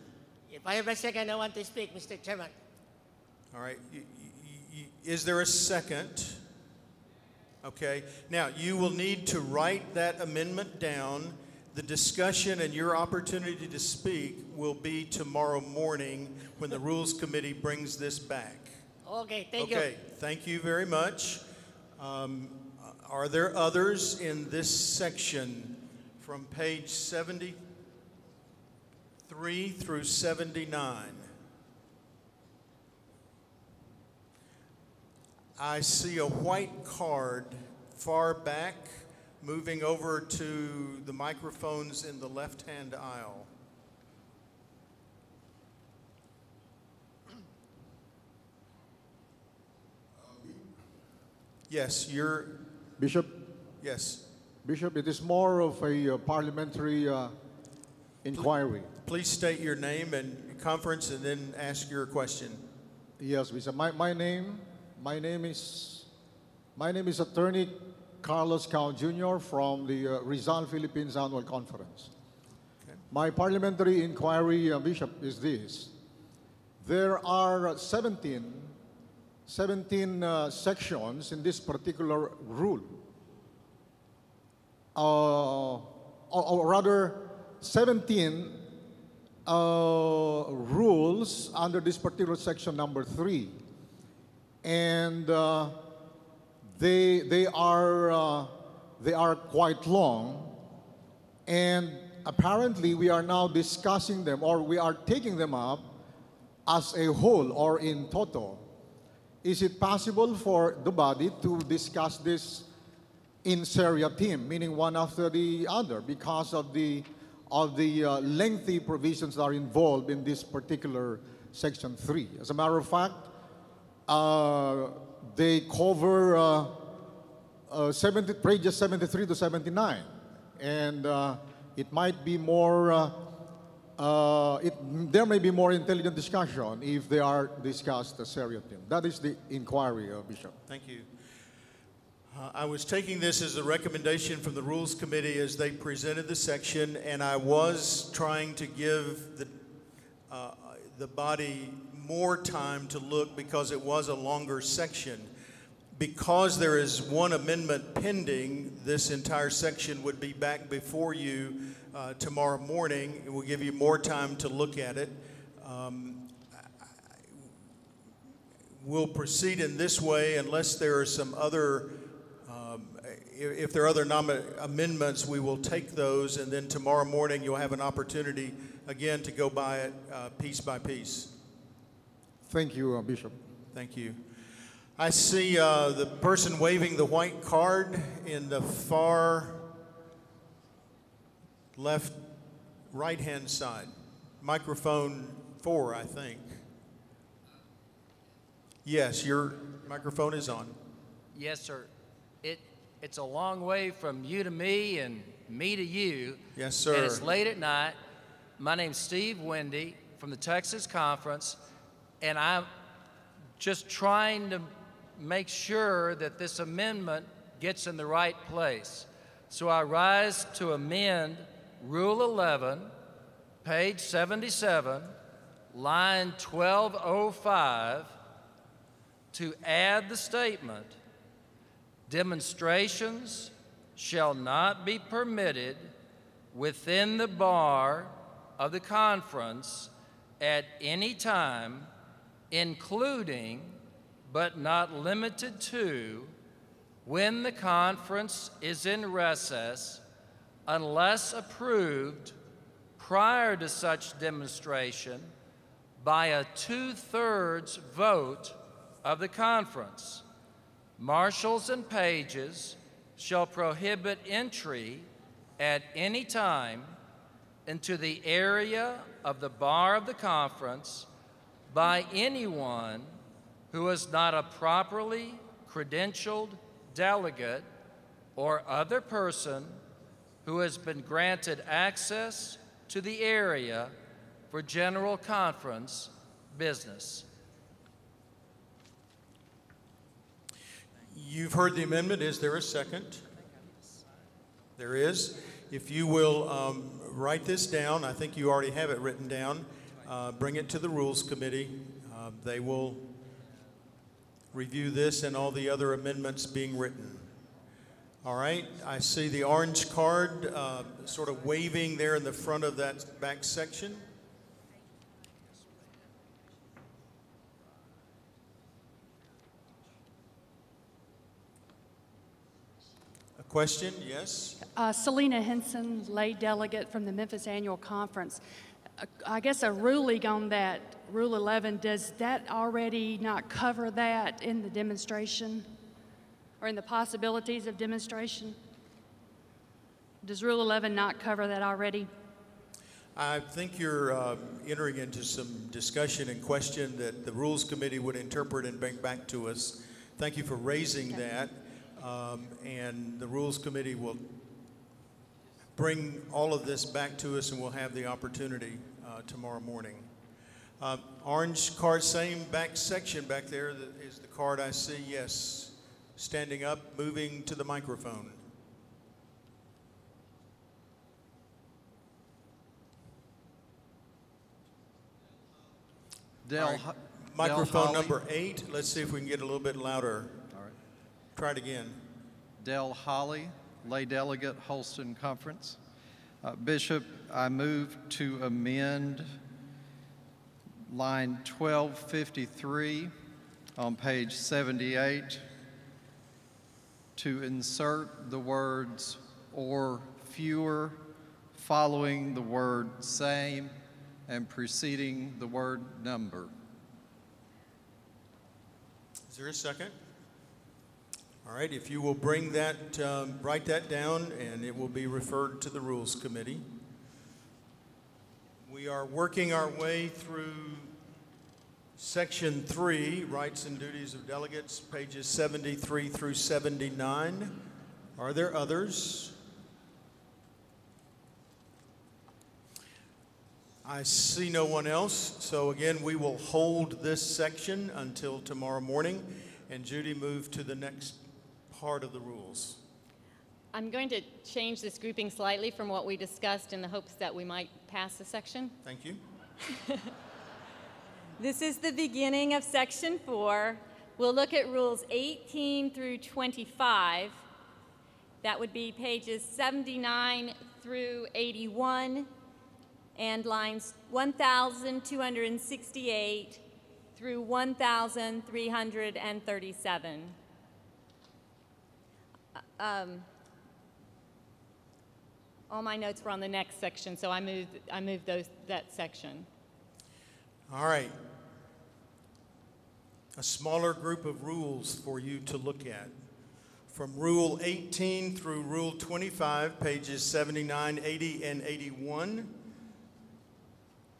If I have a second, I want to speak, Mr. Chairman. All right. Is there a second? Okay. Now, you will need to write that amendment down. The discussion and your opportunity to speak will be tomorrow morning when the Rules Committee brings this back. Okay, thank you. Okay, thank you very much. Are there others in this section from page 73 through 79? I see a white card far back, moving over to the microphones in the left-hand aisle. Yes, you're... Bishop? Yes. Bishop, it is more of a parliamentary inquiry. Please state your name and conference and then ask your question. Yes, Bishop. My name is Attorney Carlos Cao Jr. from the Rizal Philippines Annual Conference. Okay. My parliamentary inquiry, Bishop, is this. There are 17 sections in this particular rule. Or rather, 17 rules under this particular section number 3. And they are quite long, and apparently we are now discussing them, or we are taking them up as a whole or in toto. Is it possible for the body to discuss this in seriatim, meaning one after the other, because of the lengthy provisions that are involved in this particular section 3? As a matter of fact, they cover pages 73 to 79, and it might be more. There may be more intelligent discussion if they are discussed as seriatim. That is the inquiry, Bishop. Thank you. I was taking this as a recommendation from the Rules Committee as they presented the section, and I was trying to give the body more time to look because it was a longer section. Because there is one amendment pending, this entire section would be back before you tomorrow morning. It will give you more time to look at it. We'll proceed in this way unless there are some other, if there are other amendments, we will take those, and then tomorrow morning you'll have an opportunity again to go by it piece by piece. Thank you, Bishop. Thank you. I see the person waving the white card in the far left right-hand side. Microphone 4, I think. Yes, your microphone is on. Yes, sir. It's a long way from you to me and me to you. Yes, sir. And it's late at night. My name's Steve Wendy from the Texas Conference, and I'm just trying to make sure that this amendment gets in the right place. So I rise to amend Rule 11, page 77, line 1205, to add the statement, demonstrations shall not be permitted within the bar of the conference at any time, including but not limited to when the conference is in recess, unless approved prior to such demonstration by a 2/3 vote of the conference. Marshals and pages shall prohibit entry at any time into the area of the bar of the conference by anyone who is not a properly credentialed delegate or other person who has been granted access to the area for general conference business. You've heard the amendment. Is there a second? There is. If you will write this down, I think you already have it written down, bring it to the Rules Committee. They will review this and all the other amendments being written. All right, I see the orange card sort of waving there in the front of that back section. A question, yes? Selena Henson, lay delegate from the Memphis Annual Conference. I guess a ruling on that, Rule 11, does that already not cover that in the demonstration or in the possibilities of demonstration? Does Rule 11 not cover that already? I think you're entering into some discussion and question that the Rules Committee would interpret and bring back to us. Thank you for raising that. And the Rules Committee will bring all of this back to us, and we'll have the opportunity tomorrow morning. Orange card, same back section back there is the card I see, yes. Standing up, moving to the microphone. Right. Microphone number 8. Let's see if we can get a little bit louder. All right. Try it again. Del Holly, lay delegate, Holston Conference. Bishop, I move to amend line 1253 on page 78 to insert the words "or fewer" following the word "same" and preceding the word "number." Is there a second? All right, if you will bring that, write that down, and it will be referred to the Rules Committee. We are working our way through Section 3, Rights and Duties of Delegates, pages 73 through 79. Are there others? I see no one else, so again, we will hold this section until tomorrow morning, and Judy, move to the next part of the rules. I'm going to change this grouping slightly from what we discussed in the hopes that we might pass the section. Thank you. This is the beginning of Section 4. We'll look at Rules 18 through 25. That would be pages 79 through 81 and lines 1,268 through 1,337. All my notes were on the next section, so I moved that section. All right. A smaller group of rules for you to look at. From Rule 18 through Rule 25, pages 79, 80, and 81.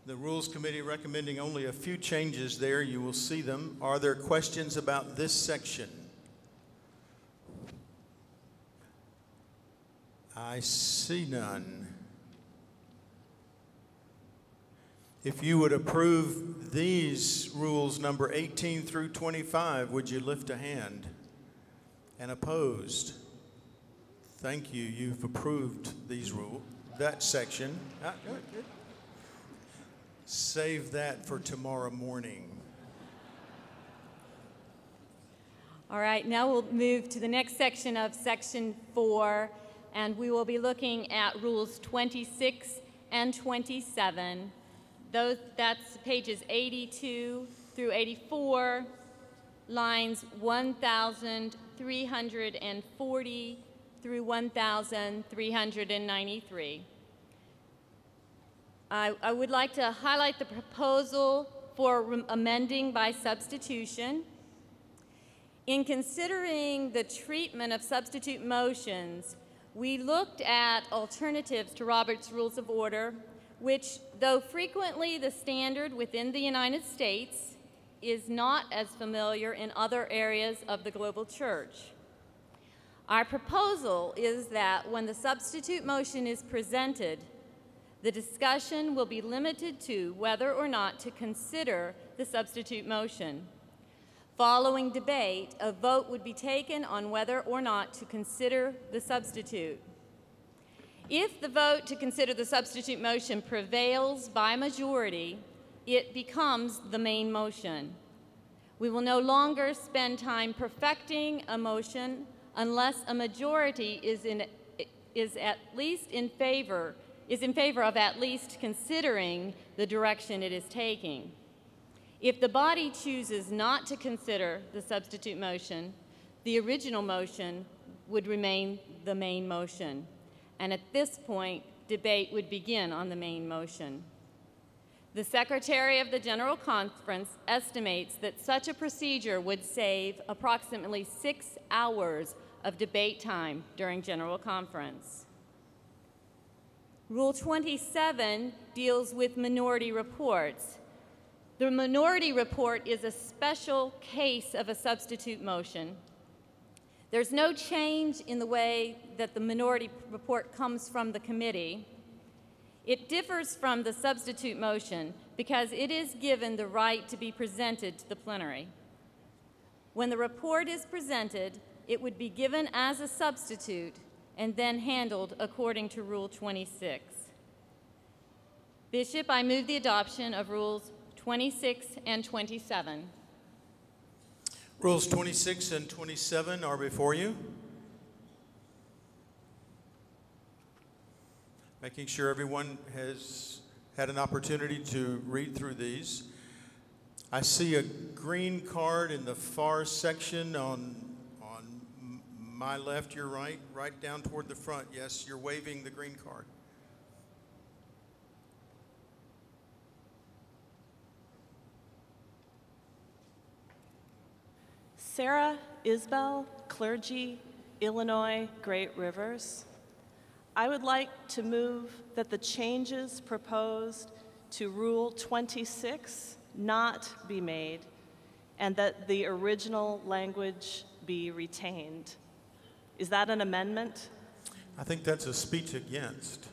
The Rules Committee recommending only a few changes there. You will see them. Are there questions about this section? I see none. If you would approve these rules, number 18 through 25, would you lift a hand? And opposed? Thank you. You've approved these rules. That section. Good. Save that for tomorrow morning. All right, now we'll move to the next section of Section 4, and we will be looking at Rules 26 and 27. That's pages 82 through 84, lines 1,340 through 1,393. I would like to highlight the proposal for amending by substitution. In considering the treatment of substitute motions, we looked at alternatives to Robert's Rules of Order, which, though frequently the standard within the United States, is not as familiar in other areas of the global church. Our proposal is that when the substitute motion is presented, the discussion will be limited to whether or not to consider the substitute motion. Following debate, a vote would be taken on whether or not to consider the substitute. If the vote to consider the substitute motion prevails by majority, it becomes the main motion. We will no longer spend time perfecting a motion unless a majority is in favor of at least considering the direction it is taking. If the body chooses not to consider the substitute motion, the original motion would remain the main motion. And at this point, debate would begin on the main motion. The Secretary of the General Conference estimates that such a procedure would save approximately 6 hours of debate time during General Conference. Rule 27 deals with minority reports. The minority report is a special case of a substitute motion. There's no change in the way that the minority report comes from the committee. It differs from the substitute motion because it is given the right to be presented to the plenary. When the report is presented, it would be given as a substitute and then handled according to Rule 26. Bishop, I move the adoption of Rules 26 and 27. Rules 26 and 27 are before you. Making sure everyone has had an opportunity to read through these. I see a green card in the far section on my left, your right, right down toward the front. Yes, you're waving the green card. Sarah Isbell, clergy, Illinois, Great Rivers. I would like to move that the changes proposed to Rule 26 not be made and that the original language be retained. Is that an amendment? I think that's a speech against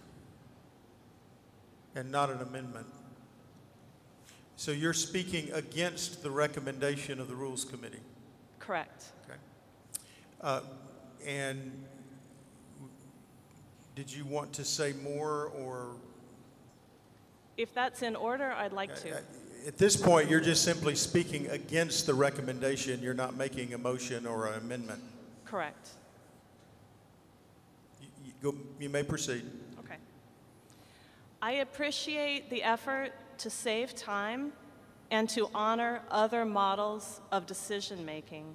and not an amendment. So you're speaking against the recommendation of the Rules Committee? Correct. Okay. And did you want to say more, or? If that's in order, I'd like to. At this point, you're just simply speaking against the recommendation. You're not making a motion or an amendment. Correct. You may proceed. Okay. I appreciate the effort to save time and to honor other models of decision making.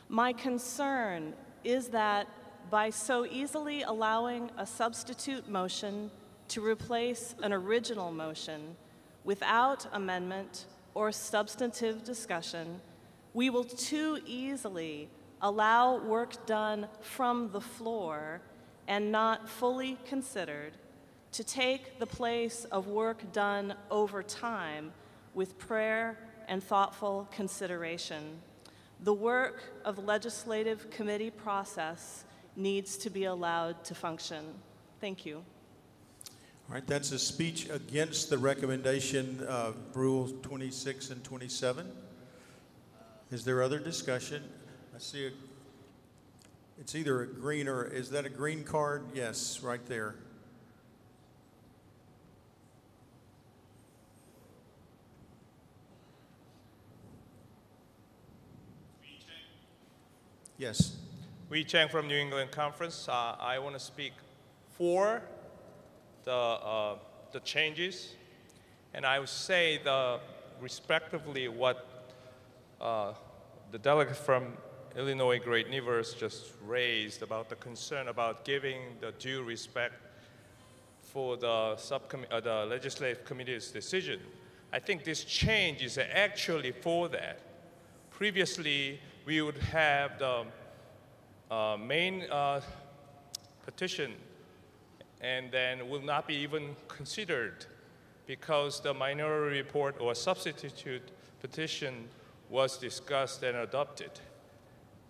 My concern is that by so easily allowing a substitute motion to replace an original motion without amendment or substantive discussion, we will too easily allow work done from the floor and not fully considered to take the place of work done over time with prayer and thoughtful consideration. The work of the legislative committee process needs to be allowed to function. Thank you. All right, that's a speech against the recommendation of Rules 26 and 27. Is there other discussion? I see it's either a green or, is that a green card? Yes, right there. Yes. Wee Chang from New England Conference. I want to speak for the changes, and I would say respectively what the delegate from Illinois Great Rivers just raised about the concern about giving the due respect for the legislative committee's decision. I think this change is actually for that. Previously, we would have the main petition, and then will not be even considered because the minority report or substitute petition was discussed and adopted.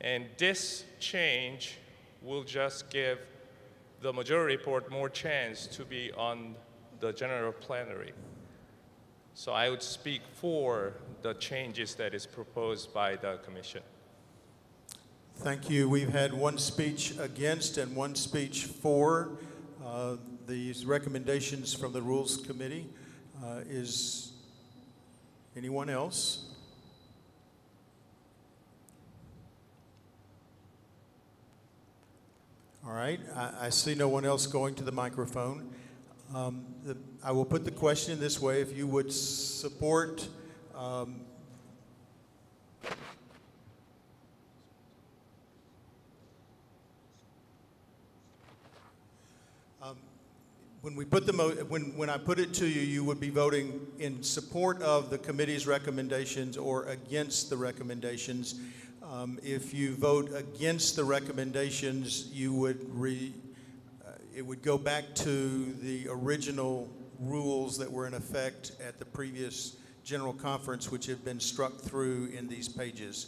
And this change will just give the majority report more chance to be on the general plenary. So I would speak for the changes that is proposed by the commission. Thank you. We've had one speech against and one speech for these recommendations from the Rules Committee. Is anyone else? All right, I see no one else going to the microphone. I will put the question this way: if you would support when we put when I put it to you, you would be voting in support of the committee's recommendations or against the recommendations. If you vote against the recommendations, you would it would go back to the original rules that were in effect at the previous General Conference, which have been struck through in these pages.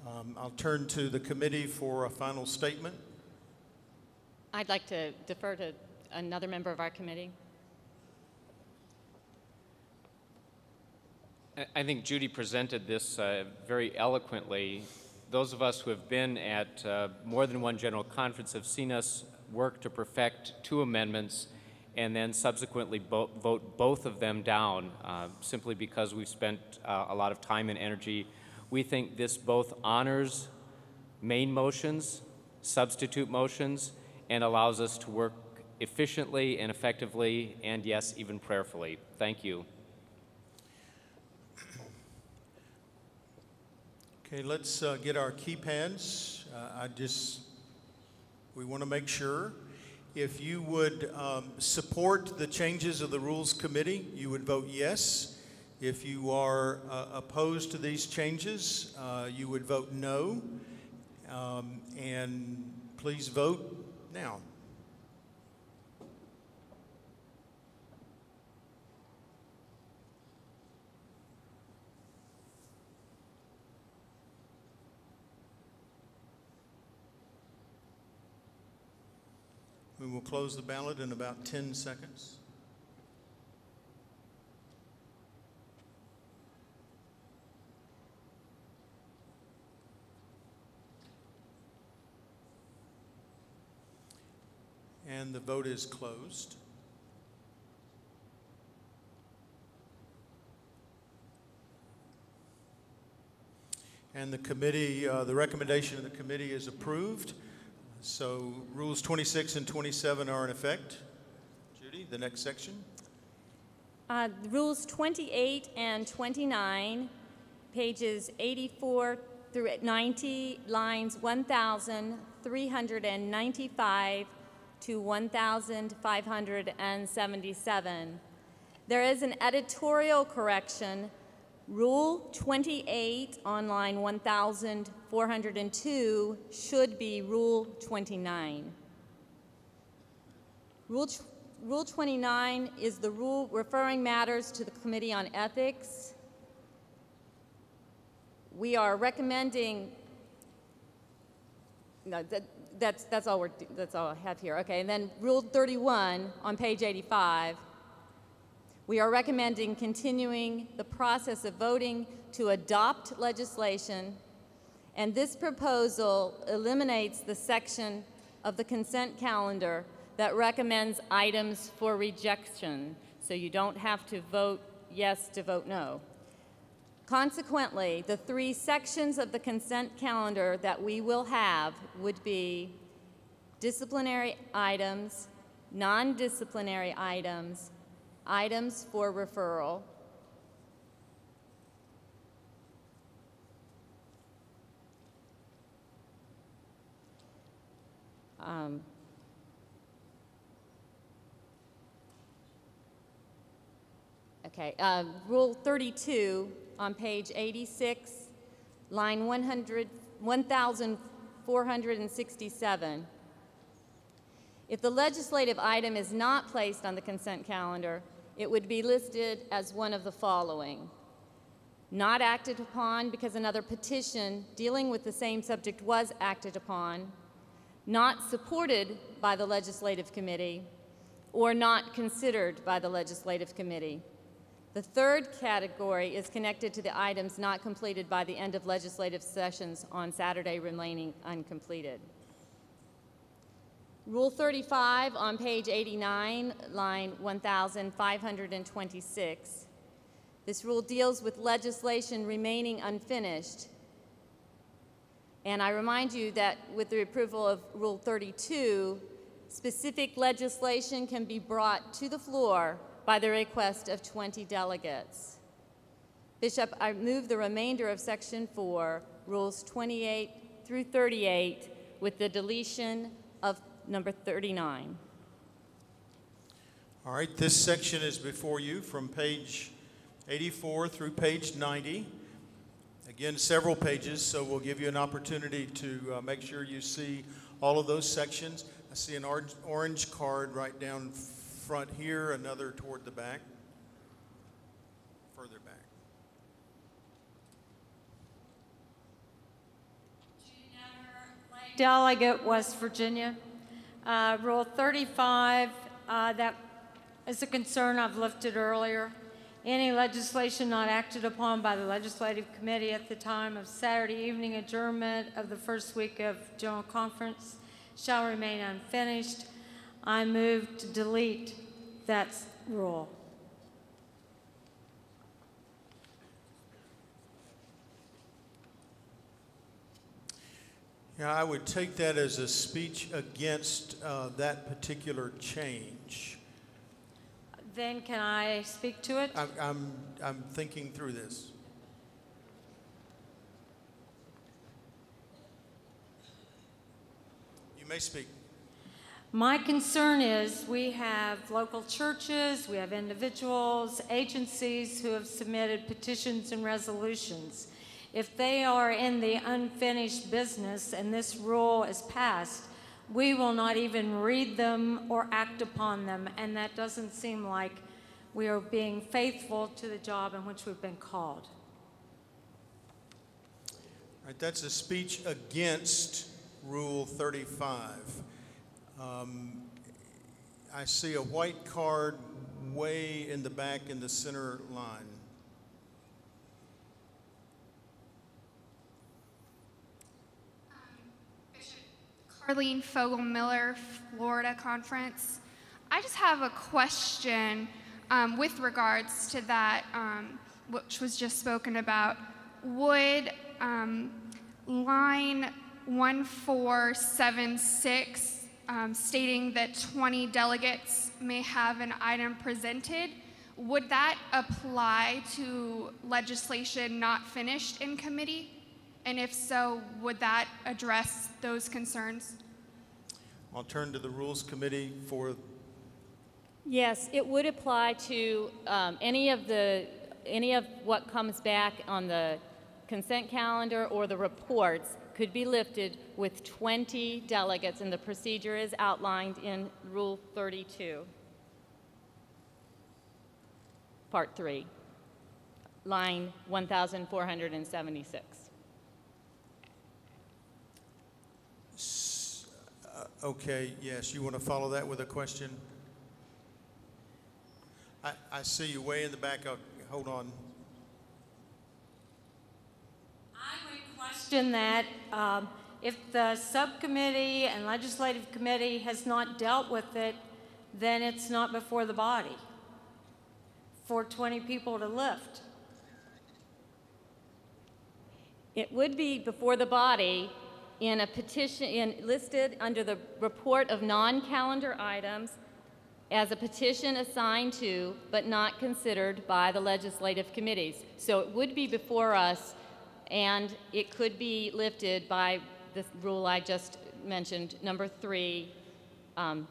I'll turn to the committee for a final statement. I'd like to defer to another member of our committee. I think Judy presented this very eloquently. Those of us who have been at more than one General Conference have seen us work to perfect two amendments and then subsequently vote both of them down simply because we've spent a lot of time and energy. We think this both honors main motions, substitute motions, and allows us to work efficiently and effectively, and yes, even prayerfully. Thank you. Okay, let's get our keypads. We want to make sure. If you would support the changes of the Rules Committee, you would vote yes. If you are opposed to these changes, you would vote no. And please vote now. We will close the ballot in about 10 seconds. And the vote is closed. And the committee, the recommendation of the committee is approved. So rules 26 and 27 are in effect. Judy, the next section. Rules 28 and 29, pages 84 through 90, lines 1,395 to 1,577. There is an editorial correction. Rule 28 on line 1,402 should be Rule 29. Rule 29 is the rule referring matters to the Committee on Ethics. We are recommending, no, that's all I have here. Okay, and then Rule 31 on page 85. We are recommending continuing the process of voting to adopt legislation, and this proposal eliminates the section of the consent calendar that recommends items for rejection, so you don't have to vote yes to vote no. Consequently, the three sections of the consent calendar that we will have would be disciplinary items, non-disciplinary items, items for referral, Rule 32 on page 86, line 1,467. If the legislative item is not placed on the consent calendar, it would be listed as one of the following: not acted upon because another petition dealing with the same subject was acted upon, not supported by the legislative committee, or not considered by the legislative committee. The third category is connected to the items not completed by the end of legislative sessions on Saturday remaining uncompleted. Rule 35 on page 89, line 1,526. This rule deals with legislation remaining unfinished. And I remind you that with the approval of Rule 32, specific legislation can be brought to the floor by the request of 20 delegates. Bishop, I move the remainder of Section 4, Rules 28 through 38, with the deletion of number 39. All right, this section is before you from page 84 through page 90. Again, several pages, so we'll give you an opportunity to make sure you see all of those sections. I see an orange card right down front here, another toward the back, further back. Delegate, West Virginia. Rule 35, that is a concern I've lifted earlier. Any legislation not acted upon by the Legislative Committee at the time of Saturday evening adjournment of the first week of General Conference shall remain unfinished. I move to delete that rule. Yeah, I would take that as a speech against that particular change. Then can I speak to it? I'm thinking through this. You may speak. My concern is we have local churches, we have individuals, agencies who have submitted petitions and resolutions. If they are in the unfinished business and this rule is passed, we will not even read them or act upon them, and that doesn't seem like we are being faithful to the job in which we've been called. All right, that's a speech against Rule 35. I see a white card way in the back in the center line. Arlene Fogel-Miller, Florida Conference. I just have a question with regards to that, which was just spoken about. Would line 1476, stating that 20 delegates may have an item presented. Would that apply to legislation not finished in committee? And if so, would that address those concerns? I'll turn to the Rules Committee for. Yes, it would apply to any of what comes back on the consent calendar or the reports could be lifted with 20 delegates, and the procedure is outlined in Rule 32, Part 3, line 1476. Okay, yes, you want to follow that with a question? I see you way in the back. Hold on. I would question that if the subcommittee and legislative committee has not dealt with it, then it's not before the body for 20 people to lift. It would be before the body in a petition, listed under the report of non-calendar items as a petition assigned to but not considered by the legislative committees. So it would be before us, and it could be lifted by the rule I just mentioned, number 3 of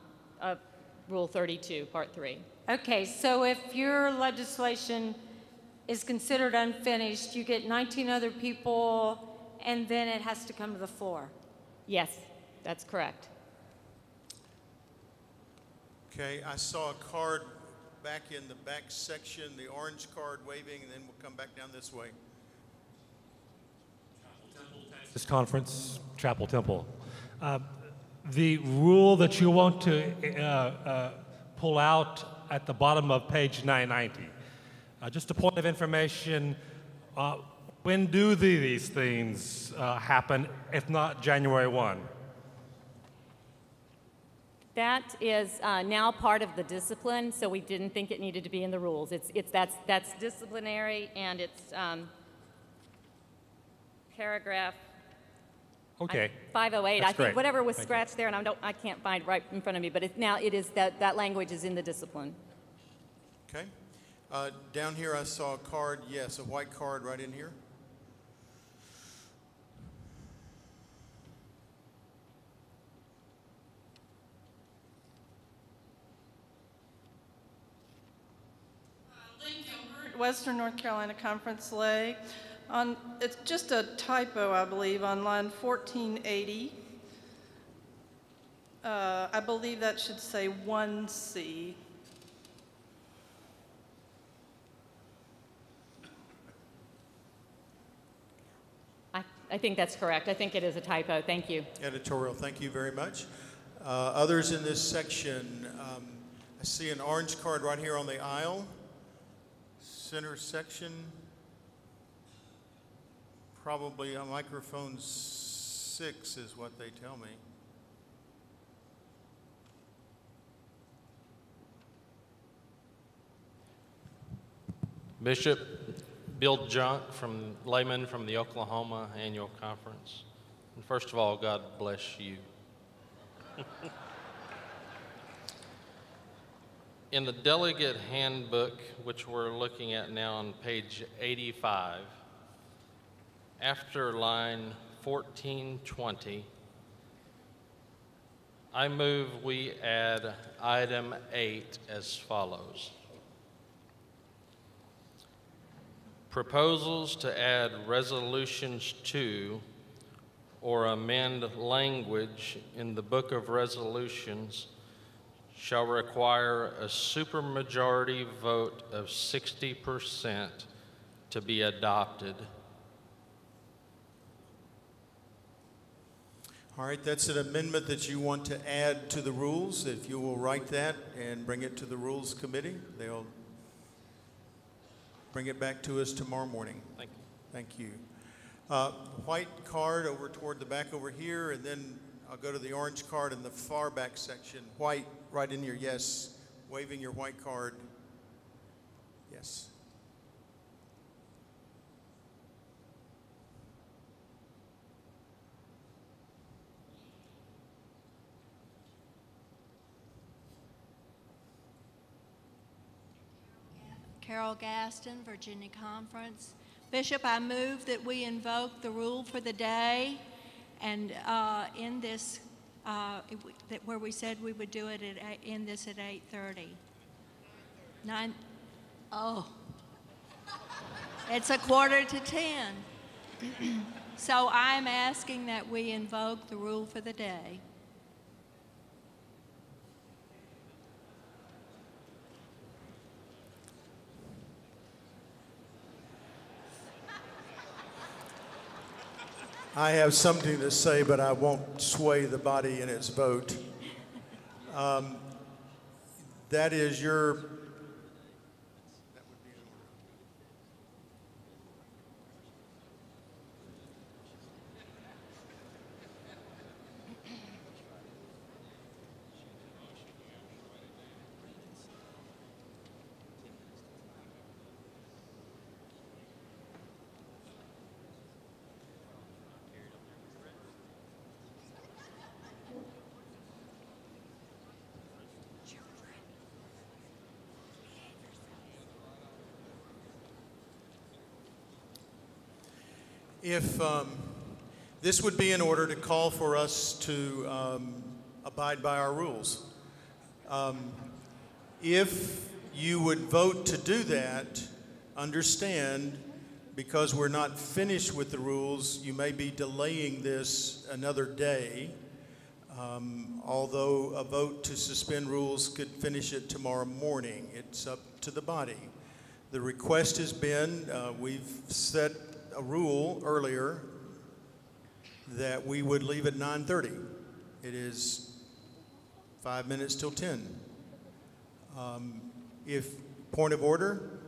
Rule 32, Part 3. Okay, so if your legislation is considered unfinished, you get 19 other people, and then it has to come to the floor. Yes, that's correct. Okay, I saw a card back in the back section, the orange card waving, and then we'll come back down this way. This conference, Chapel Temple. The rule that you want to pull out at the bottom of page 990. Just a point of information, when do these things happen, if not January 1? That is now part of the discipline, so we didn't think it needed to be in the rules. That's disciplinary, and it's paragraph okay. 508. That's I think great. whatever was Thank scratched there, and I can't find right in front of me, but it is that language is in the discipline. Okay. Down here I saw a card, yes, a white card right in here. Western North Carolina Conference Lay. It's just a typo, I believe, on line 1480. I believe that should say 1C. I think that's correct. I think it is a typo. Thank you. Editorial, thank you very much. Others in this section, I see an orange card right here on the aisle. Center section, probably a microphone 6 is what they tell me. Bishop Bill Junk from Layman from the Oklahoma Annual Conference. And first of all, God bless you. In the delegate handbook, which we're looking at now on page 85, after line 1420, I move we add item 8 as follows. Proposals to add resolutions to or amend language in the Book of Resolutions shall require a supermajority vote of 60% to be adopted. All right, that's an amendment that you want to add to the rules. If you will write that and bring it to the Rules Committee, they'll bring it back to us tomorrow morning. Thank you. Thank you. White card over toward the back over here, and then I'll go to the orange card in the far back section. White, right in your yes, waving your white card. Yes. Carol Gaston, Virginia Conference. Bishop, I move that we invoke the rule for the day, and in this, where we said we would do it in this at 8:30. Oh, it's 9:45. So I'm asking that we invoke the rule for the day. I have something to say, but I won't sway the body in its vote. That is your... If this would be in order to call for us to abide by our rules. If you would vote to do that, understand, because we're not finished with the rules, you may be delaying this another day, although a vote to suspend rules could finish it tomorrow morning. It's up to the body. The request has been, we've set a rule earlier that we would leave at 9:30. It is 5 minutes till 10. If point of order.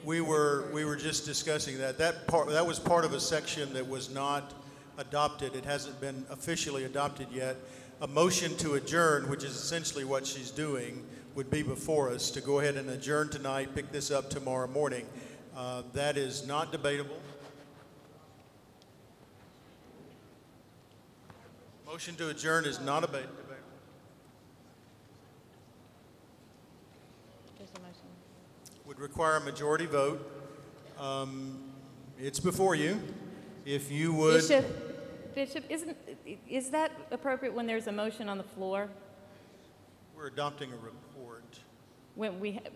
We were just discussing that. That was part of a section that was not adopted. It hasn't been officially adopted yet. A motion to adjourn, which is essentially what she's doing, would be before us to go ahead and adjourn tonight, pick this up tomorrow morning. That is not debatable. Motion to adjourn is not debatable. Would require a majority vote. It's before you. If you would... Bishop, is that appropriate when there's a motion on the floor? We're adopting a report.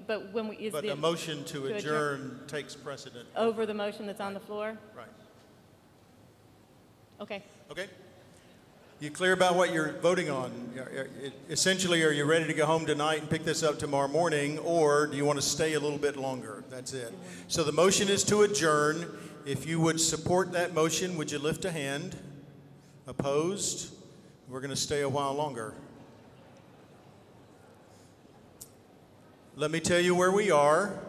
But a motion to adjourn takes precedent. Over the motion that's on the floor? Right. Okay. Okay. You clear about what you're voting on? Essentially, are you ready to go home tonight and pick this up tomorrow morning, or do you want to stay a little bit longer? That's it. So the motion is to adjourn. If you would support that motion, would you lift a hand? Opposed? We're going to stay a while longer. Let me tell you where we are.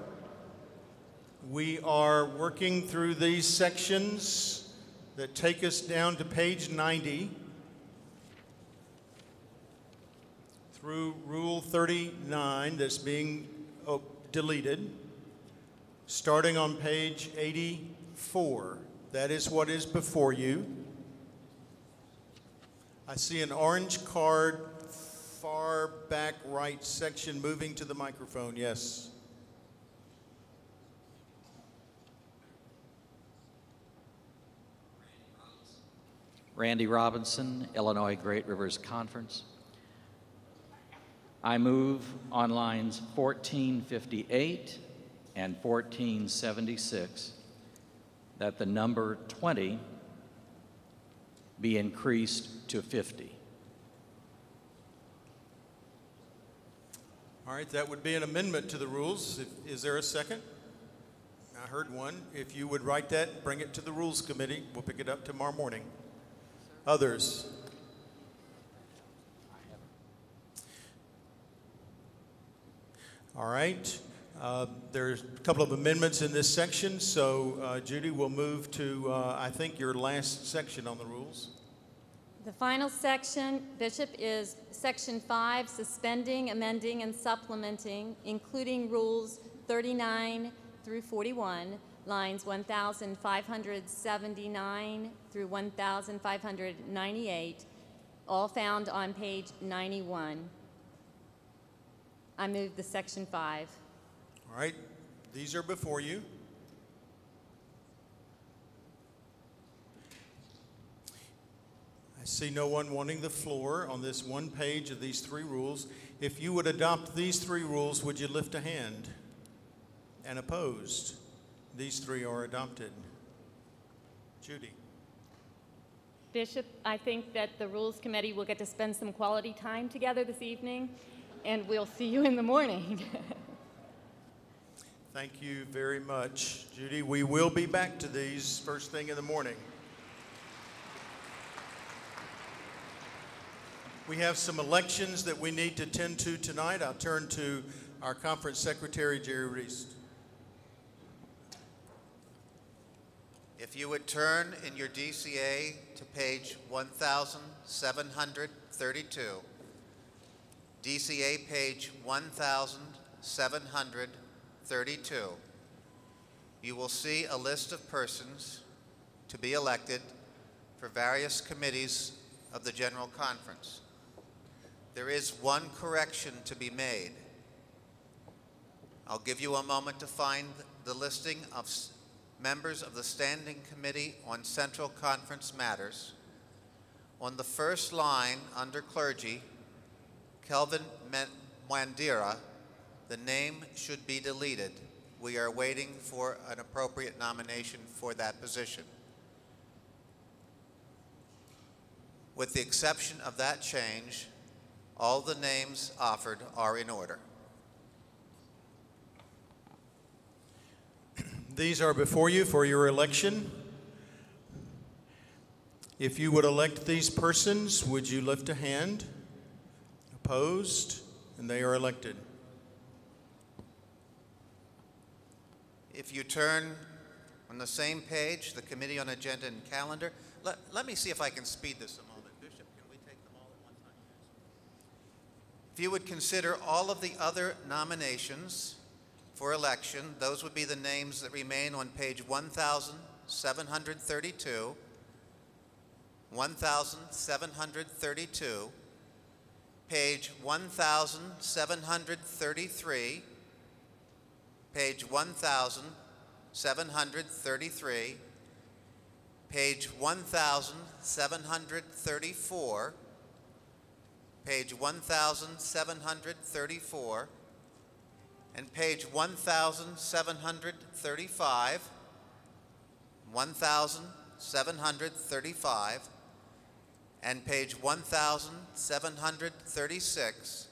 We are working through these sections that take us down to page 90. Through Rule 39 that's being deleted, starting on page 84. That is what is before you. I see an orange card, far back right section, moving to the microphone. Yes. Randy Robinson, Illinois Great Rivers Conference. I move on lines 1458 and 1476 that the number 20 be increased to 50. All right, that would be an amendment to the rules. Is there a second? I heard one. If you would write that, bring it to the Rules Committee. We'll pick it up tomorrow morning. Others? All right. There's a couple of amendments in this section, so Judy will move to, I think, your last section on the rules. The final section, Bishop, is Section 5, suspending, amending, and supplementing, including Rules 39 through 41, lines 1,579 through 1,598, all found on page 91. I move the Section 5. All right, these are before you. I see no one wanting the floor on this one page of these three rules. If you would adopt these three rules, would you lift a hand? And opposed? These three are adopted. Judy. Bishop, I think that the Rules Committee will get to spend some quality time together this evening, and we'll see you in the morning. Thank you very much, Judy. We will be back to these first thing in the morning. We have some elections that we need to tend to tonight. I'll turn to our conference secretary, Jerry Reese. If you would turn in your DCA to page 1732, DCA page 1732, you will see a list of persons to be elected for various committees of the General Conference. There is one correction to be made. I'll give you a moment to find the listing of members of the Standing Committee on Central Conference Matters. On the first line under clergy, Kelvin Mwandira, the name should be deleted. We are waiting for an appropriate nomination for that position. With the exception of that change, all the names offered are in order. These are before you for your election. If you would elect these persons, would you lift a hand? Opposed? And they are elected. If you turn on the same page, the Committee on Agenda and Calendar, let me see if I can speed this a moment. Bishop, can we take them all at one time? If you would consider all of the other nominations for election, those would be the names that remain on page 1732, 1732, page 1733, page 1733, page 1734, page 1734, and page 1735, 1735, and page 1736,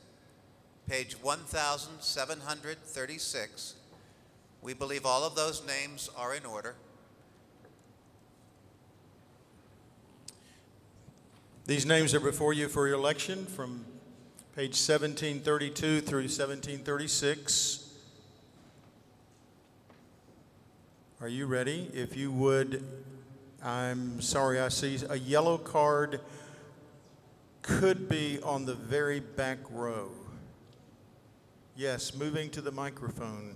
page 1736. We believe all of those names are in order. These names are before you for your election from page 1732 through 1736. Are you ready? If you would, I'm sorry, I see a yellow card could be on the very back row. Yes, moving to the microphone.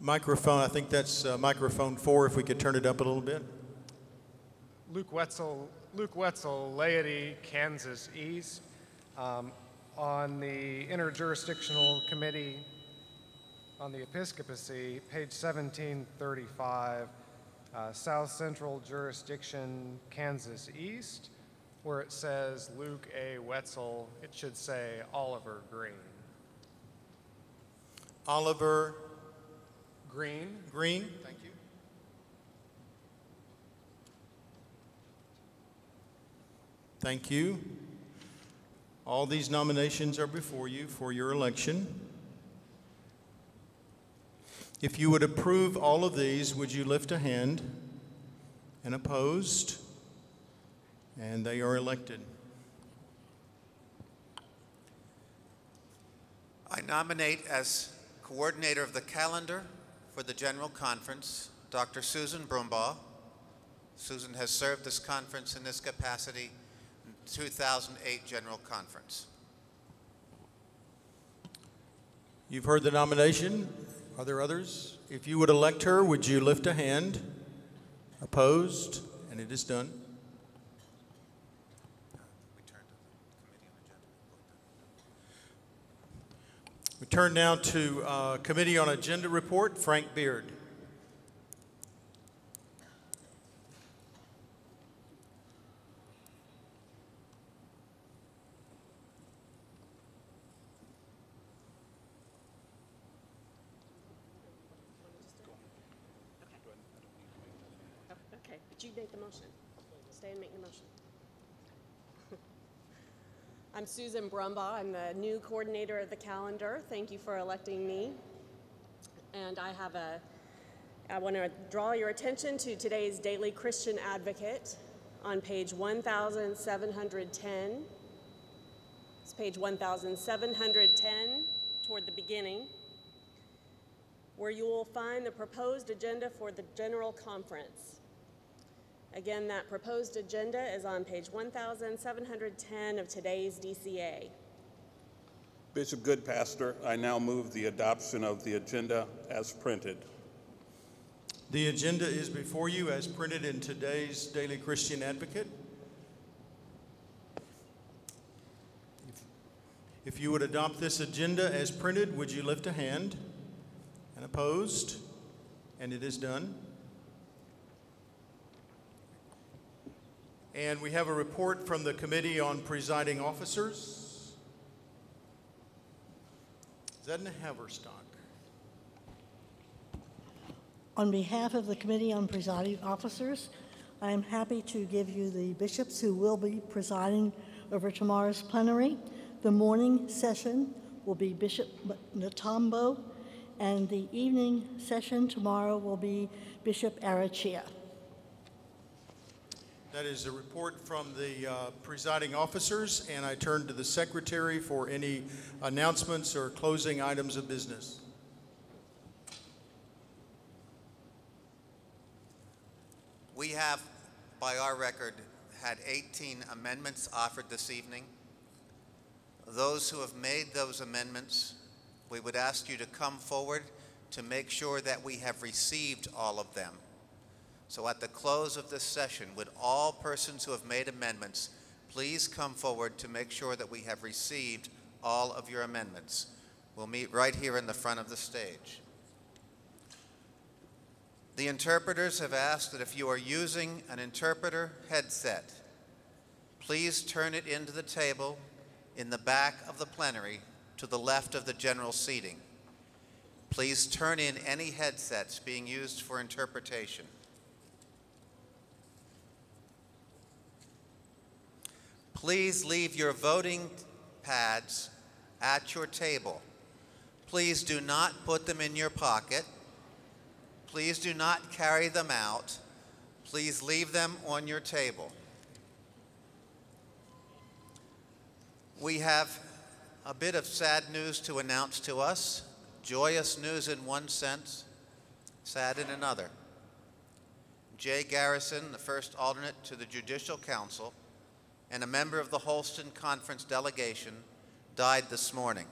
Microphone, I think that's microphone 4, if we could turn it up a little bit. Luke Wetzel, Laity, Kansas East. On the Interjurisdictional Committee on the Episcopacy, page 1735, South Central Jurisdiction, Kansas East, where it says Luke A. Wetzel, it should say Oliver Green. Oliver Green. Green, thank you. Thank you. All these nominations are before you for your election. If you would approve all of these, would you lift a hand? And opposed? And they are elected. I nominate as coordinator of the calendar for the General Conference Dr. Susan Brumbaugh. Susan has served this conference in this capacity in the 2008 General Conference. You've heard the nomination. Are there others? If you would elect her, would you lift a hand? Opposed? And it is done. We turn now to Committee on Agenda Report, Frank Beard. Okay, but you make the motion. Stay and make the motion. I'm Susan Brumbaugh. I'm the new coordinator of the calendar. Thank you for electing me. And I want to draw your attention to today's Daily Christian Advocate on page 1710. It's page 1710 toward the beginning, where you will find the proposed agenda for the General Conference. Again, that proposed agenda is on page 1710 of today's DCA. Bishop Goodpastor, I now move the adoption of the agenda as printed. The agenda is before you as printed in today's Daily Christian Advocate. If you would adopt this agenda as printed, would you lift a hand? And opposed? And it is done. And we have a report from the Committee on Presiding Officers. Zedna Haverstock. On behalf of the Committee on Presiding Officers, I am happy to give you the bishops who will be presiding over tomorrow's plenary. The morning session will be Bishop Natambo, and the evening session tomorrow will be Bishop Arachia. That is a report from the presiding officers, and I turn to the secretary for any announcements or closing items of business. We have, by our record, had 18 amendments offered this evening. Those who have made those amendments, we would ask you to come forward to make sure that we have received all of them. So at the close of this session, would all persons who have made amendments please come forward to make sure that we have received all of your amendments. We'll meet right here in the front of the stage. The interpreters have asked that if you are using an interpreter headset, please turn it into the table in the back of the plenary to the left of the general seating. Please turn in any headsets being used for interpretation. Please leave your voting pads at your table. Please do not put them in your pocket. Please do not carry them out. Please leave them on your table. We have a bit of sad news to announce to us. Joyous news in one sense, sad in another. Jay Garrison, the first alternate to the Judicial Council and a member of the Holston Conference delegation, died this morning.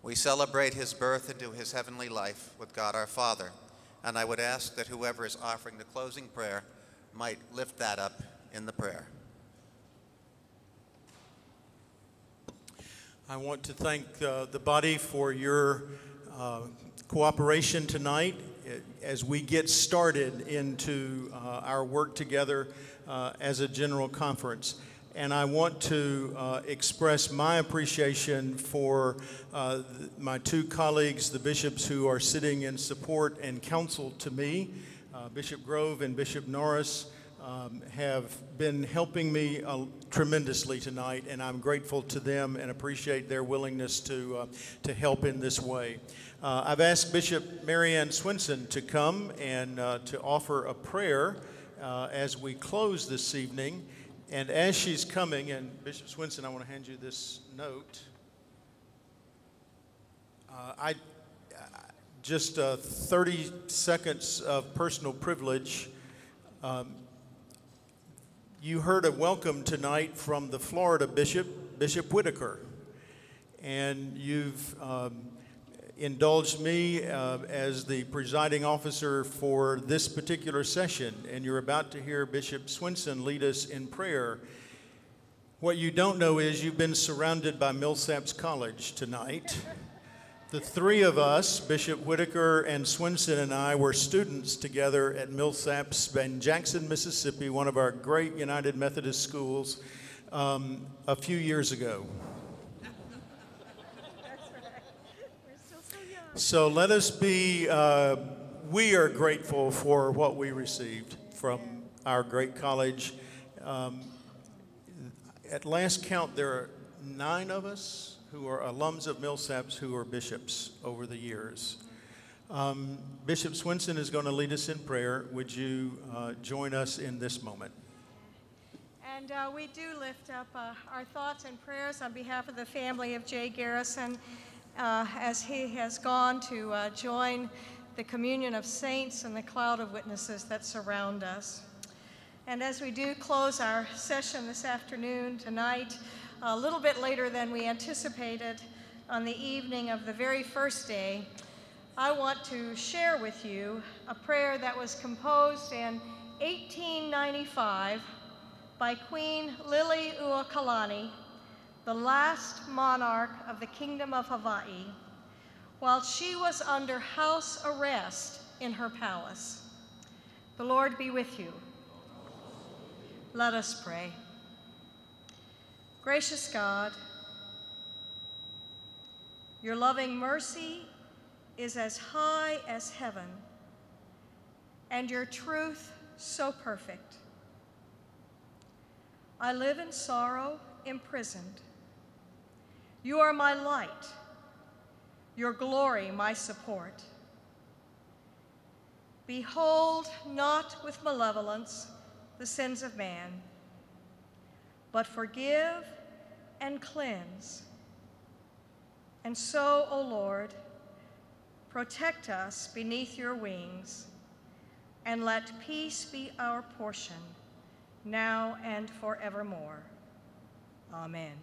We celebrate his birth into his heavenly life with God our Father, and I would ask that whoever is offering the closing prayer might lift that up in the prayer. I want to thank the body for your cooperation tonight as we get started into our work together as a general conference. And I want to express my appreciation for my two colleagues, the bishops who are sitting in support and counsel to me. Bishop Grove and Bishop Norris have been helping me tremendously tonight, and I'm grateful to them and appreciate their willingness to help in this way. I've asked Bishop Marianne Swinson to come and to offer a prayer as we close this evening. And as she's coming, and Bishop Swinson, I want to hand you this note. Just 30 seconds of personal privilege. You heard a welcome tonight from the Florida Bishop, Bishop Whitaker. And you've indulged me as the presiding officer for this particular session. And you're about to hear Bishop Swinson lead us in prayer. What you don't know is you've been surrounded by Millsaps College tonight. The three of us, Bishop Whitaker and Swinson and I, were students together at Millsaps in Jackson, Mississippi, one of our great United Methodist schools, a few years ago. So let us be, we are grateful for what we received from our great college. At last count, there are 9 of us who are alums of Millsaps who are bishops over the years. Bishop Swinson is going to lead us in prayer. Would you join us in this moment? And we do lift up our thoughts and prayers on behalf of the family of Jay Garrison as he has gone to join the communion of saints and the cloud of witnesses that surround us. And as we do close our session this afternoon, tonight, a little bit later than we anticipated on the evening of the very first day, I want to share with you a prayer that was composed in 1895 by Queen Liliuokalani, the last monarch of the Kingdom of Hawaii, while she was under house arrest in her palace. The Lord be with you. Let us pray. Gracious God, your loving mercy is as high as heaven, and your truth so perfect. I live in sorrow, imprisoned. You are my light, your glory my support. Behold not with malevolence the sins of man, but forgive and cleanse. And so, O Lord, protect us beneath your wings, and let peace be our portion, now and forevermore. Amen.